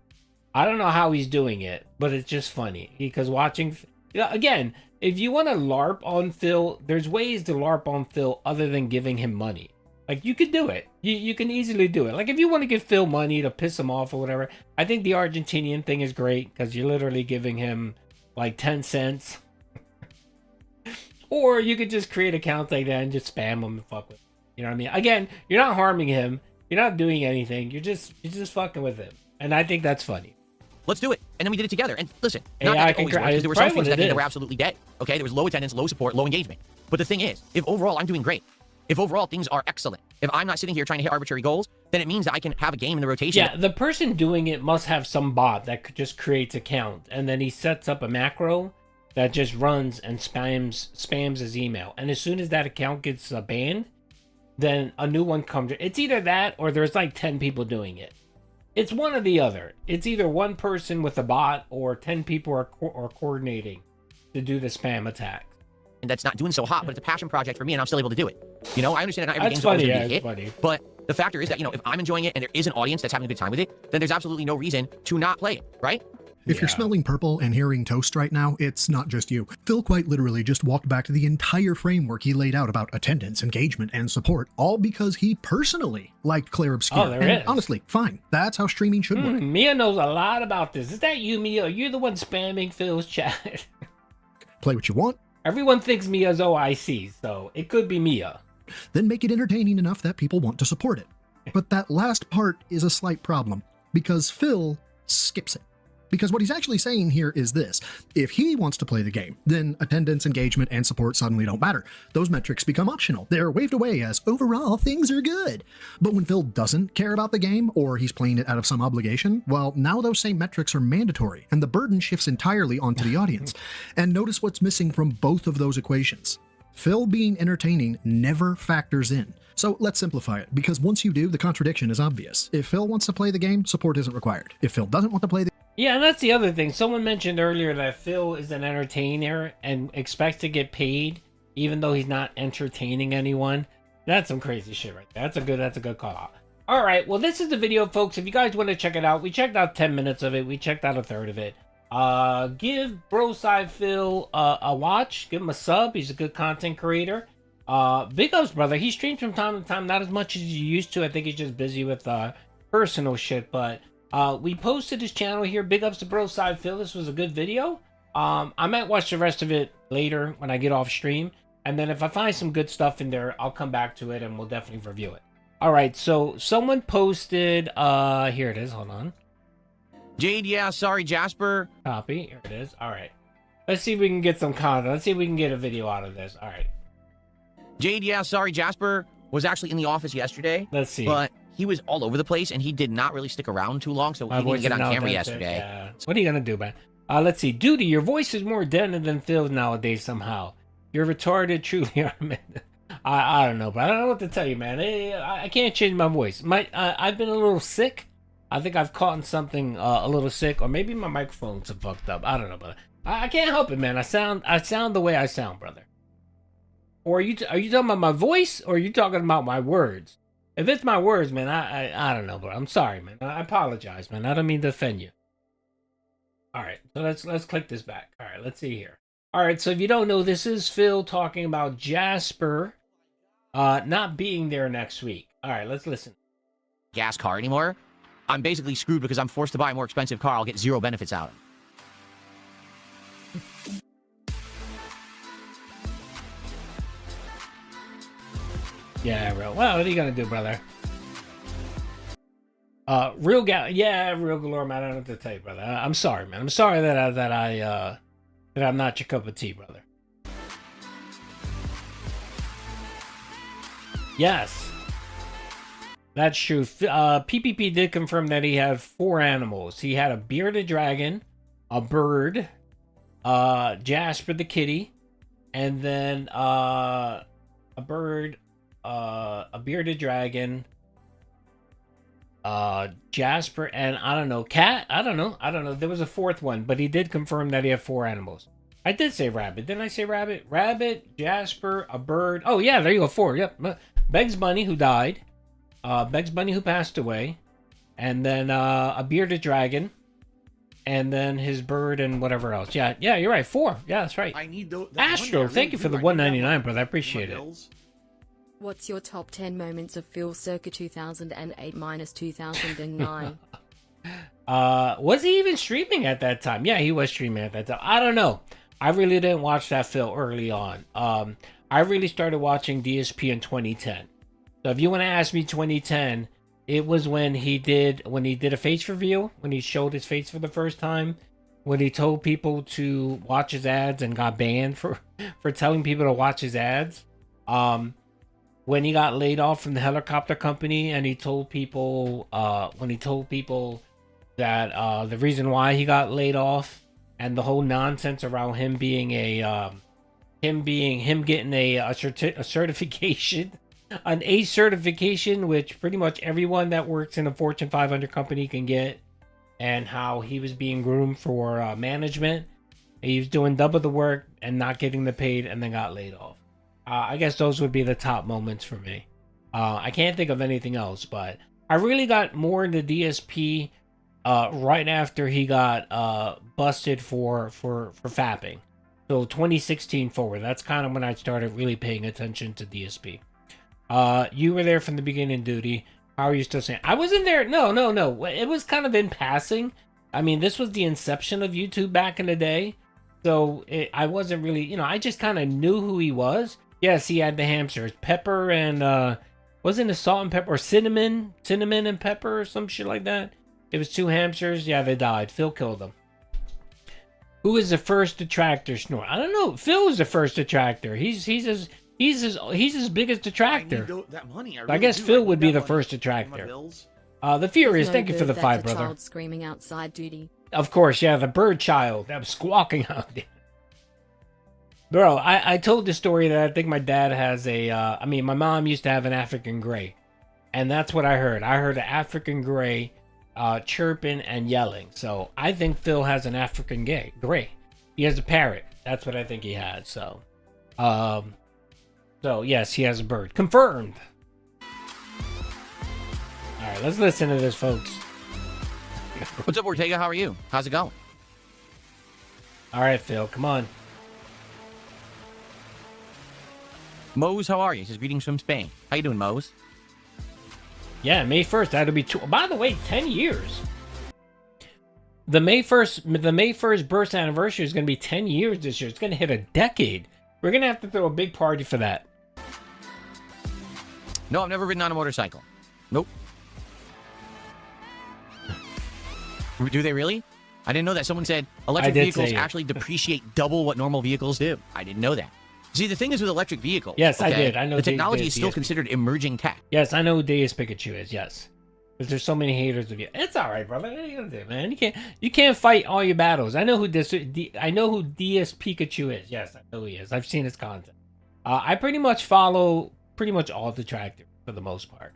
I don't know how he's doing it, but it's just funny. Because watching... Again, if you want to LARP on Phil, there's ways to LARP on Phil other than giving him money. Like, you could do it. You can easily do it. Like, if you want to give Phil money to piss him off or whatever, I think the Argentinian thing is great because you're literally giving him, like, 10 cents. Or you could just create accounts like that and just spam him and fuck with him. You know what I mean? Again, you're not harming him. You're not doing anything. You're just fucking with him. And I think that's funny. Let's do it. And then we did it together. And listen, not that always works, because there were some things that were absolutely dead. Okay, there was low attendance, low support, low engagement. But the thing is, if overall I'm doing great, if overall things are excellent, if I'm not sitting here trying to hit arbitrary goals, then it means that I can have a game in the rotation. Yeah, the person doing it must have some bot that just creates accounts, and then he sets up a macro that just runs and spams his email. And as soon as that account gets banned, then a new one comes. It's either that or there's like 10 people doing it. It's one or the other. It's either one person with a bot or 10 people are coordinating to do the spam attack. And that's not doing so hot, but it's a passion project for me, and I'm still able to do it. You know, I understand that not every That's game's always funny, going to be yeah, a hit, it's funny. but the factor is that, you know, if I'm enjoying it and there is an audience that's having a good time with it, then there's absolutely no reason to not play it, right? If you're smelling purple and hearing toast right now, it's not just you. Phil quite literally just walked back to the entire framework he laid out about attendance, engagement, and support, all because he personally liked Claire Obscure. Oh, there and is. honestly, fine. That's how streaming should work. Mia knows a lot about this. Is that you, Mia? Are you the one spamming Phil's chat? Play what you want. Everyone thinks Mia's OIC, so it could be Mia. Then make it entertaining enough that people want to support it. But that last part is a slight problem, because Phil skips it. Because what he's actually saying here is this: if he wants to play the game, then attendance, engagement, and support suddenly don't matter. Those metrics become optional. They're waved away as overall things are good. But when Phil doesn't care about the game, or he's playing it out of some obligation, well, now those same metrics are mandatory, and the burden shifts entirely onto the audience. And notice what's missing from both of those equations. Phil being entertaining never factors in. So let's simplify it, because once you do, the contradiction is obvious. If Phil wants to play the game, support isn't required. If Phil doesn't want to play the Yeah, and that's the other thing. Someone mentioned earlier that Phil is an entertainer and expects to get paid even though he's not entertaining anyone. That's some crazy shit right there. That's a good call out. All right, well, this is the video, folks. If you guys want to check it out, we checked out 10 minutes of it. We checked out a third of it. Give Broside Phil a watch. Give him a sub. He's a good content creator. Big ups, brother. He streams from time to time, not as much as he used to. I think he's just busy with personal shit. But we posted his channel here. Big ups to Bro Side Phil. This was a good video. I might watch the rest of it later when I get off stream. And then if I find some good stuff in there, I'll come back to it and we'll definitely review it. All right, so someone posted, here it is, hold on. Jade, yeah, sorry, Jasper. Copy, here it is. All right. Let's see if we can get some content. Let's see if we can get a video out of this. All right. Jade, yeah, sorry, Jasper was actually in the office yesterday. Let's see. But he was all over the place and he did not really stick around too long, so he didn't get on camera yesterday. Yeah. What are you going to do, man? Let's see. Duty, your voice is more dead than Phil's nowadays somehow. You're retarded, truly, man. I don't know, but I don't know what to tell you, man. I can't change my voice. I've been a little sick. I think I've caught in something a little sick, or maybe my microphone's fucked up. I don't know, but I can't help it, man. I sound the way I sound, brother. Or are you talking about my voice, or are you talking about my words? If it's my words, man, I don't know, but I'm sorry, man. I apologize, man. I don't mean to offend you. All right, so let's click this back. All right, let's see here. All right, so if you don't know, this is Phil talking about Jasper not being there next week. All right, let's listen. Gas car anymore. I'm basically screwed because I'm forced to buy a more expensive car. I'll get zero benefits out of it. Yeah, bro. Well, what are you gonna do, brother? Real galore, man. I don't know what to tell you, brother. I'm sorry, man. I'm sorry that I'm not your cup of tea, brother. Yes, that's true. PPP did confirm that he had 4 animals. He had a bearded dragon, a bird, Jasper the kitty, and then a bird, a bearded dragon, Jasper, and I don't know, cat. I don't know. There was a 4th one, but he did confirm that he had 4 animals. I did say rabbit. Didn't I say rabbit? Rabbit, Jasper, a bird. Oh yeah, there you go. 4. Yep. Begs Bunny, who died. Begs Bunny, who passed away, and then a bearded dragon, and then his bird and whatever else. Yeah, you're right. 4. Yeah, that's right. I need those. Astro, thank you for the $1.99, brother. I appreciate it. What's your top 10 moments of Phil circa 2008 minus 2009? Was he even streaming at that time? Yeah, he was streaming at that time. I don't know. I really didn't watch that Phil early on. I really started watching DSP in 2010. So if you want to ask me 2010, it was when he did a face reveal, when he showed his face for the first time, when he told people to watch his ads and got banned for telling people to watch his ads. When he got laid off from the helicopter company and he told people that the reason why he got laid off and the whole nonsense around him being him getting a certification, an A certification, which pretty much everyone that works in a Fortune 500 company can get, and how he was being groomed for management. He was doing double the work and not getting the paid, and then got laid off. I guess those would be the top moments for me. I can't think of anything else, but I really got more into DSP right after he got busted for fapping. So 2016 forward, that's kind of when I started really paying attention to DSP. You were there from the beginning, Duty. How are you still saying? I wasn't there. No. It was kind of in passing. I mean, this was the inception of YouTube back in the day. So I wasn't really, I just kind of knew who he was. Yes, he had the hamsters. Pepper and, wasn't it salt and pepper? Or cinnamon and pepper or some shit like that? It was 2 hamsters. Yeah, they died. Phil killed them. Who is the first detractor, Snore? I don't know. Phil is the first detractor. He's his biggest detractor. I need that money. I guess Phil would be the first detractor. The Furious, thank you for the 5, brother. Child screaming outside, Duty. Of course, yeah, the bird child that was squawking out there. Bro, I told the story that I think my dad has my mom used to have an African gray. And that's what I heard. I heard an African gray chirping and yelling. So I think Phil has an African gray. He has a parrot. That's what I think he has. So yes, he has a bird. Confirmed. All right, let's listen to this, folks. What's up, Ortega? How are you? How's it going? All right, Phil, come on. Mose, how are you? He says, greetings from Spain. How you doing, Mose? Yeah, May 1st. That'll be by the way, 10 years. The May 1st birth anniversary is going to be 10 years this year. It's going to hit a decade. We're going to have to throw a big party for that. No, I've never ridden on a motorcycle. Nope. Do they really? I didn't know that. Someone said electric vehicles actually depreciate double what normal vehicles do. I didn't know that. See, the thing is with electric vehicles. Yes, okay, I did. I know the technology is still considered emerging tech. Yes, I know who DSP059 is. Yes, because there's so many haters of you. It's all right, brother. What are you gonna do, man? You can't fight all your battles. I know who DSP059 is. Yes, I know who he is. I've seen his content. I pretty much follow all the tractors for the most part.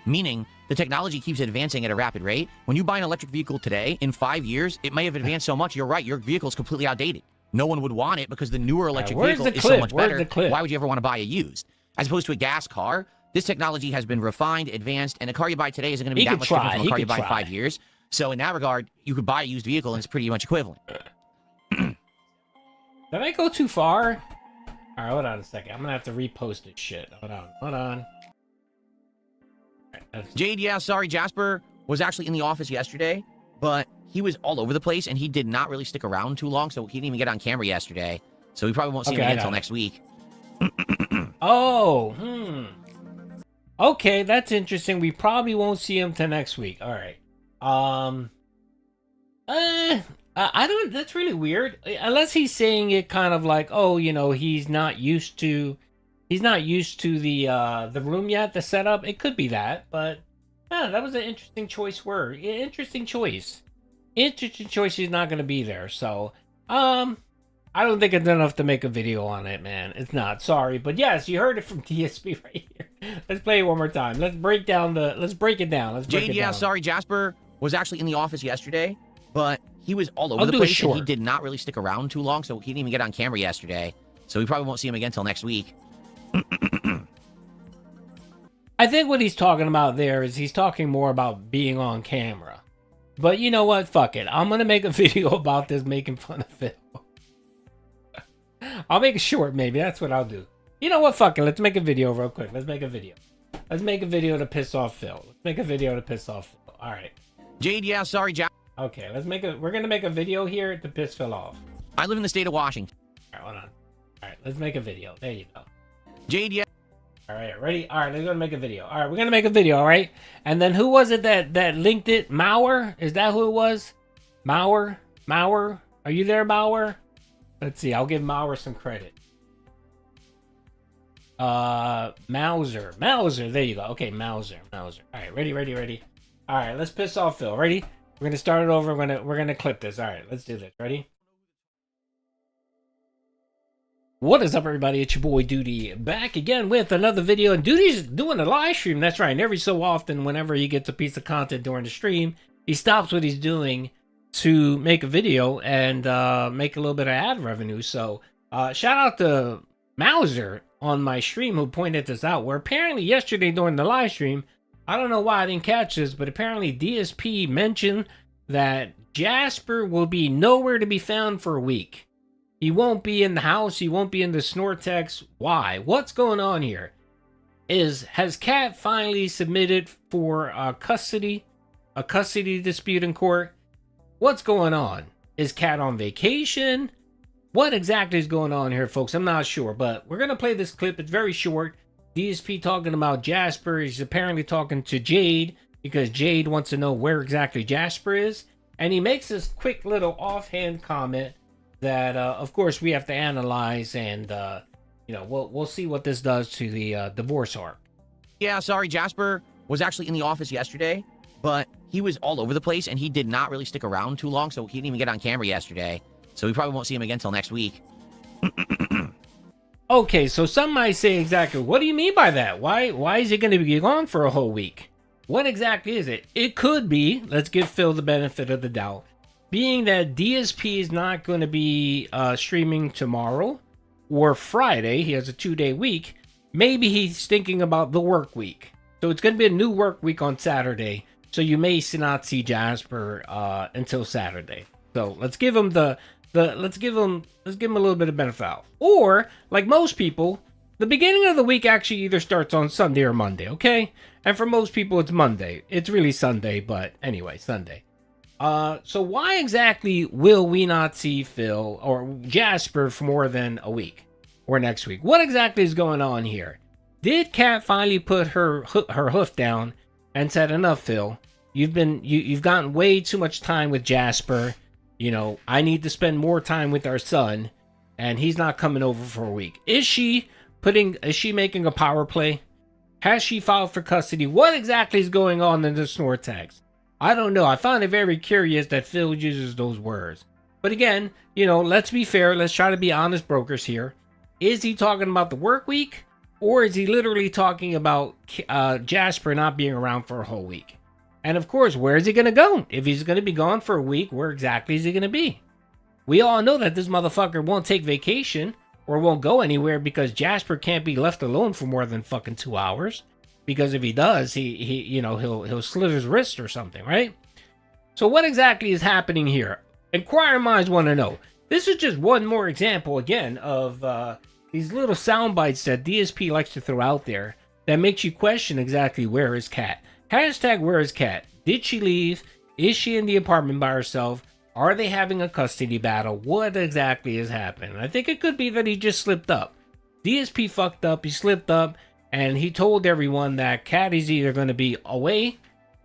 Meaning the technology keeps advancing at a rapid rate. When you buy an electric vehicle today, in 5 years, it may have advanced so much. You're right. Your vehicle is completely outdated. No one would want it because the newer electric vehicle is so much better. Why would you ever want to buy a used? As opposed to a gas car, this technology has been refined, advanced, and a car you buy today isn't going to be that much different from a car you buy in 5 years. So in that regard, you could buy a used vehicle and it's pretty much equivalent. Did I go too far? All right, hold on a second. I'm going to have to repost this shit. Hold on. Jade, yeah, sorry, Jasper was actually in the office yesterday, but he was all over the place, and he did not really stick around too long, so he didn't even get on camera yesterday. So we probably won't see him again until next week. Okay, that's interesting. We probably won't see him till next week. All right. I don't. That's really weird. Unless he's saying it kind of like, oh, you know, he's not used to the room yet, the setup. It could be that, but yeah, that was an interesting choice word. Interesting choice. He's not going to be there, so I don't think it's enough to make a video on it, man. It's not. Sorry, but yes, you heard it from DSP right here. Let's play it one more time. Let's break it down. Jade, yeah, sorry, Jasper was actually in the office yesterday, but he was all over the place, and he did not really stick around too long, so he didn't even get on camera yesterday. So we probably won't see him again until next week. I think what he's talking about there is he's talking more about being on camera. But you know what? Fuck it. I'm going to make a video about this making fun of Phil. I'll make it short, maybe. That's what I'll do. You know what? Fuck it. Let's make a video real quick. Let's make a video to piss off Phil. All right. Jade, yeah, sorry, Jack. Okay, we're going to make a video here to piss Phil off. I live in the state of Washington. All right, hold on. All right, let's make a video. There you go. Jade, yeah. All right, ready? All right, let's go make a video. All right, we're going to make a video, all right? And then who was it that linked it? Mauer? Is that who it was? Mauer? Are you there, Mauer? Let's see. I'll give Mauer some credit. Mauser. There you go. Okay, Mauser. All right, ready? All right, let's piss off Phil. Ready? We're going to start it over. We're going to clip this. All right, let's do this. Ready? What is up, everybody? It's your boy Duty back again with another video, and Duty's doing a live stream. That's right. And every so often, whenever he gets a piece of content during the stream, he stops what he's doing to make a video and make a little bit of ad revenue. So shout out to Mauser on my stream who pointed this out, where apparently yesterday during the live stream, I don't know why I didn't catch this, but apparently DSP mentioned that Jasper will be nowhere to be found for a week. He won't be in the house. He won't be in the Snortex. Why? What's going on here? Has Cat finally submitted for a custody dispute in court? What's going on? Is Cat on vacation? What exactly is going on here, folks? I'm not sure, but we're going to play this clip. It's very short. DSP talking about Jasper. He's apparently talking to Jade because Jade wants to know where exactly Jasper is. And he makes this quick little offhand comment that, of course, we have to analyze, and we'll see what this does to the divorce arc. Yeah, sorry, Jasper was actually in the office yesterday, but he was all over the place, and he did not really stick around too long, so he didn't even get on camera yesterday. So we probably won't see him again until next week. Okay, so some might say exactly, what do you mean by that? Why is he going to be gone for a whole week? What exactly is it? It could be, let's give Phil the benefit of the doubt, being that DSP is not going to be streaming tomorrow or Friday. He has a 2-day week. Maybe he's thinking about the work week. So it's going to be a new work week on Saturday. So you may not see Jasper until Saturday. So let's give him let's give him a little bit of benefit out. Or like most people, the beginning of the week actually either starts on Sunday or Monday, okay? And for most people, it's Monday. It's really Sunday, but anyway, Sunday. So why exactly will we not see Phil or Jasper for more than a week or next week? What exactly is going on here? Did Kat finally put her hoof down and said, enough, Phil? You've gotten way too much time with Jasper. You know, I need to spend more time with our son, and he's not coming over for a week. Is she making a power play? Has she filed for custody? What exactly is going on in the snore text? I don't know. I find it very curious that Phil uses those words. But again, you know, let's be fair. Let's try to be honest brokers here. Is he talking about the work week? Or is he literally talking about Jasper not being around for a whole week? And of course, where is he going to go? If he's going to be gone for a week, where exactly is he going to be? We all know that this motherfucker won't take vacation or won't go anywhere because Jasper can't be left alone for more than fucking 2 hours. Because if he does, he'll slit his wrist or something, right? So what exactly is happening here? Inquiring minds want to know. This is just one more example, again, of these little sound bites that DSP likes to throw out there that makes you question exactly where is Kat. Hashtag where is Kat? Did she leave? Is she in the apartment by herself? Are they having a custody battle? What exactly is happening? I think it could be that he just slipped up. DSP fucked up. He slipped up. And he told everyone that Kat is either going to be away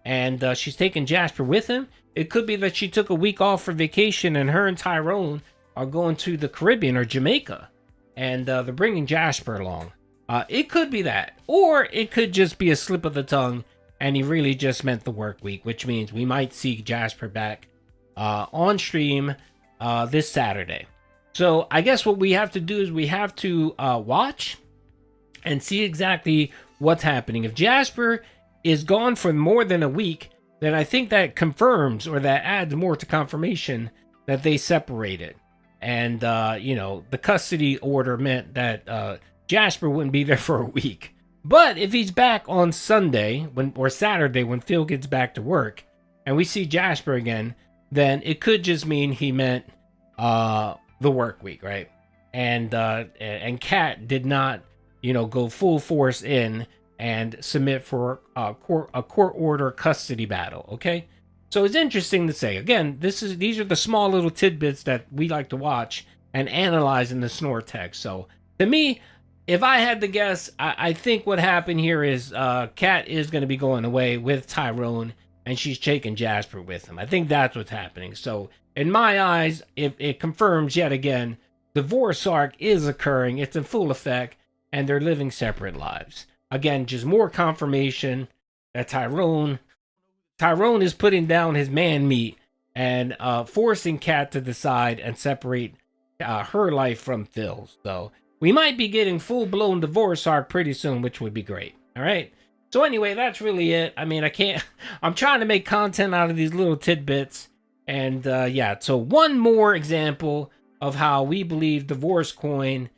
and she's taking Jasper with him. It could be that she took a week off for vacation and her and Tyrone are going to the Caribbean or Jamaica. And they're bringing Jasper along. It could be that. Or it could just be a slip of the tongue and he really just meant the work week, which means we might see Jasper back on stream this Saturday. So I guess what we have to do is we have to watch and see exactly what's happening. If Jasper is gone for more than a week, then I think that confirms or that adds more to confirmation that they separated. And, the custody order meant that Jasper wouldn't be there for a week. But if he's back on Sunday or Saturday when Phil gets back to work and we see Jasper again, then it could just mean he meant the work week, right? And Kat did not go full force in and submit for a court order custody battle, okay? So it's interesting to say. Again, these are the small little tidbits that we like to watch and analyze in the snore text. So to me, if I had to guess, I think what happened here is Kat is going to be going away with Tyrone and she's taking Jasper with him. I think that's what's happening. So in my eyes, it confirms yet again, divorce arc is occurring. It's in full effect. And they're living separate lives. Again, just more confirmation that Tyrone is putting down his man meat and forcing Kat to decide and separate her life from Phil's. So we might be getting full-blown divorce arc pretty soon, which would be great. All right. So anyway, that's really it. I mean, I'm trying to make content out of these little tidbits. And so one more example of how we believe divorce coin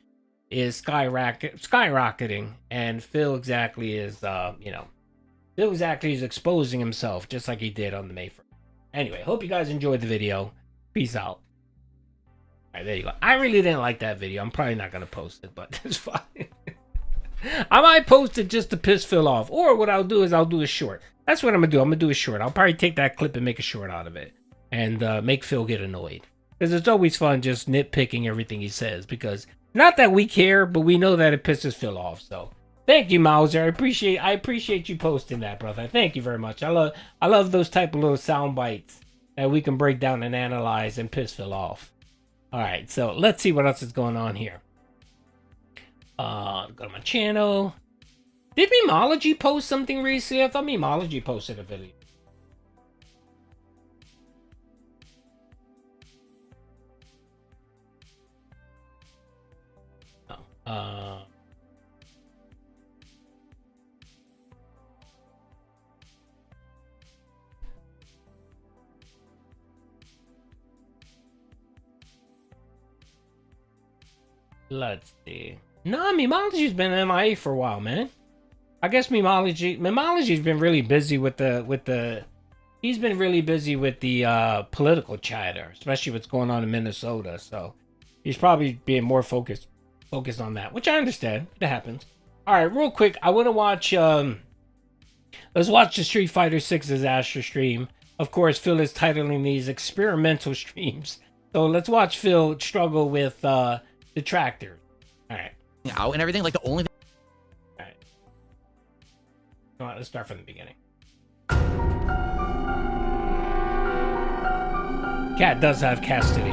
is skyrocketing, and Phil exactly is exposing himself just like he did on the May 1st. Anyway, hope you guys enjoyed the video. Peace out. Alright, there you go. I really didn't like that video. I'm probably not gonna post it, but it's fine. I might post it just to piss Phil off, or what I'll do is I'll do a short. That's what I'm gonna do. I'm gonna do a short. I'll probably take that clip and make a short out of it, and make Phil get annoyed, because it's always fun just nitpicking everything he says, because not that we care, but we know that it pisses Phil off. So thank you, Mauser. I appreciate you posting that, brother. Thank you very much. I love those type of little sound bites that we can break down and analyze and piss Phil off. All right, so let's see what else is going on here. Go to my channel. Did Memology post something recently? I thought Memology posted a video. Let's see. No, Memology's been MIA for a while, man. I guess Memology's been really busy with the he's been really busy with the political chatter, especially what's going on in Minnesota. So he's probably being more focused focused on that, which I understand. It happens. All right, real quick, I want to watch. Let's watch the Street Fighter 6 disaster stream. Of course, Phil is titling these experimental streams. So let's watch Phil struggle with detractors. All right. Out and everything. Like the only. All right. Come on, let's start from the beginning. Cat does have custody.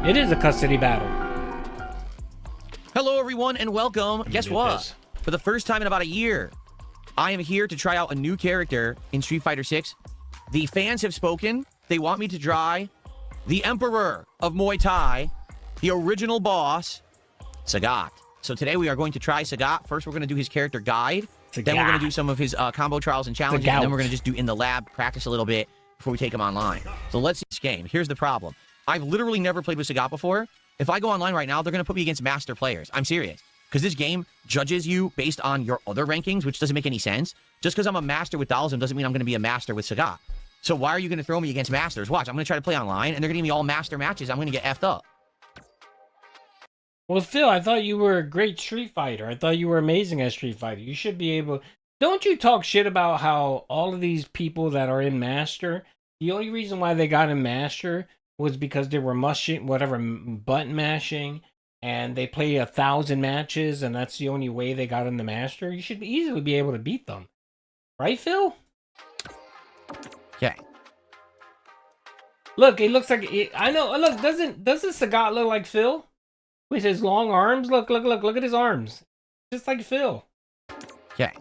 It is a custody battle. Hello, everyone, and welcome. Guess what? For the first time in about a year, I am here to try out a new character in Street Fighter 6. The fans have spoken. They want me to try the Emperor of Muay Thai, the original boss, Sagat. So today we are going to try Sagat. First, we're going to do his character guide. Sagat. Then we're going to do some of his combo trials and challenges. And then we're going to just do in the lab, practice a little bit before we take him online. So let's see this game. Here's the problem. I've literally never played with Sagat before. If I go online right now, they're going to put me against master players. I'm serious. Because this game judges you based on your other rankings, which doesn't make any sense. Just because I'm a master with Dalsum doesn't mean I'm going to be a master with Sagat. So why are you going to throw me against masters? Watch, I'm going to try to play online, and they're going to give me all master matches. I'm going to get effed up. Well, Phil, I thought you were a great Street Fighter. I thought you were amazing at Street Fighter. You should be able... Don't you talk shit about how all of these people that are in Master, the only reason why they got in Master was because they were button mashing, and they play 1,000 matches, and that's the only way they got in the Master? You should easily be able to beat them. Right, Phil? Okay. Look, it looks like... I know, look, doesn't Sagat look like Phil? With his long arms? Look at his arms. Just like Phil. Okay.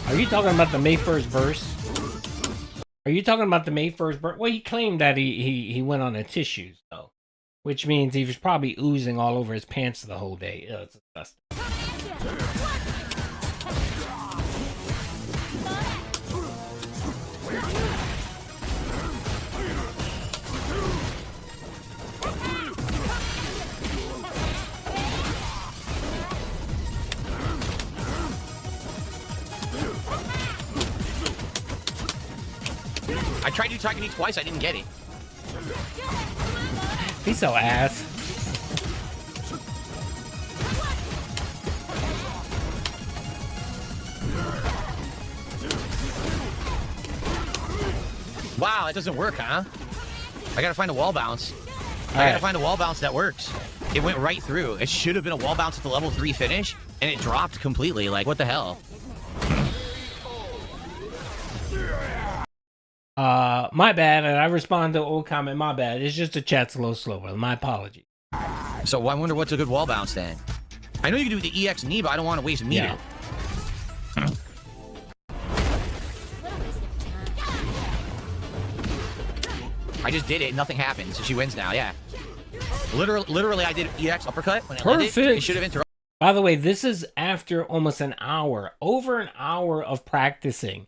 Are you talking about the May 1st verse? Are you talking about the May 1st verse? Well, he claimed that he went on a tissue, though. Which means he was probably oozing all over his pants the whole day. Ew, it's disgusting. I tried to do Takagi twice, I didn't get it. He's so ass. Wow, that doesn't work, huh? I gotta find a wall bounce. I gotta find a wall bounce that works. It went right through. It should have been a wall bounce at the level 3 finish, and it dropped completely. Like, what the hell? My bad, and I respond to old comment, my bad. It's just the chat's a little slower. My apologies. So I wonder what's a good wall bounce then. I know you can do the EX knee, but I don't want to waste meter. Yeah. I just did it, nothing happened, so she wins now, yeah. Literally I did EX uppercut when it landed. It should have interrupted. By the way, this is after almost an hour, over an hour of practicing.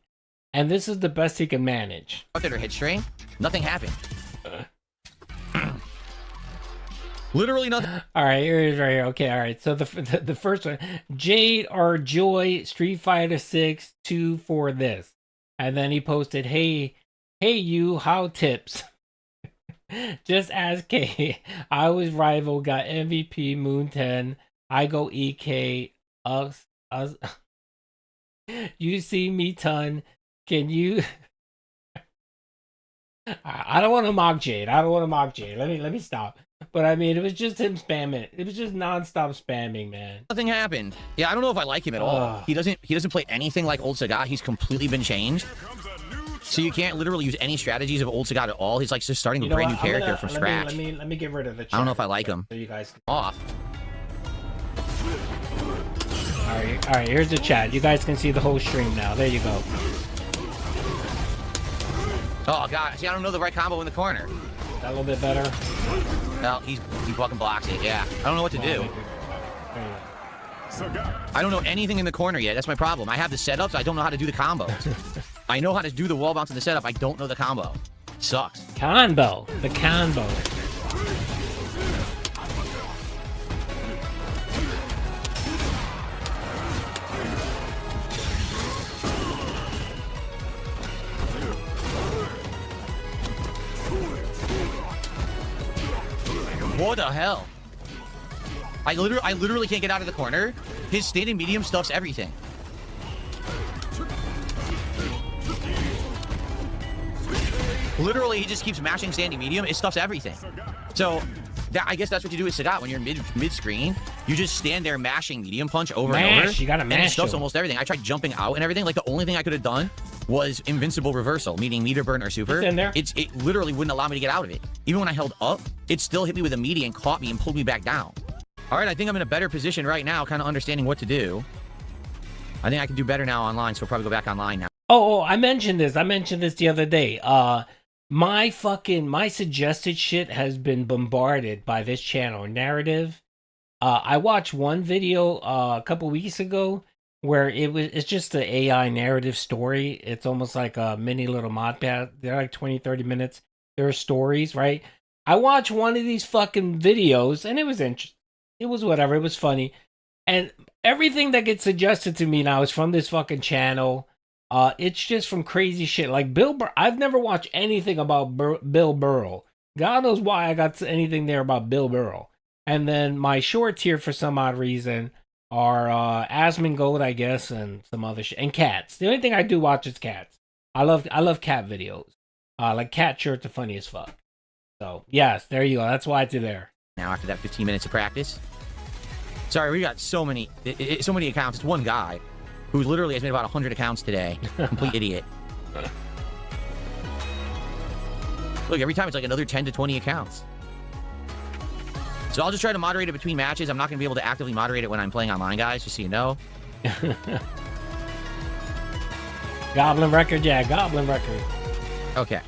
And this is the best he can manage. Her hit string, nothing happened. Literally nothing. All right, here it is right here. Okay, all right. So the first one, Jade or Joy Street Fighter 6 2 for this, and then he posted, "Hey you, how tips? Just ask K. I was rival, got MVP, Moon 10. I go EK. Us. You see me ton. Can you?" I don't want to mock Jade. Let me stop. But I mean, it was just him spamming. It was just nonstop spamming, man. Nothing happened. Yeah, I don't know if I like him at all. He doesn't play anything like old Sagat. He's completely been changed. So you can't literally use any strategies of old Sagat at all. He's like just starting a brand new character from scratch. Let me get rid of the chat. I don't know if I like him. So you guys can... Off. All right. Here's the chat. You guys can see the whole stream now. There you go. Oh god, see, I don't know the right combo in the corner. That a little bit better. Well, he fucking blocks it. Yeah, I don't know what to do. I don't know anything in the corner yet. That's my problem. I have the setups. I don't know how to do the combos. I know how to do the wall bounce in the setup. I don't know the combo. Sucks. Combo. The combo. What the hell? I literally can't get out of the corner. His standing medium stuffs everything. Literally, he just keeps mashing standing medium. It stuffs everything. So, I guess that's what you do with Sagat when you're mid screen. You just stand there mashing medium punch over and over. You gotta mash. And it stuffs almost everything. I tried jumping out and everything. Like the only thing I could have done was invincible reversal, meaning meter burn or super. It's in there. It literally wouldn't allow me to get out of it. Even when I held up, it still hit me with a meaty and caught me and pulled me back down. All right, I think I'm in a better position right now, kind of understanding what to do. I think I can do better now online, so we'll probably go back online now. Oh, I mentioned this. I mentioned this the other day. My suggested shit has been bombarded by this channel, Narrative. I watched one video a couple weeks ago where it's just an AI narrative story. It's almost like a mini little mod pad. They're like 20, 30 minutes. There are stories, right? I watched one of these fucking videos and it was interesting. It was whatever. It was funny. And everything that gets suggested to me now is from this fucking channel. It's just from crazy shit. Like Bill Burr. I've never watched anything about Bill Burrell. God knows why I got anything there about Bill Burrell. And then my shorts here, for some odd reason, are Asmongold, I guess, and some other shit. And cats. The only thing I do watch is cats. I love cat videos. Like cat shirts are funny as fuck. So, yes, there you go. That's why it's there. Now, after that 15 minutes of practice. Sorry, we got so many accounts. It's one guy who literally has made about 100 accounts today. Complete idiot. Look, every time it's like another 10 to 20 accounts. So I'll just try to moderate it between matches. I'm not going to be able to actively moderate it when I'm playing online, guys, just so you know. Goblin Record, yeah, Goblin Record. Okay.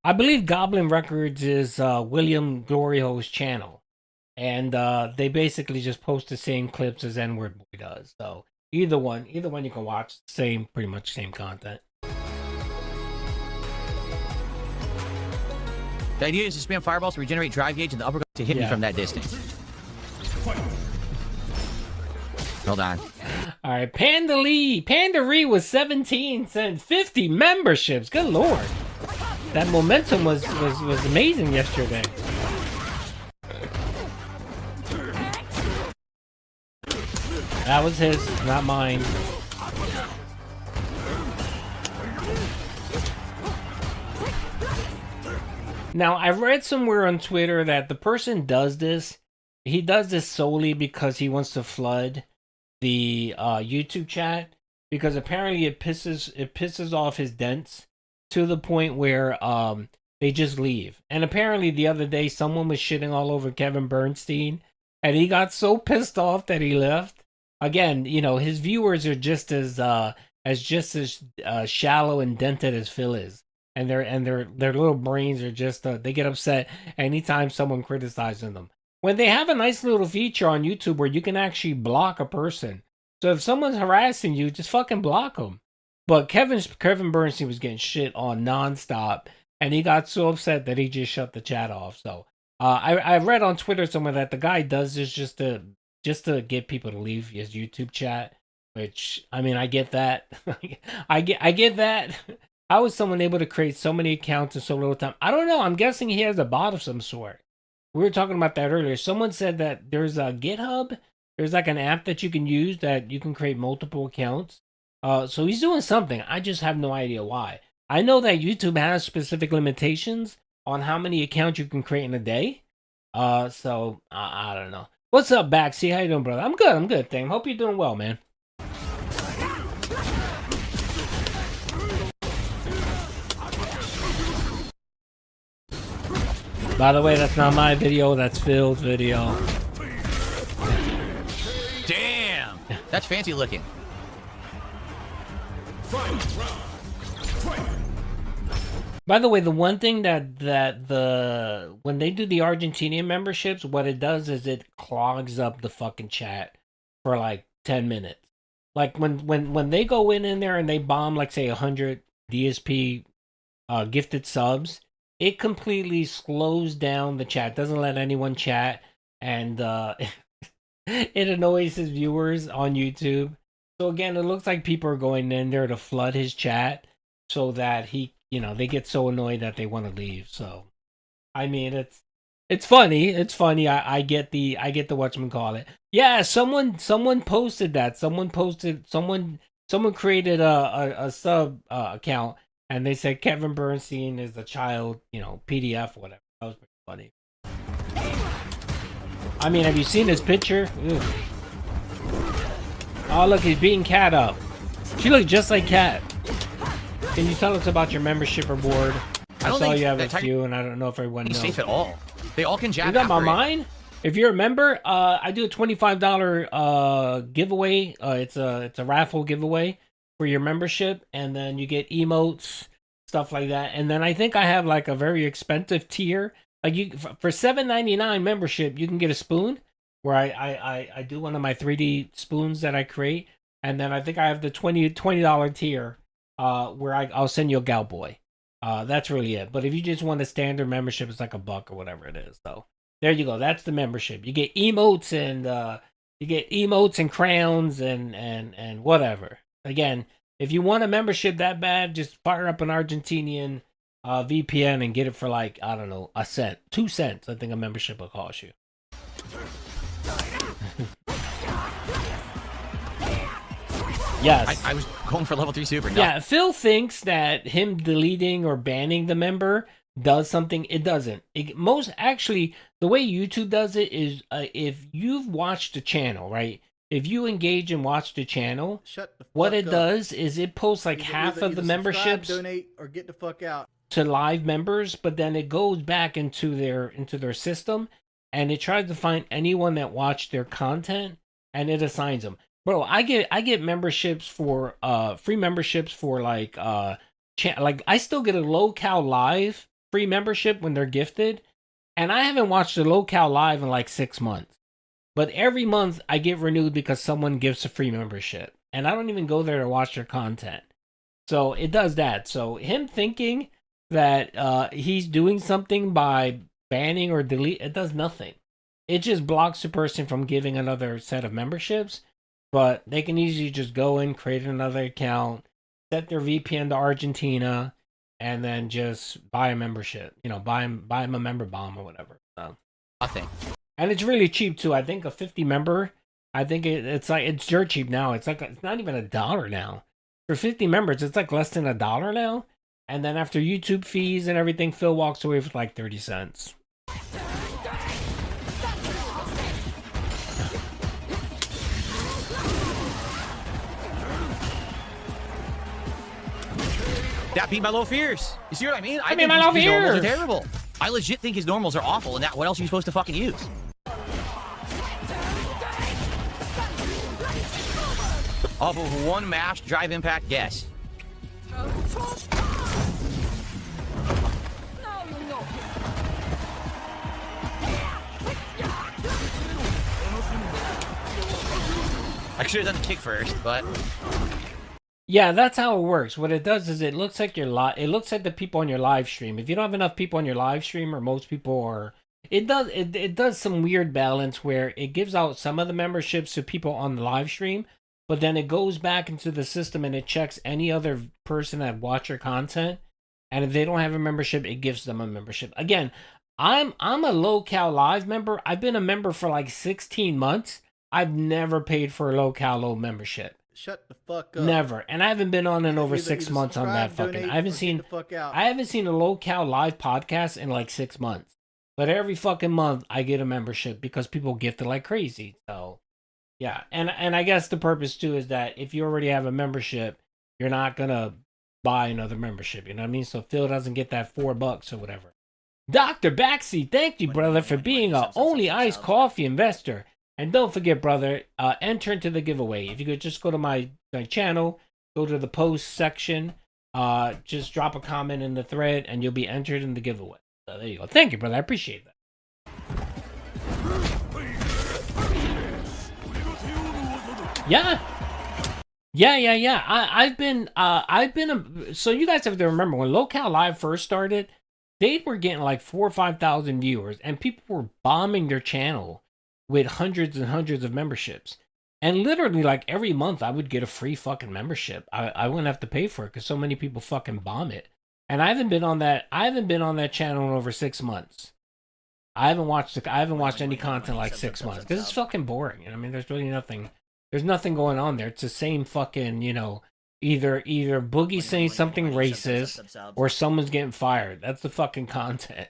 I believe Goblin Records is William Glorio's channel. And they basically just post the same clips as N-Word Boy does. So either one you can watch. Pretty much same content. The idea is to spam fireballs to regenerate drive gauge and the uppercut to hit me from that distance. Hold on. All right, Panda Ree was 17, sent 50 memberships. Good lord. That momentum was amazing yesterday. That was his, not mine. Now, I read somewhere on Twitter that the person does this. He does this solely because he wants to flood the YouTube chat, because apparently it pisses off his dents to the point where they just leave. And apparently the other day someone was shitting all over Kevin Bernstein, and he got so pissed off that he left. Again, you know, his viewers are just as shallow and dented as Phil is. And their little brains are just they get upset anytime someone criticizes them. When they have a nice little feature on YouTube where you can actually block a person. So if someone's harassing you, just fucking block them. But Kevin Bernstein was getting shit on nonstop, and he got so upset that he just shut the chat off. So I read on Twitter somewhere that the guy does this just to get people to leave his YouTube chat. Which, I mean, I get that. I get that. How is someone able to create so many accounts in so little time? I don't know. I'm guessing he has a bot of some sort. We were talking about that earlier. Someone said that there's a GitHub. There's like an app that you can use that you can create multiple accounts. So he's doing something. I just have no idea why. I know that YouTube has specific limitations on how many accounts you can create in a day. So I don't know. What's up, Baxi? How you doing, brother? I'm good, Thing. Hope you're doing well, man. By the way, that's not my video, that's Phil's video. Damn! That's fancy looking. By the way, the one thing that when they do the Argentinian memberships, what it does is it clogs up the fucking chat for like 10 minutes. Like when they go in there and they bomb, like, say 100 DSP gifted subs, it completely slows down the chat, doesn't let anyone chat, and it annoys his viewers on YouTube. So again, it looks like people are going in there to flood his chat so that they get so annoyed that they want to leave. So, I mean, It's funny. It's funny. I get the whatchamacallit. Yeah, someone posted that. Someone created a sub account, and they said Kevin Bernstein is a child, PDF, whatever. That was pretty funny. I mean, have you seen his picture? Ew. Oh, look, he's beating Cat up. She looks just like Cat. Can you tell us about your membership reward? I saw you have a few, and I don't know if everyone knows. Safe at all. They all can jack. You got my mine? If you're a member, I do a $25 giveaway. It's a raffle giveaway for your membership, and then you get emotes, stuff like that. And then I think I have like a very expensive tier. Like for $7.99 membership, you can get a spoon where I do one of my 3D spoons that I create, and then I think I have the $20 tier where I'll send you a Galboy. That's really it. But if you just want a standard membership, it's like $1 or whatever it is. So there you go. That's the membership. You get emotes and crowns and whatever. Again, if you want a membership that bad, just fire up an Argentinian VPN and get it for like, I don't know, a cent, 2 cents. I think a membership will cost you. Yes. I was going for level 3 super. No. Yeah, Phil thinks that him deleting or banning the member does something. It doesn't. Actually, the way YouTube does it is if you've watched the channel, right? If you engage and watch the channel, what it does is it posts like half of the memberships donate, or get the fuck out to live members, but then it goes back into their system and it tries to find anyone that watched their content and it assigns them. Bro, I get memberships for free memberships for like I still get a LoCal Live free membership when they're gifted, and I haven't watched a LoCal Live in like 6 months. But every month I get renewed because someone gives a free membership, and I don't even go there to watch their content. So it does that. So him thinking that he's doing something by banning or delete, it does nothing. It just blocks the person from giving another set of memberships. But they can easily just go in, create another account, set their VPN to Argentina, and then just buy a membership. Buy them a member bomb or whatever. So nothing. And it's really cheap too. I think a 50 member. I think it's dirt cheap now. It's not even $1 now for 50 members. It's like less than $1 now. And then after YouTube fees and everything, Phil walks away with like 30 cents. That beat my low fears. You see what I mean? I mean, my low his normals are fears. terrible. I legit think his normals are awful, and what else are you supposed to fucking use? Off of one mash drive impact, guess. I should have done the kick first, but yeah, that's how it works. What it does is it looks like it looks like the people on your live stream. If you don't have enough people on your live stream, or most people are, it does some weird balance where it gives out some of the memberships to people on the live stream, but then it goes back into the system and it checks any other person that watch your content, and if they don't have a membership, it gives them a membership. Again, I'm a LoCal Live member. I've been a member for like 16 months. I've never paid for a LoCal Low membership. Shut the fuck up. Never. And I haven't been on in over 6 months on that fucking. I haven't seen a LoCal Live podcast in like 6 months. But every fucking month I get a membership because people gift it like crazy. So yeah. And I guess the purpose too is that if you already have a membership, you're not gonna buy another membership. You know what I mean? So Phil doesn't get that $4 or whatever. Dr. Baxi, thank you, brother, for being a only iced coffee investor. And don't forget, brother, enter into the giveaway. If you could just go to my channel, go to the post section, just drop a comment in the thread, and you'll be entered in the giveaway. So there you go. Thank you, brother. I appreciate that. Yeah. I've been so you guys have to remember when LoCal Live first started, they were getting like 4,000 or 5,000 viewers, and people were bombing their channel with hundreds and hundreds of memberships. And literally, like, every month I would get a free fucking membership. I wouldn't have to pay for it because so many people fucking bomb it. And I haven't been on that channel in over 6 months. I haven't watched any content like 6 months because it's fucking boring. I mean, there's really nothing. There's nothing going on there. It's the same fucking, you know, either Boogie saying something racist or someone's getting fired. That's the fucking content.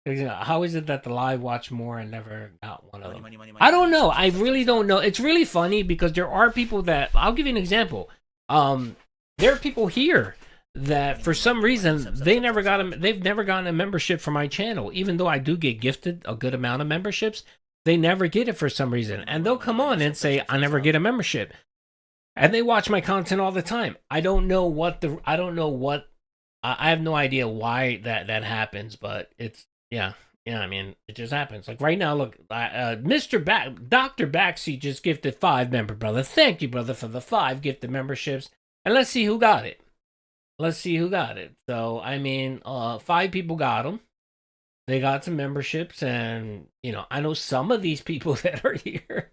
You know, how is it that the live watch more and never got one of them? I don't know. I really don't know. It's really funny because there are people that I'll give you an example. There are people here that for some reason they've never gotten a membership for my channel, even though I do get gifted a good amount of memberships. They never get it for some reason, and they'll come on and say, "I never get a membership," and they watch my content all the time. I have no idea why that happens, but it's yeah. I mean, it just happens. Like right now, look, Dr. Backseat just gifted 5 member, brother. Thank you, brother, for the 5 gifted memberships, and let's see who got it. So I mean, 5 people got them. They got some memberships, and you know, I know some of these people that are here,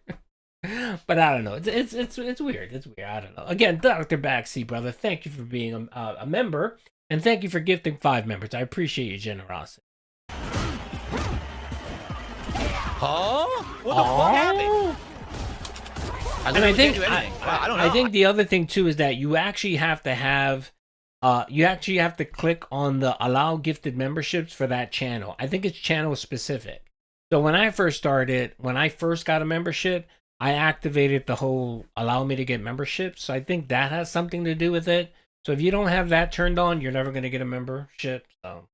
but I don't know. It's weird. It's weird. I don't know. Again, Dr. Backseat, brother, thank you for being a member, and thank you for gifting 5 members. I appreciate your generosity. Huh? What the fuck happened? I think the other thing too is that you actually have to have. You actually have to click on the allow gifted memberships for that channel. I think it's channel specific. So when I first got a membership, I activated the whole allow me to get memberships. So I think that has something to do with it. So if you don't have that turned on, you're never going to get a membership. So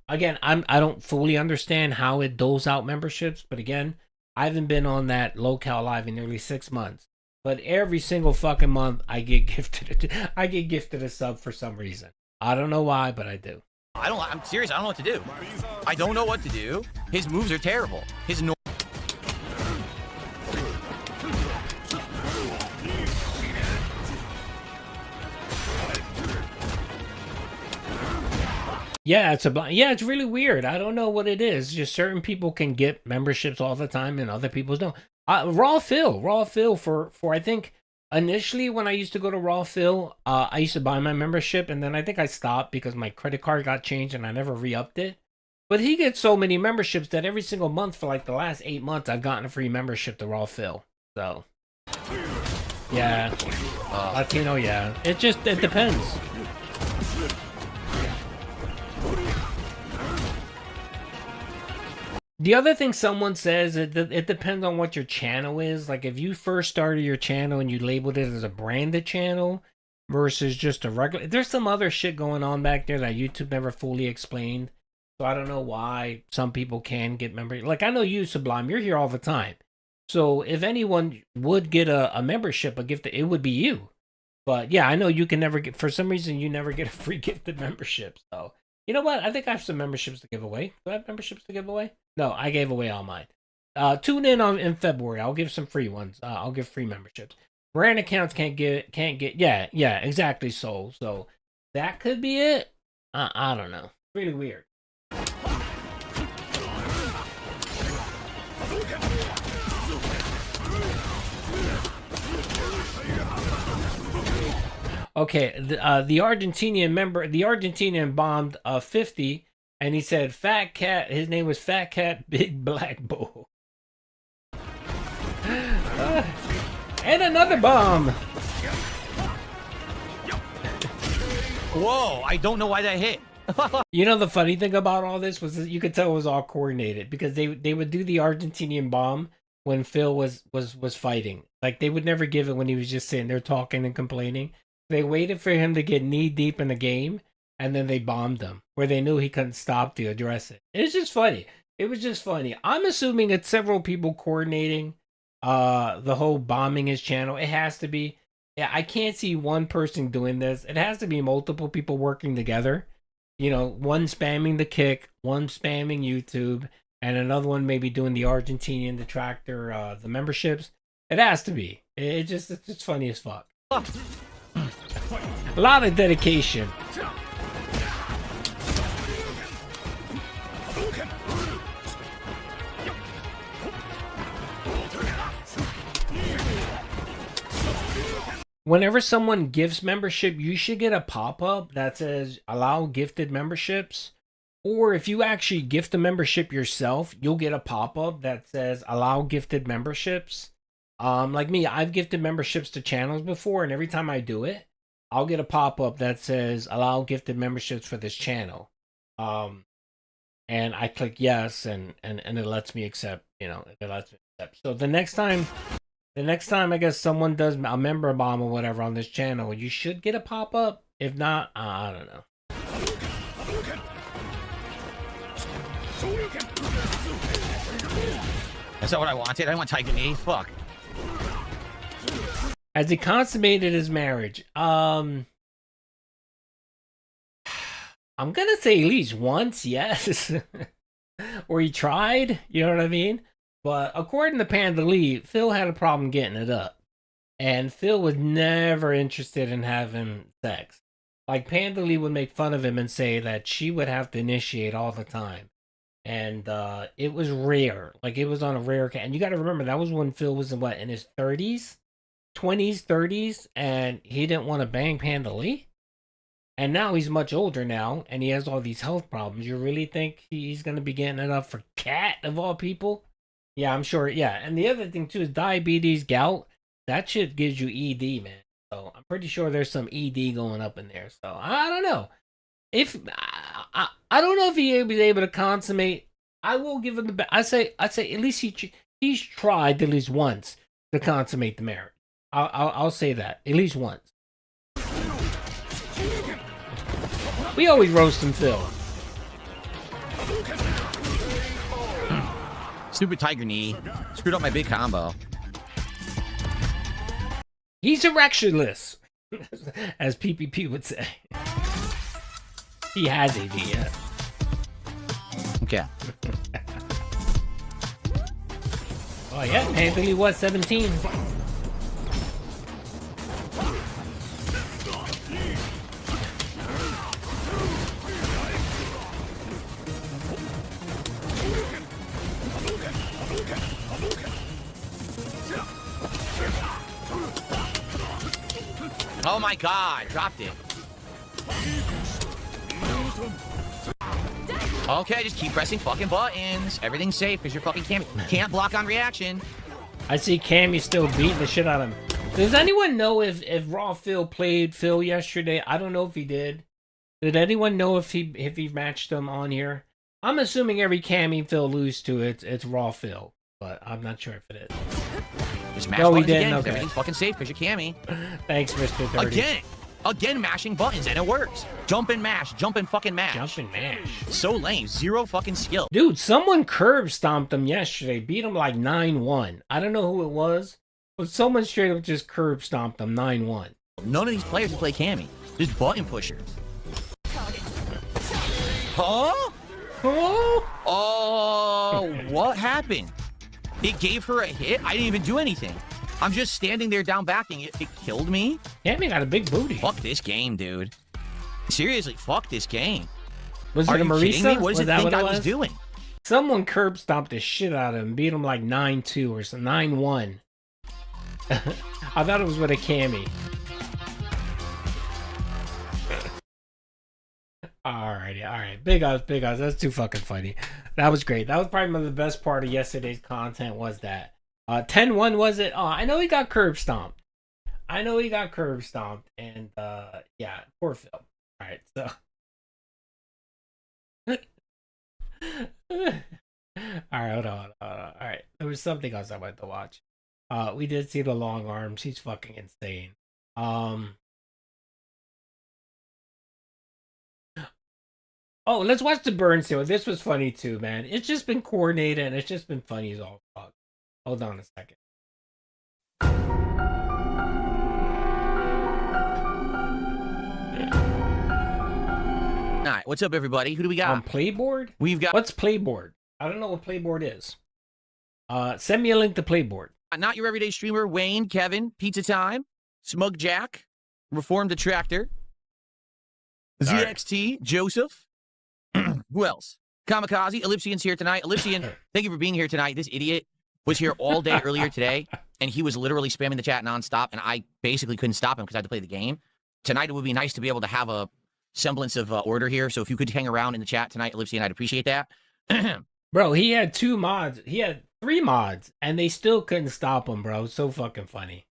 again, I don't fully understand how it doles out memberships, but again, I haven't been on that locale live in nearly 6 months. But every single fucking month, I get gifted a sub for some reason. I don't know why, but I do. I'm serious. I don't know what to do. I don't know what to do. His moves are terrible. Yeah, it's really weird. I don't know what it is. Just certain people can get memberships all the time, and other people don't. Raw Phil for I think initially when I used to go to Raw Phil, I used to buy my membership, and then I think I stopped because my credit card got changed and I never re-upped it. But he gets so many memberships that every single month for like the last 8 months, I've gotten a free membership to Raw Phil. So yeah, Latino, yeah. It depends. The other thing someone says, it depends on what your channel is. Like if you first started your channel and you labeled it as a branded channel versus just a regular, there's some other shit going on back there that YouTube never fully explained. So I don't know why some people can get membership. Like I know you, Sublime, you're here all the time. So if anyone would get a membership, a gift, it would be you. But yeah, I know you can never get, for some reason, you never get a free gifted membership. So you know what? I think I have some memberships to give away. Do I have memberships to give away? No, I gave away all mine. Tune in in February. I'll give some free ones. I'll give free memberships. Brand accounts can't get. Yeah, exactly. So that could be it. I don't know. Really weird. Okay, the Argentinian bombed 50. And he said, Fat Cat, his name was Fat Cat Big Black Bull. And another bomb. Whoa, I don't know why that hit. You know, the funny thing about all this was that you could tell it was all coordinated because they would do the Argentinian bomb when Phil was fighting. Like they would never give it when he was just sitting there talking and complaining. They waited for him to get knee deep in the game. And then they bombed him, where they knew he couldn't stop to address it. It's just funny. It was just funny. I'm assuming it's several people coordinating the whole bombing his channel. It has to be. Yeah, I can't see one person doing this. It has to be multiple people working together. You know, one spamming the kick, one spamming YouTube, and another one maybe doing the Argentinian detractor, the memberships. It has to be. It's just funny as fuck. A lot of dedication. Whenever someone gives membership, you should get a pop-up that says allow gifted memberships. Or if you actually gift a membership yourself, you'll get a pop-up that says allow gifted memberships. Like me, I've gifted memberships to channels before, and every time I do it, I'll get a pop-up that says allow gifted memberships for this channel. And I click yes, and it lets me accept, it lets me accept. So the next time I guess someone does a member bomb or whatever on this channel, you should get a pop-up. If not, I don't know. That's not what I wanted. I want Tiger Knee. Fuck. Has he consummated his marriage? I'm gonna say at least once, yes. Or he tried, you know what I mean? But according to Panda Lee, Phil had a problem getting it up. And Phil was never interested in having sex. Like, Panda Lee would make fun of him and say that she would have to initiate all the time. And it was rare. Like, it was on a rare... And you got to remember, that was when Phil was in his 30s? 20s, 30s? And he didn't want to bang Panda Lee? And now he's much older now, and he has all these health problems. You really think he's going to be getting it up for Cat, of all people? Yeah, I'm sure. Yeah, and the other thing, too, is diabetes, gout. That shit gives you ED, man. So I'm pretty sure there's some ED going up in there. So I don't know. If I don't know if he was able to consummate. I will give him the best. I say at least he's tried at least once to consummate the marriage. I'll say that at least once. We always roast him, Phil. Stupid Tiger Knee. Screwed up my big combo. He's erectionless, as PPP would say. He has AD, yeah. Okay. Oh, yeah, Anthony was 17. Oh my god, dropped it. Okay, just keep pressing fucking buttons. Everything's safe because you're fucking can't block on reaction. I see Cammy still beating the shit out of him. Does anyone know if Raw Phil played Phil yesterday? I don't know if he did. Did anyone know if he matched him on here? I'm assuming every Cammy Phil lose to it's Raw Phil, but I'm not sure if it is. Just mash No, he buttons didn't. again. Okay. Everything's fucking safe because you're Cammy. Thanks, Mr. 30. Again, mashing buttons, and it works. Jump and mash. Jump and fucking mash. Jump and mash. So lame. Zero fucking skill. Dude, someone curb stomped him yesterday. Beat him like 9-1. I don't know who it was, but someone straight up just curb stomped him 9-1. None of these players play Cammy. Just button pushers. Huh? Huh? Oh, what happened? It gave her a hit? I didn't even do anything. I'm just standing there down backing. It killed me? Cammy got a big booty. Fuck this game, dude. Seriously, fuck this game. Was Are it a you kidding Marisa? me? What does it think I was doing? Someone curb stomped the shit out of him, beat him like 9-2 or some 9-1. I thought it was with a Cammy. Alrighty, alright. Big odds. That's too fucking funny. That was great. That was probably the best part of yesterday's content was that. 10-1 was it? Oh, I know he got curb stomped. And yeah, poor Phil. Alright, so. Alright, hold on. Alright, there was something else I wanted to watch. We did see the long arms. He's fucking insane. Oh, let's watch the burn seal. This was funny too, man. It's just been coordinated and it's just been funny as all fuck. Hold on a second. All right, what's up, everybody? Who do we got? On Playboard? We've got... What's Playboard? I don't know what Playboard is. Send me a link to Playboard. Not Your Everyday Streamer, Wayne, Kevin, Pizza Time, Smug Jack, Reformed Detractor, ZXT, Joseph. Who else? Kamikaze, Ellipsian's here tonight. Ellipsian, thank you for being here tonight. This idiot was here all day earlier today, and he was literally spamming the chat nonstop, and I basically couldn't stop him because I had to play the game. Tonight, it would be nice to be able to have a semblance of order here. So if you could hang around in the chat tonight, Ellipsi, I'd appreciate that. Bro, he had 2 mods. He had 3 mods, and they still couldn't stop him, bro. So fucking funny.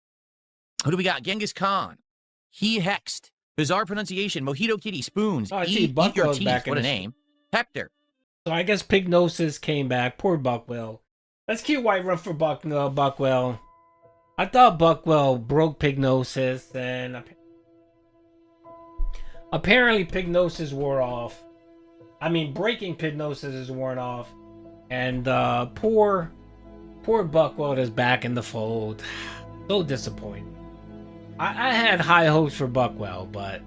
Who do we got? Genghis Khan. He hexed. Bizarre pronunciation. Mojito Kitty. Spoons. Oh, I see Eat your Buckwell's teeth. back in What a the- name. Hector. So I guess Pignosis came back. Poor Buckwell. That's cute white run for Buckwell. I thought Buckwell broke Pignosis, and apparently Pignosis wore off. I mean, breaking Pignosis is worn off. And poor Buckwell is back in the fold. So disappointed. I had high hopes for Buckwell, but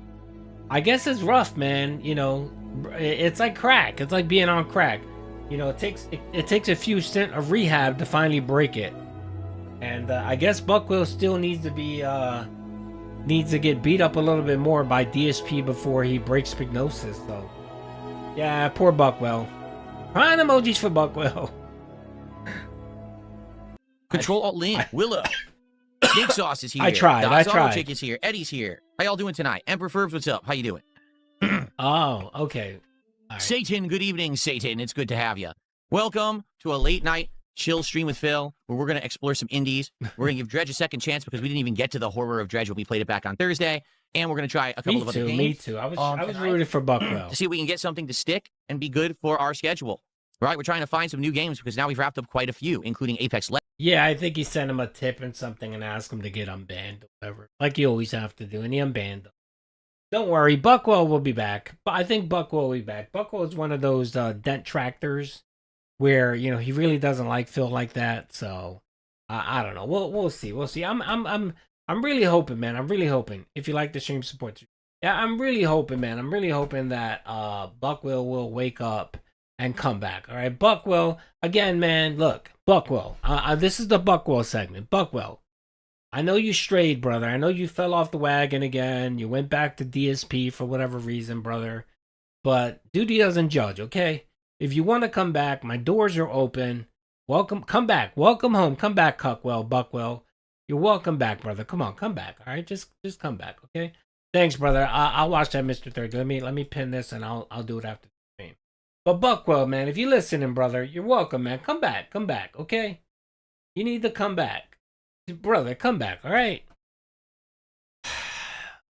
I guess it's rough, man. You know, it's like crack. It's like being on crack. You know, it takes a few stint of rehab to finally break it. And I guess Buckwell still needs to get beat up a little bit more by DSP before he breaks Pignosis. So, yeah, poor Buckwell. Crying emojis for Buckwell. Control Alt Link. Willow. Snake Sauce is here. I tried. Chick is here. Eddie's here. How y'all doing tonight? Emperor Furbs, what's up? How you doing? Oh, okay. Right. Satan, good evening, Satan. It's good to have you. Welcome to a late night chill stream with Phil, where we're going to explore some indies. We're going to give Dredge a second chance because we didn't even get to the horror of Dredge when we played it back on Thursday. And we're going to try a couple of other games. Me too. I was rooting for Buckwell. To see if we can get something to stick and be good for our schedule. Right? We're trying to find some new games because now we've wrapped up quite a few, including Apex Legends. Yeah, I think he sent him a tip and something and asked him to get unbanned or whatever. Like you always have to do, and he unbanned him. Don't worry, Buckwell will be back. But I think Buckwell will be back. Buckwell is one of those dent tractors where, you know, he really doesn't like Phil like that. So I don't know. We'll see. We'll see. I'm really hoping, man. I'm really hoping. If you like the stream, support. Yeah, I'm really hoping, man. I'm really hoping that Buckwell will wake up and come back. All right, Buckwell again, man. Look, Buckwell. This is the Buckwell segment. Buckwell, I know you strayed, brother. I know you fell off the wagon again. You went back to DSP for whatever reason, brother. But duty doesn't judge, okay? If you want to come back, my doors are open. Welcome, come back. Welcome home. Come back, Buckwell. You're welcome back, brother. Come on, come back. All right, just come back, okay? Thanks, brother. I'll watch that, Mr. Third. Let me pin this and I'll do it after the stream. But Buckwell, man, if you're listening, brother, you're welcome, man. Come back, okay? You need to come back. Brother, come back, all right?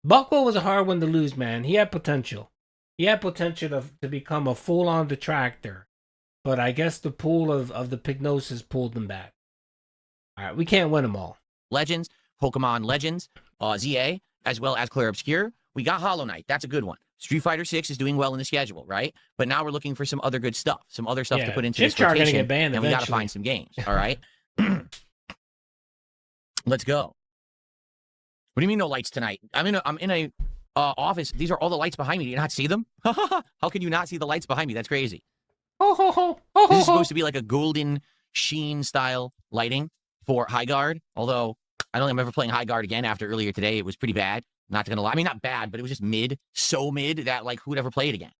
Buckwell was a hard one to lose, man. He had potential. He had potential to become a full-on detractor. But I guess the pool of the Pignosis pulled him back. All right, we can't win them all. Legends, Pokemon Legends, ZA, as well as Clair Obscure. We got Hollow Knight. That's a good one. Street Fighter 6 is doing well in the schedule, right? But now we're looking for some other good stuff, some other stuff to put into this rotation, get banned and we got to eventually. find some games, all right? Let's go. What do you mean no lights tonight? I'm in a office. These are all the lights behind me. Do you not see them? How can you not see the lights behind me? That's crazy. This is supposed to be like a golden sheen style lighting for High Guard, although I don't think I'm ever playing High Guard again after earlier today. It was pretty bad. Not gonna lie. I mean, not bad, but it was just mid. So mid that, like, who would ever play it again?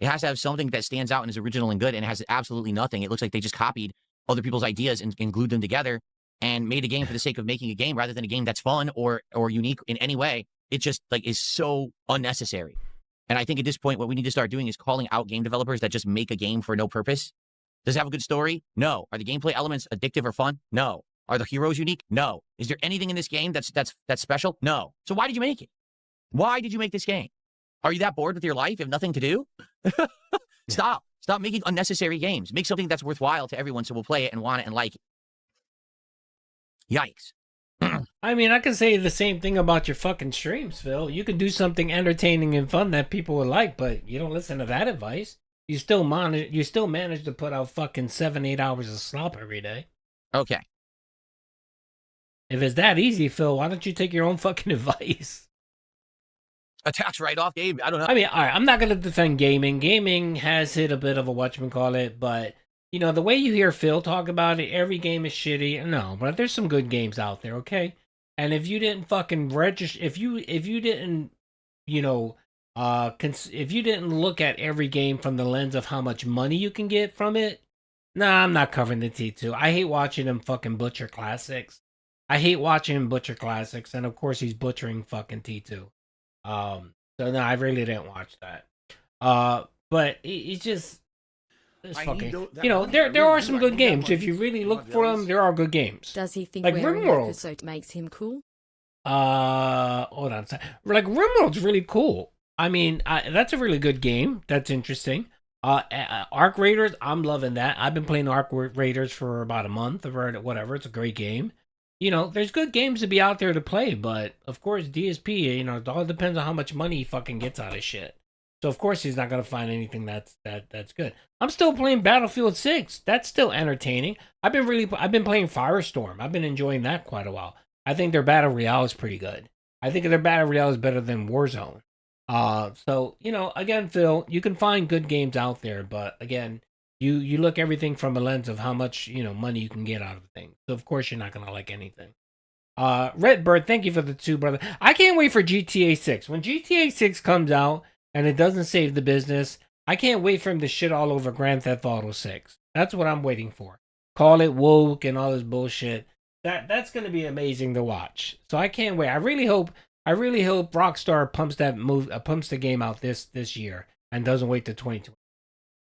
It has to have something that stands out and is original and good, and it has absolutely nothing. It looks like they just copied other people's ideas and glued them together and made a game for the sake of making a game rather than a game that's fun or unique in any way. It just, like, is so unnecessary. And I think at this point, what we need to start doing is calling out game developers that just make a game for no purpose. Does it have a good story? No. Are the gameplay elements addictive or fun? No. Are the heroes unique? No. Is there anything in this game that's special? No. So why did you make it? Why did you make this game? Are you that bored with your life? You have nothing to do? Stop. Stop making unnecessary games. Make something that's worthwhile to everyone so we'll play it and want it and like it. Yikes. I mean, I can say the same thing about your fucking streams, Phil. You can do something entertaining and fun that people would like, but you don't listen to that advice. You still manage to put out fucking 7-8 hours of slop every day. Okay. If it's that easy, Phil, why don't you take your own fucking advice? A tax write-off game? I don't know. I mean, all right, I'm not going to defend gaming. Gaming has hit a bit of a whatchamacallit, but, you know, the way you hear Phil talk about it, every game is shitty. No, but there's some good games out there, okay? And if you didn't fucking register, if you didn't, you know, if you didn't look at every game from the lens of how much money you can get from it, nah, I'm not covering the T2. I hate watching him fucking butcher classics. I hate watching him butcher classics, and of course he's butchering fucking T2. So no, I really didn't watch that. But it's just it's fucking. You know, there are some good games if you really look for them. There are good games. Does he think like wearing RimWorld a suit makes him cool? Hold on a second. Like RimWorld's really cool. I mean, that's a really good game. That's interesting. Arc Raiders, I'm loving that. I've been playing Arc Raiders for about a month or whatever. It's a great game. You know, there's good games to be out there to play, but of course DSP, you know, it all depends on how much money he fucking gets out of shit. So of course he's not gonna find anything that's good. I'm still playing Battlefield 6. That's still entertaining. I've been playing Firestorm. I've been enjoying that quite a while. I think their Battle Royale is pretty good. I think their Battle Royale is better than Warzone. So, you know, again, Phil, you can find good games out there, but again, you look everything from a lens of how much, you know, money you can get out of things. So of course you're not gonna like anything. Redbird, thank you for the 2, brother. I can't wait for GTA 6. When GTA 6 comes out and it doesn't save the business, I can't wait for him to shit all over Grand Theft Auto 6. That's what I'm waiting for. Call it woke and all this bullshit. That's gonna be amazing to watch. So I can't wait. I really hope Rockstar pumps the game out this year and doesn't wait to 2020.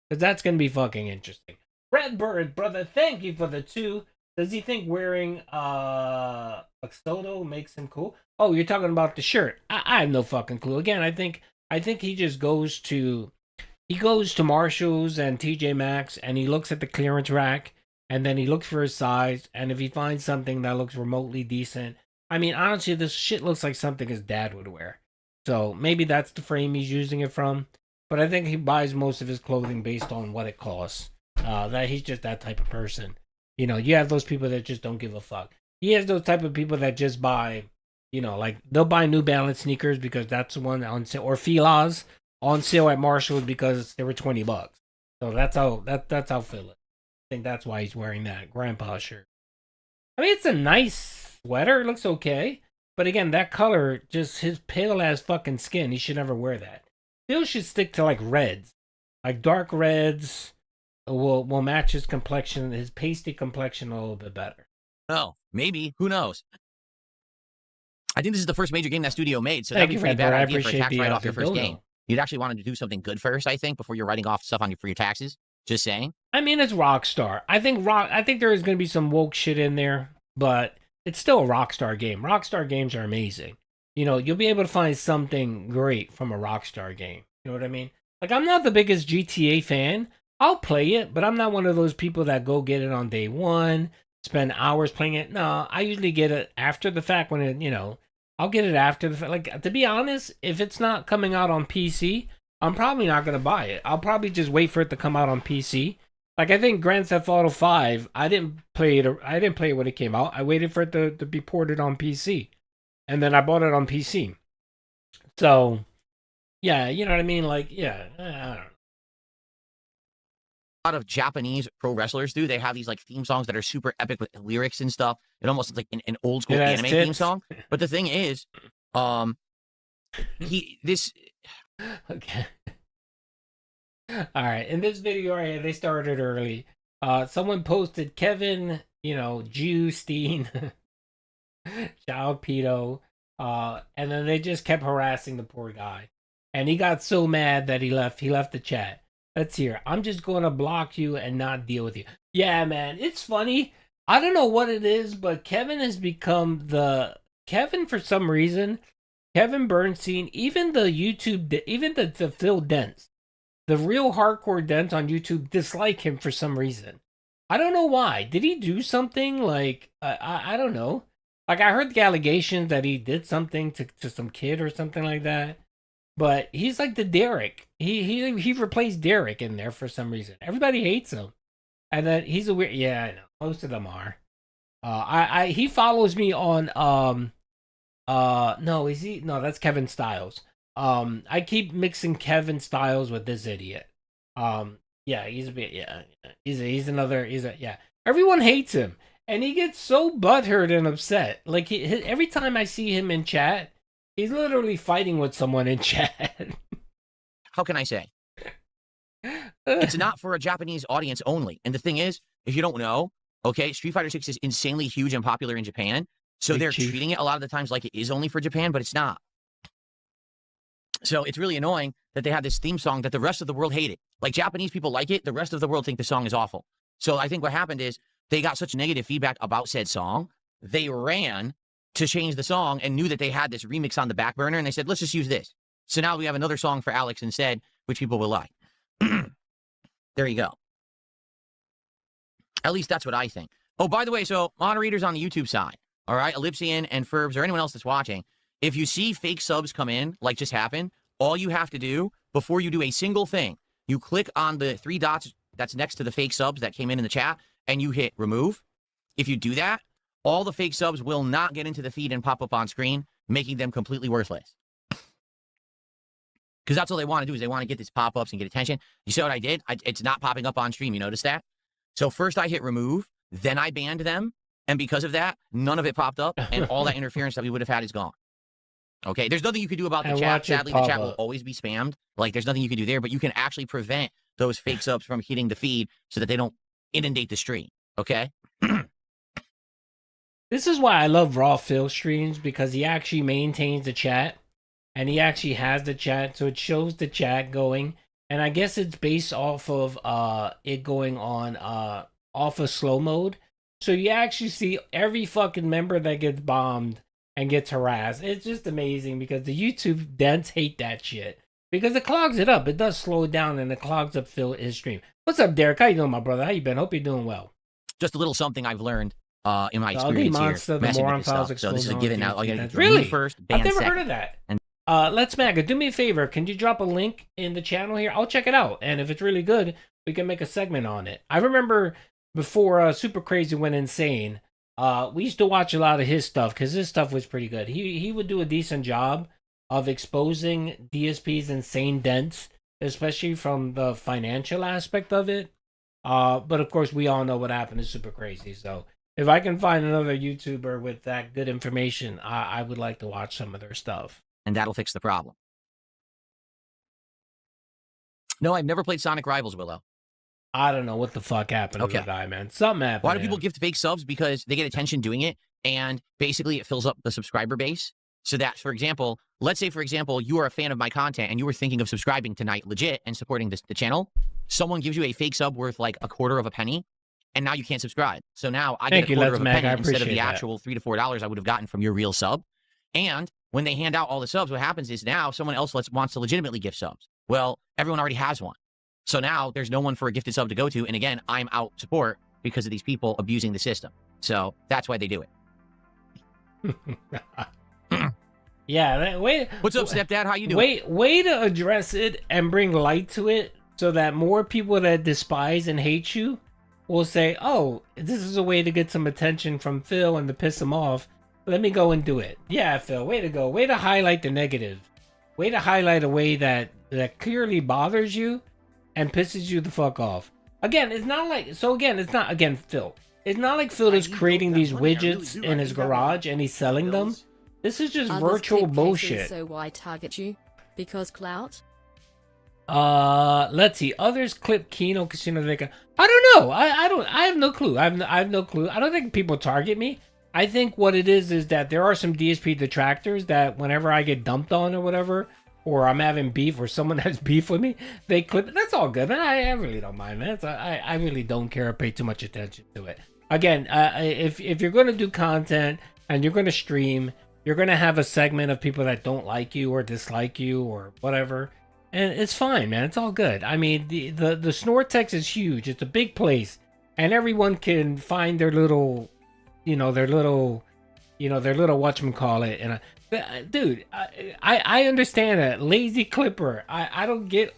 Because that's going to be fucking interesting. Redbird, brother, thank you for the 2. Does he think wearing a soda makes him cool? Oh, you're talking about the shirt. I have no fucking clue. Again, I think he just goes to Marshall's and TJ Maxx and he looks at the clearance rack and then he looks for his size, and if he finds something that looks remotely decent, I mean, honestly, this shit looks like something his dad would wear. So maybe that's the frame he's using it from. But I think he buys most of his clothing based on what it costs. That he's just that type of person. You know, you have those people that just don't give a fuck. He has those type of people that just buy, you know, like they'll buy New Balance sneakers because that's the one on sale, or Fila's on sale at Marshall's because they were $20. So that's how Phil is. I think that's why he's wearing that grandpa shirt. I mean, it's a nice sweater. It looks okay. But again, that color, just his pale ass fucking skin, he should never wear that. Phil should stick to like reds. Like dark reds will match his complexion, his pasty complexion a little bit better. No, maybe. Who knows? I think this is the first major game that studio made, so Thank that'd be you, a pretty bad Redbird. I idea for a tax appreciate write-off your the first dodo. game. You'd actually want to do something good first, I think, before you're writing off stuff for your taxes. Just saying. I mean, it's Rockstar. I think there is going to be some woke shit in there, but it's still a Rockstar game. Rockstar games are amazing. You know, you'll be able to find something great from a Rockstar game. You know what I mean? Like, I'm not the biggest GTA fan. I'll play it, but I'm not one of those people that go get it on day one, spend hours playing it. No, I usually get it after the fact when it, you know, I'll get it after the fact. Like, to be honest, if it's not coming out on PC, I'm probably not going to buy it. I'll probably just wait for it to come out on PC. Like, I think Grand Theft Auto 5, I didn't play it when it came out. I waited for it to be ported on PC. And then I bought it on PC. So, yeah, you know what I mean? Like, yeah, I don't know. A lot of Japanese pro wrestlers do. They have these like theme songs that are super epic with lyrics and stuff. It almost looks like an old school anime theme song. But the thing is, Okay. All right. In this video right here, they started early. Someone posted Kevin, you know, Jewstein, Child Pedo, and then they just kept harassing the poor guy. And he got so mad that he left the chat. Let's hear. I'm just going to block you and not deal with you. Yeah, man. It's funny. I don't know what it is, but Kevin has become Kevin for some reason. Kevin Bernstein, even the YouTube, even the Phil Dents, the real hardcore Dents on YouTube dislike him for some reason. I don't know why. Did he do something? Like, I don't know. Like, I heard the allegations that he did something to some kid or something like that. But he's like the Derek. He replaced Derek in there for some reason. Everybody hates him. And then he's a weird, yeah, I know. Most of them are. He follows me on, no, is he? No, that's Kevin Styles. I keep mixing Kevin Styles with this idiot. Yeah, he's a bit, yeah. Yeah. Everyone hates him. And he gets so butthurt and upset. Like, every time I see him in chat, he's literally fighting with someone in chat. How can I say? It's not for a Japanese audience only. And the thing is, if you don't know, okay, Street Fighter 6 is insanely huge and popular in Japan. So they're treating it a lot of the times like it is only for Japan, but it's not. So it's really annoying that they have this theme song that the rest of the world hated. Like Japanese people like it, the rest of the world think the song is awful. So I think what happened is they got such negative feedback about said song, they ran to change the song and knew that they had this remix on the back burner, and they said, let's just use this. So now we have another song for Alex instead, which people will like. There you go. At least that's what I think. Oh, by the way, so moderators on the YouTube side, all right, Ellipsian and Ferbs or anyone else that's watching, if you see fake subs come in, like just happened, all you have to do before you do a single thing, you click on the 3 dots that's next to the fake subs that came in the chat, and you hit remove. If you do that, all the fake subs will not get into the feed and pop up on screen, making them completely worthless. Because that's all they want to do is they want to get these pop-ups and get attention. You see what I did? It's not popping up on stream. You notice that? So first I hit remove, then I banned them, and because of that, none of it popped up, and all that interference that we would have had is gone. Okay, there's nothing you can do about the chat. Sadly, the chat will always be spammed. Like, there's nothing you can do there, but you can actually prevent those fake subs from hitting the feed so that they don't inundate the stream. Okay? This is why I love Raw Phil streams, because he actually maintains the chat, and he actually has the chat, so it shows the chat going, and I guess it's based off of it going on off of slow mode, so you actually see every fucking member that gets bombed and gets harassed. It's just amazing, because the YouTube dents hate that shit, because it clogs it up. It does slow it down, and it clogs up his stream. What's up, Derek? How you doing, my brother? How you been? Hope you're doing well. Just a little something I've learned in my experience monster, here. The Messing moron with this stuff. So this is a given now. Really? First, ban I've never second. heard of that. And Let's Maga, do me a favor. Can you drop a link in the channel here? I'll check it out, and if it's really good, we can make a segment on it. I remember before Super Crazy went insane, we used to watch a lot of his stuff because his stuff was pretty good. He would do a decent job of exposing DSP's insane dents, especially from the financial aspect of it. But of course, we all know what happened to Super Crazy. So if I can find another YouTuber with that good information, I would like to watch some of their stuff. And that'll fix the problem. No, I've never played Sonic Rivals, Willow. I don't know what the fuck happened to the guy, man. Something happened. Why do people gift fake subs? Because they get attention doing it, and basically it fills up the subscriber base. So that, for example, let's say, for example, you are a fan of my content and you were thinking of subscribing tonight legit and supporting the channel. Someone gives you a fake sub worth like a quarter of a penny, and now you can't subscribe. So now I get a quarter of a penny instead of the actual $3 to $4 I would have gotten from your real sub. And when they hand out all the subs, what happens is now someone else wants to legitimately gift subs. Well, everyone already has one. So now there's no one for a gifted sub to go to. And again, I'm out support because of these people abusing the system. So that's why they do it. Yeah. What's up, stepdad? How you doing? Way to address it and bring light to it so that more people that despise and hate you will say, oh, this is a way to get some attention from Phil and to piss him off. Let me go and do it. Yeah, Phil, way to go. Way to highlight the negative. Way to highlight a way that clearly bothers you and pisses you the fuck off. Again, it's not like, Phil. It's not like Phil is creating these widgets in his garage and he's selling them. This is just virtual bullshit. So why target you? Because clout? Let's see. Others clip Kino Casino Vega. I don't know. I have no clue. I have no clue. I don't think people target me. I think what it is that there are some DSP detractors that whenever I get dumped on or whatever, or I'm having beef or someone has beef with me, they clip it. That's all good, man. I really don't mind, man. I really don't care or pay too much attention to it. Again, if you're going to do content and you're going to stream, you're going to have a segment of people that don't like you or dislike you or whatever. And it's fine, man. It's all good. I mean, the Snortex is huge. It's a big place. And everyone can find their little whatchamacallit. And dude, I understand that lazy clipper. I don't get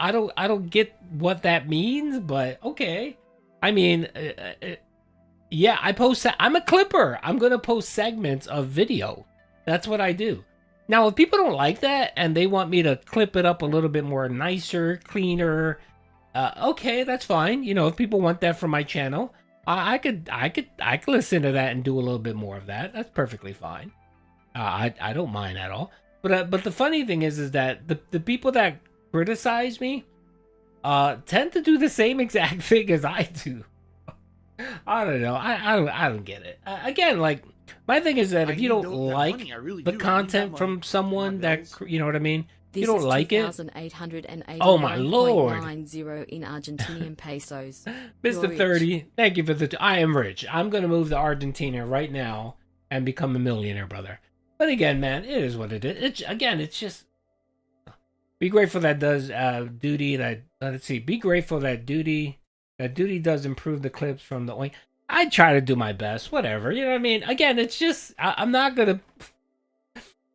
what that means, but okay. I mean, yeah, I'm a clipper. I'm gonna post segments of video. That's what I do. Now, if people don't like that and they want me to clip it up a little bit more nicer, cleaner, okay, that's fine. You know, if people want that from my channel, I could listen to that and do a little bit more of that. That's perfectly fine. I don't mind at all. But the funny thing is that the people that criticize me tend to do the same exact thing as I do. I don't know. I don't get it. Again, like, my thing is that if you don't like the content from someone that, you know what I mean, This don't is like it? 2,889.90 Oh my lord. in Argentinian pesos. Mr. You're rich. 30, thank you for the... I am rich. I'm going to move to Argentina right now and become a millionaire, brother. But again, man, it is what it is. It's just... Be grateful that does duty. Let's see. Be grateful that duty does improve the clips from the... I try to do my best. Whatever. You know what I mean? Again, it's just... I'm not going to...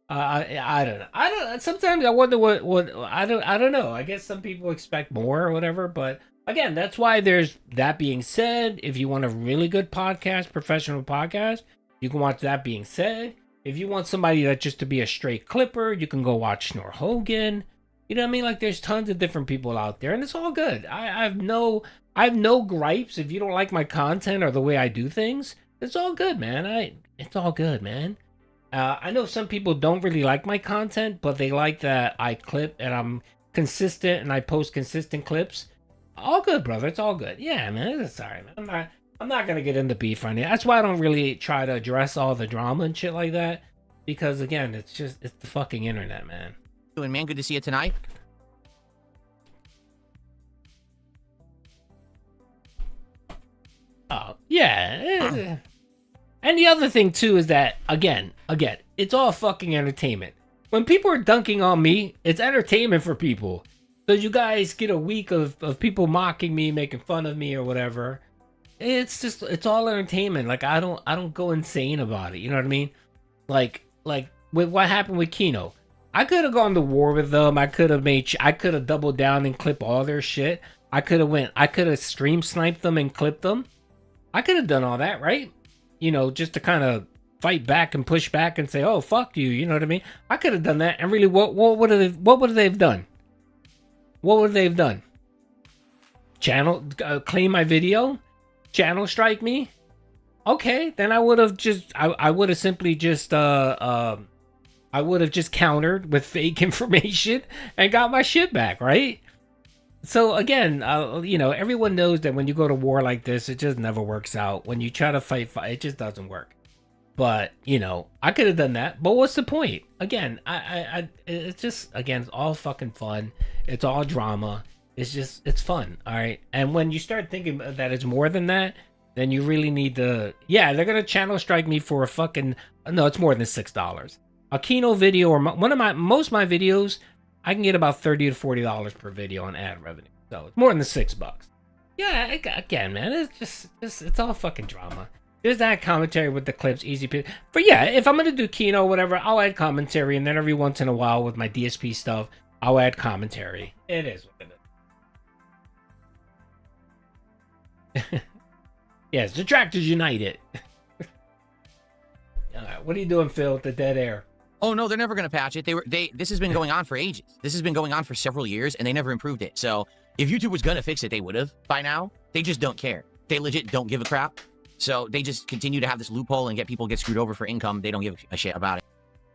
I don't know. I don't. Sometimes I wonder what I don't know. I guess some people expect more or whatever. But again, that's why there's that being said. If you want a really good podcast, professional podcast, you can watch That Being Said. If you want somebody that just to be a straight clipper, you can go watch Snor Hogan. You know what I mean? Like there's tons of different people out there, and it's all good. I have no gripes. If you don't like my content or the way I do things, it's all good, man. It's all good, man. I know some people don't really like my content, but they like that I clip and I'm consistent and I post consistent clips. All good, brother. It's all good. Yeah, man. It's all right, man. I'm not gonna get into beef on it. That's why I don't really try to address all the drama and shit like that. Because again, it's the fucking internet, man. Doing, man. Good to see you tonight. Oh yeah. And the other thing too is that again, it's all fucking entertainment. When people are dunking on me, it's entertainment for people. So you guys get a week of people mocking me, making fun of me or whatever. It's all entertainment. Like I don't go insane about it. You know what I mean? Like with what happened with Kino. I could have gone to war with them. I could have doubled down and clipped all their shit. I could have stream sniped them and clipped them. I could have done all that, right? You know, just to kind of fight back and push back and say, "Oh, fuck you," you know what I mean? I could have done that, and really, what would they have done? What would they have done? Channel claim my video, channel strike me. Okay, then I would have just, I would have simply just, I would have just countered with fake information and got my shit back, right? So again, you know, everyone knows that when you go to war like this, it just never works out. When you try to fight, it just doesn't work. But you know, I could have done that. But what's the point? Again, it's just, again, it's all fucking fun. It's all drama. It's fun. All right. And when you start thinking that it's more than that, then you really need to. Yeah, they're gonna channel strike me for a fucking. No, it's more than $6. A Kino video or most of my videos, I can get about $30 to $40 per video on ad revenue. So it's more than $6. Yeah, again, man, it's all fucking drama. There's that commentary with the clips, easy. But yeah, if I'm gonna do Kino, whatever, I'll add commentary, and then every once in a while with my DSP stuff, I'll add commentary. It is what it is. Yes, Detractors United. All right, what are you doing, Phil, with the dead air? Oh no, they're never gonna patch it. This has been going on for ages. This has been going on for several years, and they never improved it. So if YouTube was gonna fix it, they would have by now. They just don't care. They legit don't give a crap. So they just continue to have this loophole and get people get screwed over for income. They don't give a shit about it.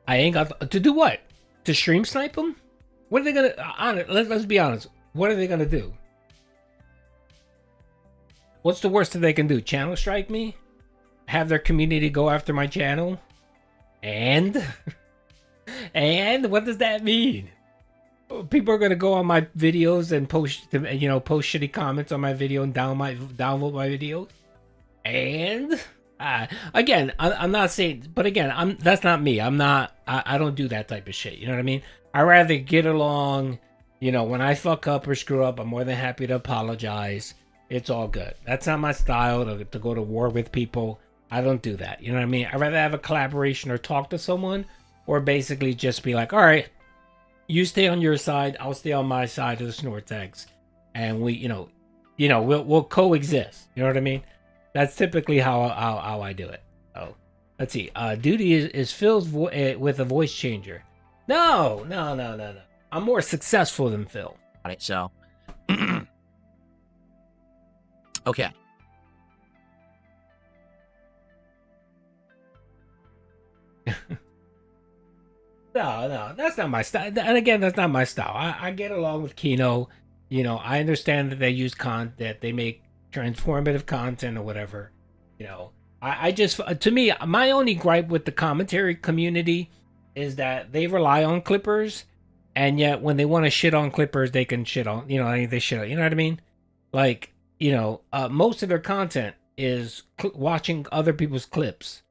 I ain't got to do what? To stream snipe them? What are they gonna? Let's be honest. What are they gonna do? What's the worst that they can do? Channel strike me? Have their community go after my channel? And what does that mean? People are gonna go on my videos and post shitty comments on my video and download my videos. And again, I'm not saying, but again, that's not me. I don't do that type of shit. You know what I mean? I rather get along. You know, when I fuck up or screw up, I'm more than happy to apologize. It's all good. That's not my style to go to war with people. I don't do that. You know what I mean? I'd rather have a collaboration or talk to someone, or basically just be like, all right, you stay on your side, I'll stay on my side of the Snortex, and we'll coexist. You know what I mean? That's typically how I do it. Oh, let's see. Duty is filled with a voice changer. No. I'm more successful than Phil. All right, so okay. No, that's not my style. And again, that's not my style. I get along with Kino. You know, I understand that they use that they make transformative content or whatever. You know, I just, to me, my only gripe with the commentary community is that they rely on clippers and yet when they want to shit on Clippers, they can shit on, they shit on, you know what I mean? Like, most of their content is watching other people's clips.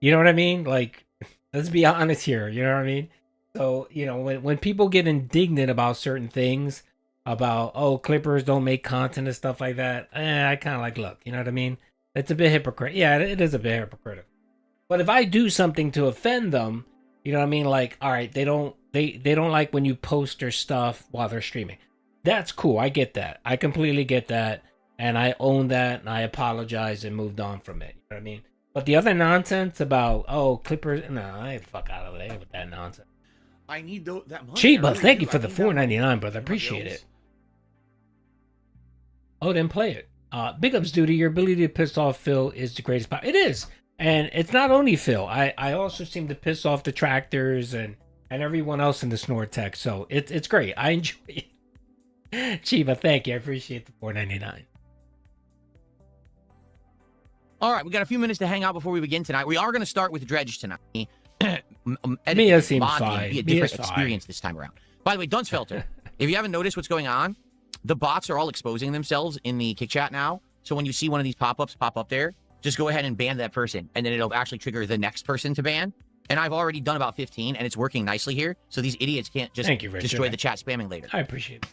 You know what I mean? Like, let's be honest here. You know what I mean? So, when people get indignant about certain things, about, oh, Clippers don't make content and stuff like that, I kind of like, look, you know what I mean? It's a bit hypocritical. Yeah, it is a bit hypocritical. But if I do something to offend them, you know what I mean? Like, all right, they don't like when you post their stuff while they're streaming. That's cool. I get that. I completely get that. And I own that, and I apologize and moved on from it. You know what I mean? But the other nonsense about, oh, Clippers, no, I fuck out of there with that nonsense. I need that money. Chiba, thank you for the $4.99, brother. Appreciate it. Oh, then play it. Big ups, dude. Your ability to piss off Phil is the greatest power. It is. And it's not only Phil. I also seem to piss off detractors and everyone else in the snort tech. So it's great. I enjoy it. Chiba, thank you. I appreciate the $4.99. All right, we got a few minutes to hang out before we begin tonight. We are going to start with Dredge tonight. Mia seems fine. Be a different experience this time around. By the way, Dunsfelter, if you haven't noticed what's going on, the bots are all exposing themselves in the kick chat now. So when you see one of these pop-ups pop up there, just go ahead and ban that person, and then it'll actually trigger the next person to ban. And I've already done about 15, and it's working nicely here. So these idiots can't just destroy the chat spamming later. I appreciate it.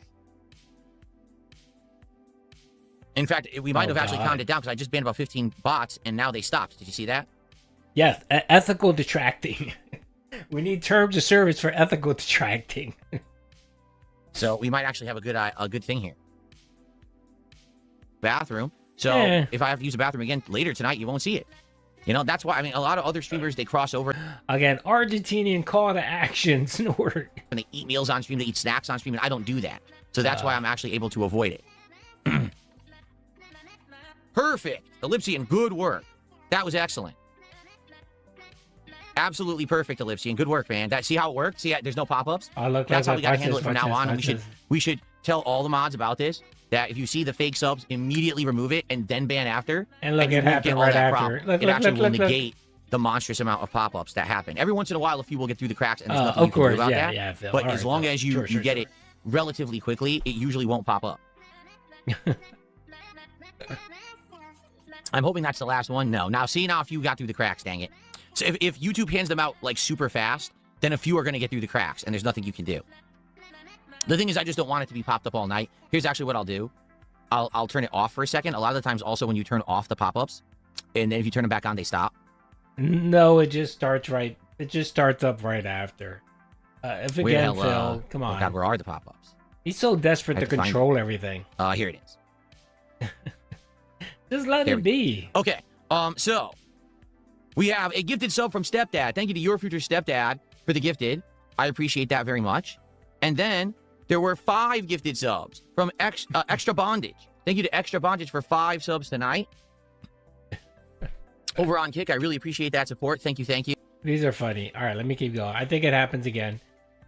In fact, we might have actually counted it down because I just banned about 15 bots, and now they stopped. Did you see that? Yes, ethical detracting. We need terms of service for ethical detracting. So we might actually have a good thing here. Bathroom. So if I have to use the bathroom again later tonight, you won't see it. That's why, a lot of other streamers, they cross over. Again, Argentinian call to action, snort. And they eat meals on stream, they eat snacks on stream, and I don't do that. So that's why I'm actually able to avoid it. Perfect. Ellipsian, good work. That was excellent. Absolutely perfect, Ellipsian. Good work, man. See how it worked? See, there's no pop-ups? That's how we got to handle it from now on. And we should tell all the mods about this, that if you see the fake subs, immediately remove it and then ban after. And look, it happened right after. It actually will negate the monstrous amount of pop-ups that happen. Every once in a while, a few will get through the cracks, and there's nothing you can do about that. Yeah, Phil. But as long as you get it relatively quickly, it usually won't pop up. I'm hoping that's the last one. No. Now, see, if you got through the cracks, dang it. So if YouTube hands them out, like, super fast, then a few are going to get through the cracks, and there's nothing you can do. The thing is, I just don't want it to be popped up all night. Here's actually what I'll do. I'll turn it off for a second. A lot of the times, also, when you turn off the pop-ups, and then if you turn them back on, they stop. No, it just starts right. It just starts up right after. If again, Phil, come on. Oh, God, where are the pop-ups? He's so desperate to control everything. Here it is. Just let it be. Okay. So we have a gifted sub from Stepdad. Thank you to your future stepdad for the gifted. I appreciate that very much. And then there were 5 gifted subs from Extra Bondage. Thank you to Extra Bondage for 5 subs tonight. Over on Kick, I really appreciate that support. Thank you, thank you. These are funny. All right, let me keep going. I think it happens again.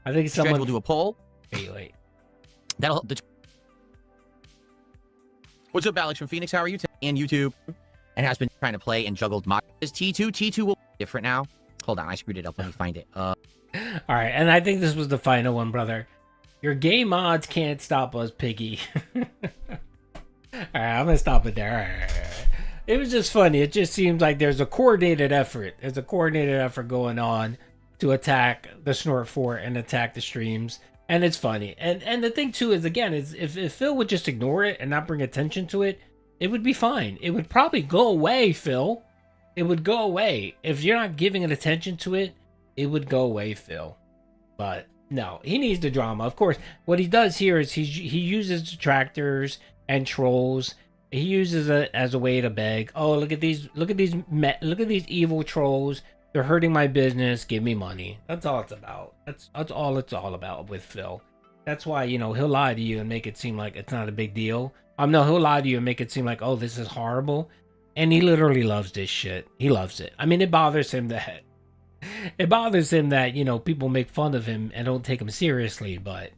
I think someone will do a poll. Wait. That'll help. What's up, Alex from Phoenix? How are you? And YouTube, and has been trying to play and juggled mod. Is T2? T2 will be different now. Hold on, I screwed it up. Let me find it. All right, and I think this was the final one, brother. Your gay mods can't stop us, Piggy. All right, I'm gonna stop it there. All right. It was just funny. It just seems like there's a coordinated effort. There's a coordinated effort going on to attack the Snort Fort and attack the streams. And it's funny. And the thing, too, is, again, is if Phil would just ignore it and not bring attention to it, it would be fine. It would probably go away, Phil. It would go away. If you're not giving it attention to it, it would go away, Phil. But, no, he needs the drama. Of course, what he does here is he uses detractors and trolls. He uses it as a way to beg. Oh, look at these evil trolls. They're hurting my business. Give me money. That's all it's about. That's all it's all about with Phil. That's why, he'll lie to you and make it seem like it's not a big deal. No, he'll lie to you and make it seem like, oh, this is horrible. And he literally loves this shit. He loves it. It bothers him that people make fun of him and don't take him seriously. But,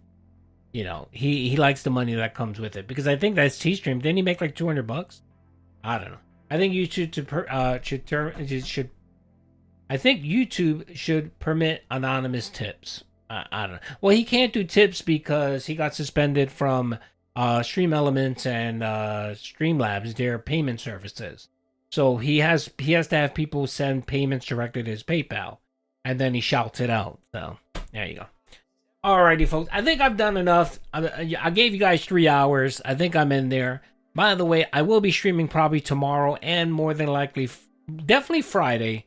he likes the money that comes with it. Because I think that's T-Stream. Didn't he make like $200? I don't know. I think YouTube should permit anonymous tips. I don't know. Well, he can't do tips because he got suspended from Stream Elements and Streamlabs, their payment services. So he has to have people send payments directly to his PayPal, and then he shouts it out. So there you go. Alrighty, folks. I think I've done enough. I gave you guys 3 hours. I think I'm in there. By the way, I will be streaming probably tomorrow and more than likely, definitely Friday.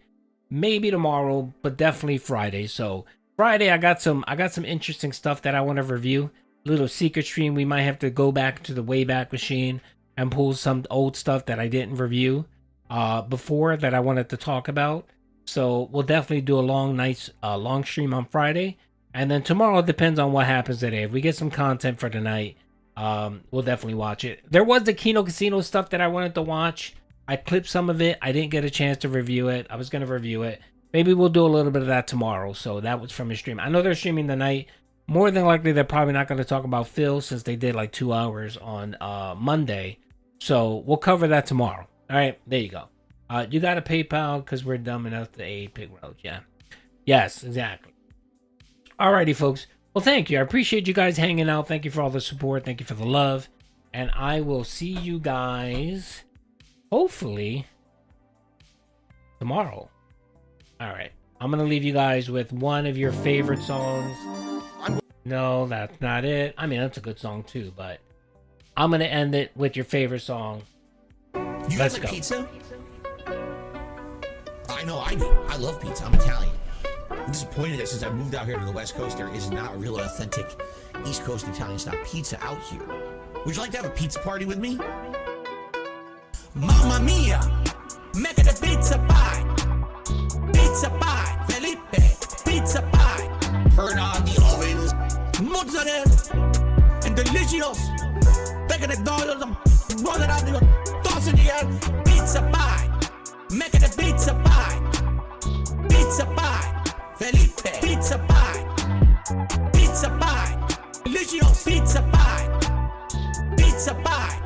Maybe tomorrow, but definitely Friday. So Friday, I got some interesting stuff that I want to review. Little secret stream. We might have to go back to the Wayback Machine and pull some old stuff that I didn't review before that I wanted to talk about. So we'll definitely do a long stream on Friday. And then tomorrow depends on what happens today. If we get some content for tonight, we'll definitely watch it. There was the Kino Casino stuff that I wanted to watch. I clipped some of it. I didn't get a chance to review it. I was going to review it. Maybe we'll do a little bit of that tomorrow. So that was from his stream. I know they're streaming tonight. More than likely, they're probably not going to talk about Phil since they did like 2 hours on Monday. So we'll cover that tomorrow. All right, there you go. You got a PayPal because we're dumb enough to aid Pig Road. Yeah. Yes, exactly. Alrighty, folks. Well, thank you. I appreciate you guys hanging out. Thank you for all the support. Thank you for the love. And I will see you guys, hopefully, tomorrow. All right. I'm going to leave you guys with one of your favorite songs. No, that's not it. I mean, that's a good song, too. But I'm going to end it with your favorite song. You Let's guys like go. pizza? I know I do. I love pizza. I'm Italian. I'm disappointed that since I moved out here to the West Coast, there is not a real authentic East Coast Italian style pizza out here. Would you like to have a pizza party with me? Mamma mia, make it a pizza pie. Pizza pie, Felipe, pizza pie. Turn on the ovens, mozzarella, and delicious. Take the dollars, roll it out, toss it in the air. Pizza pie, make it a pizza pie. Pizza pie. Felipe, pizza pie, pizza pie, delicious pizza pie, pizza pie,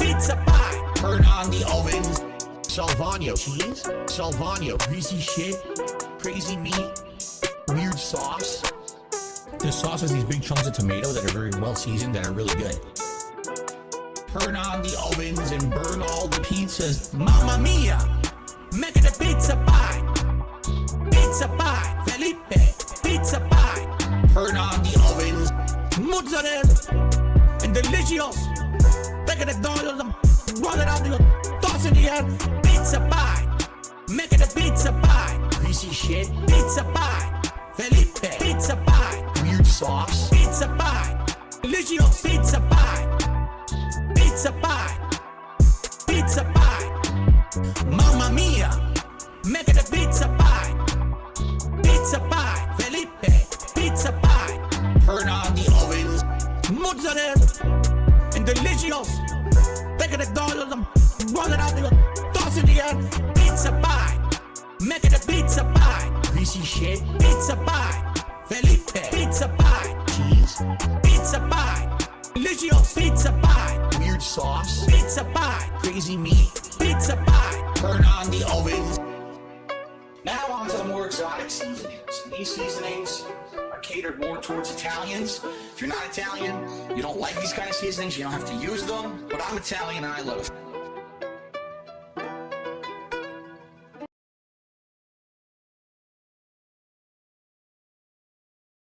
pizza pie. Turn on the ovens. Salvagno cheese, Salvagno greasy shit, crazy meat, weird sauce. The sauce has these big chunks of tomato that are very well seasoned that are really good. Turn on the ovens and burn all the pizzas. Mamma mia, make it a pizza pie. Pizza pie, Felipe, pizza pie. Turn on the ovens, mozzarella, and delicious. Take the dollars, roll it out, toss it in the air. Pizza pie, make it a pizza pie. Greasy shit, pizza pie. Felipe, pizza pie. Weird sauce, pizza pie. Delicious pizza pie. Pizza pie, pizza pie. Mamma mia, make it a pizza pie. Pizza pie, Felipe, pizza pie. Turn on the ovens, mozzarella, and delicious. Take the dollars, roll it out, toss it in the air. Pizza pie, make it a pizza pie. Greasy shit, pizza pie. Felipe, pizza pie. Cheese, pizza pie. Delicious pizza pie. Weird sauce, pizza pie. Crazy meat, pizza pie. Turn on the ovens. Now on to the more exotic seasonings. These seasonings are catered more towards Italians. If you're not Italian, you don't like these kind of seasonings, you don't have to use them. But I'm Italian and I love it.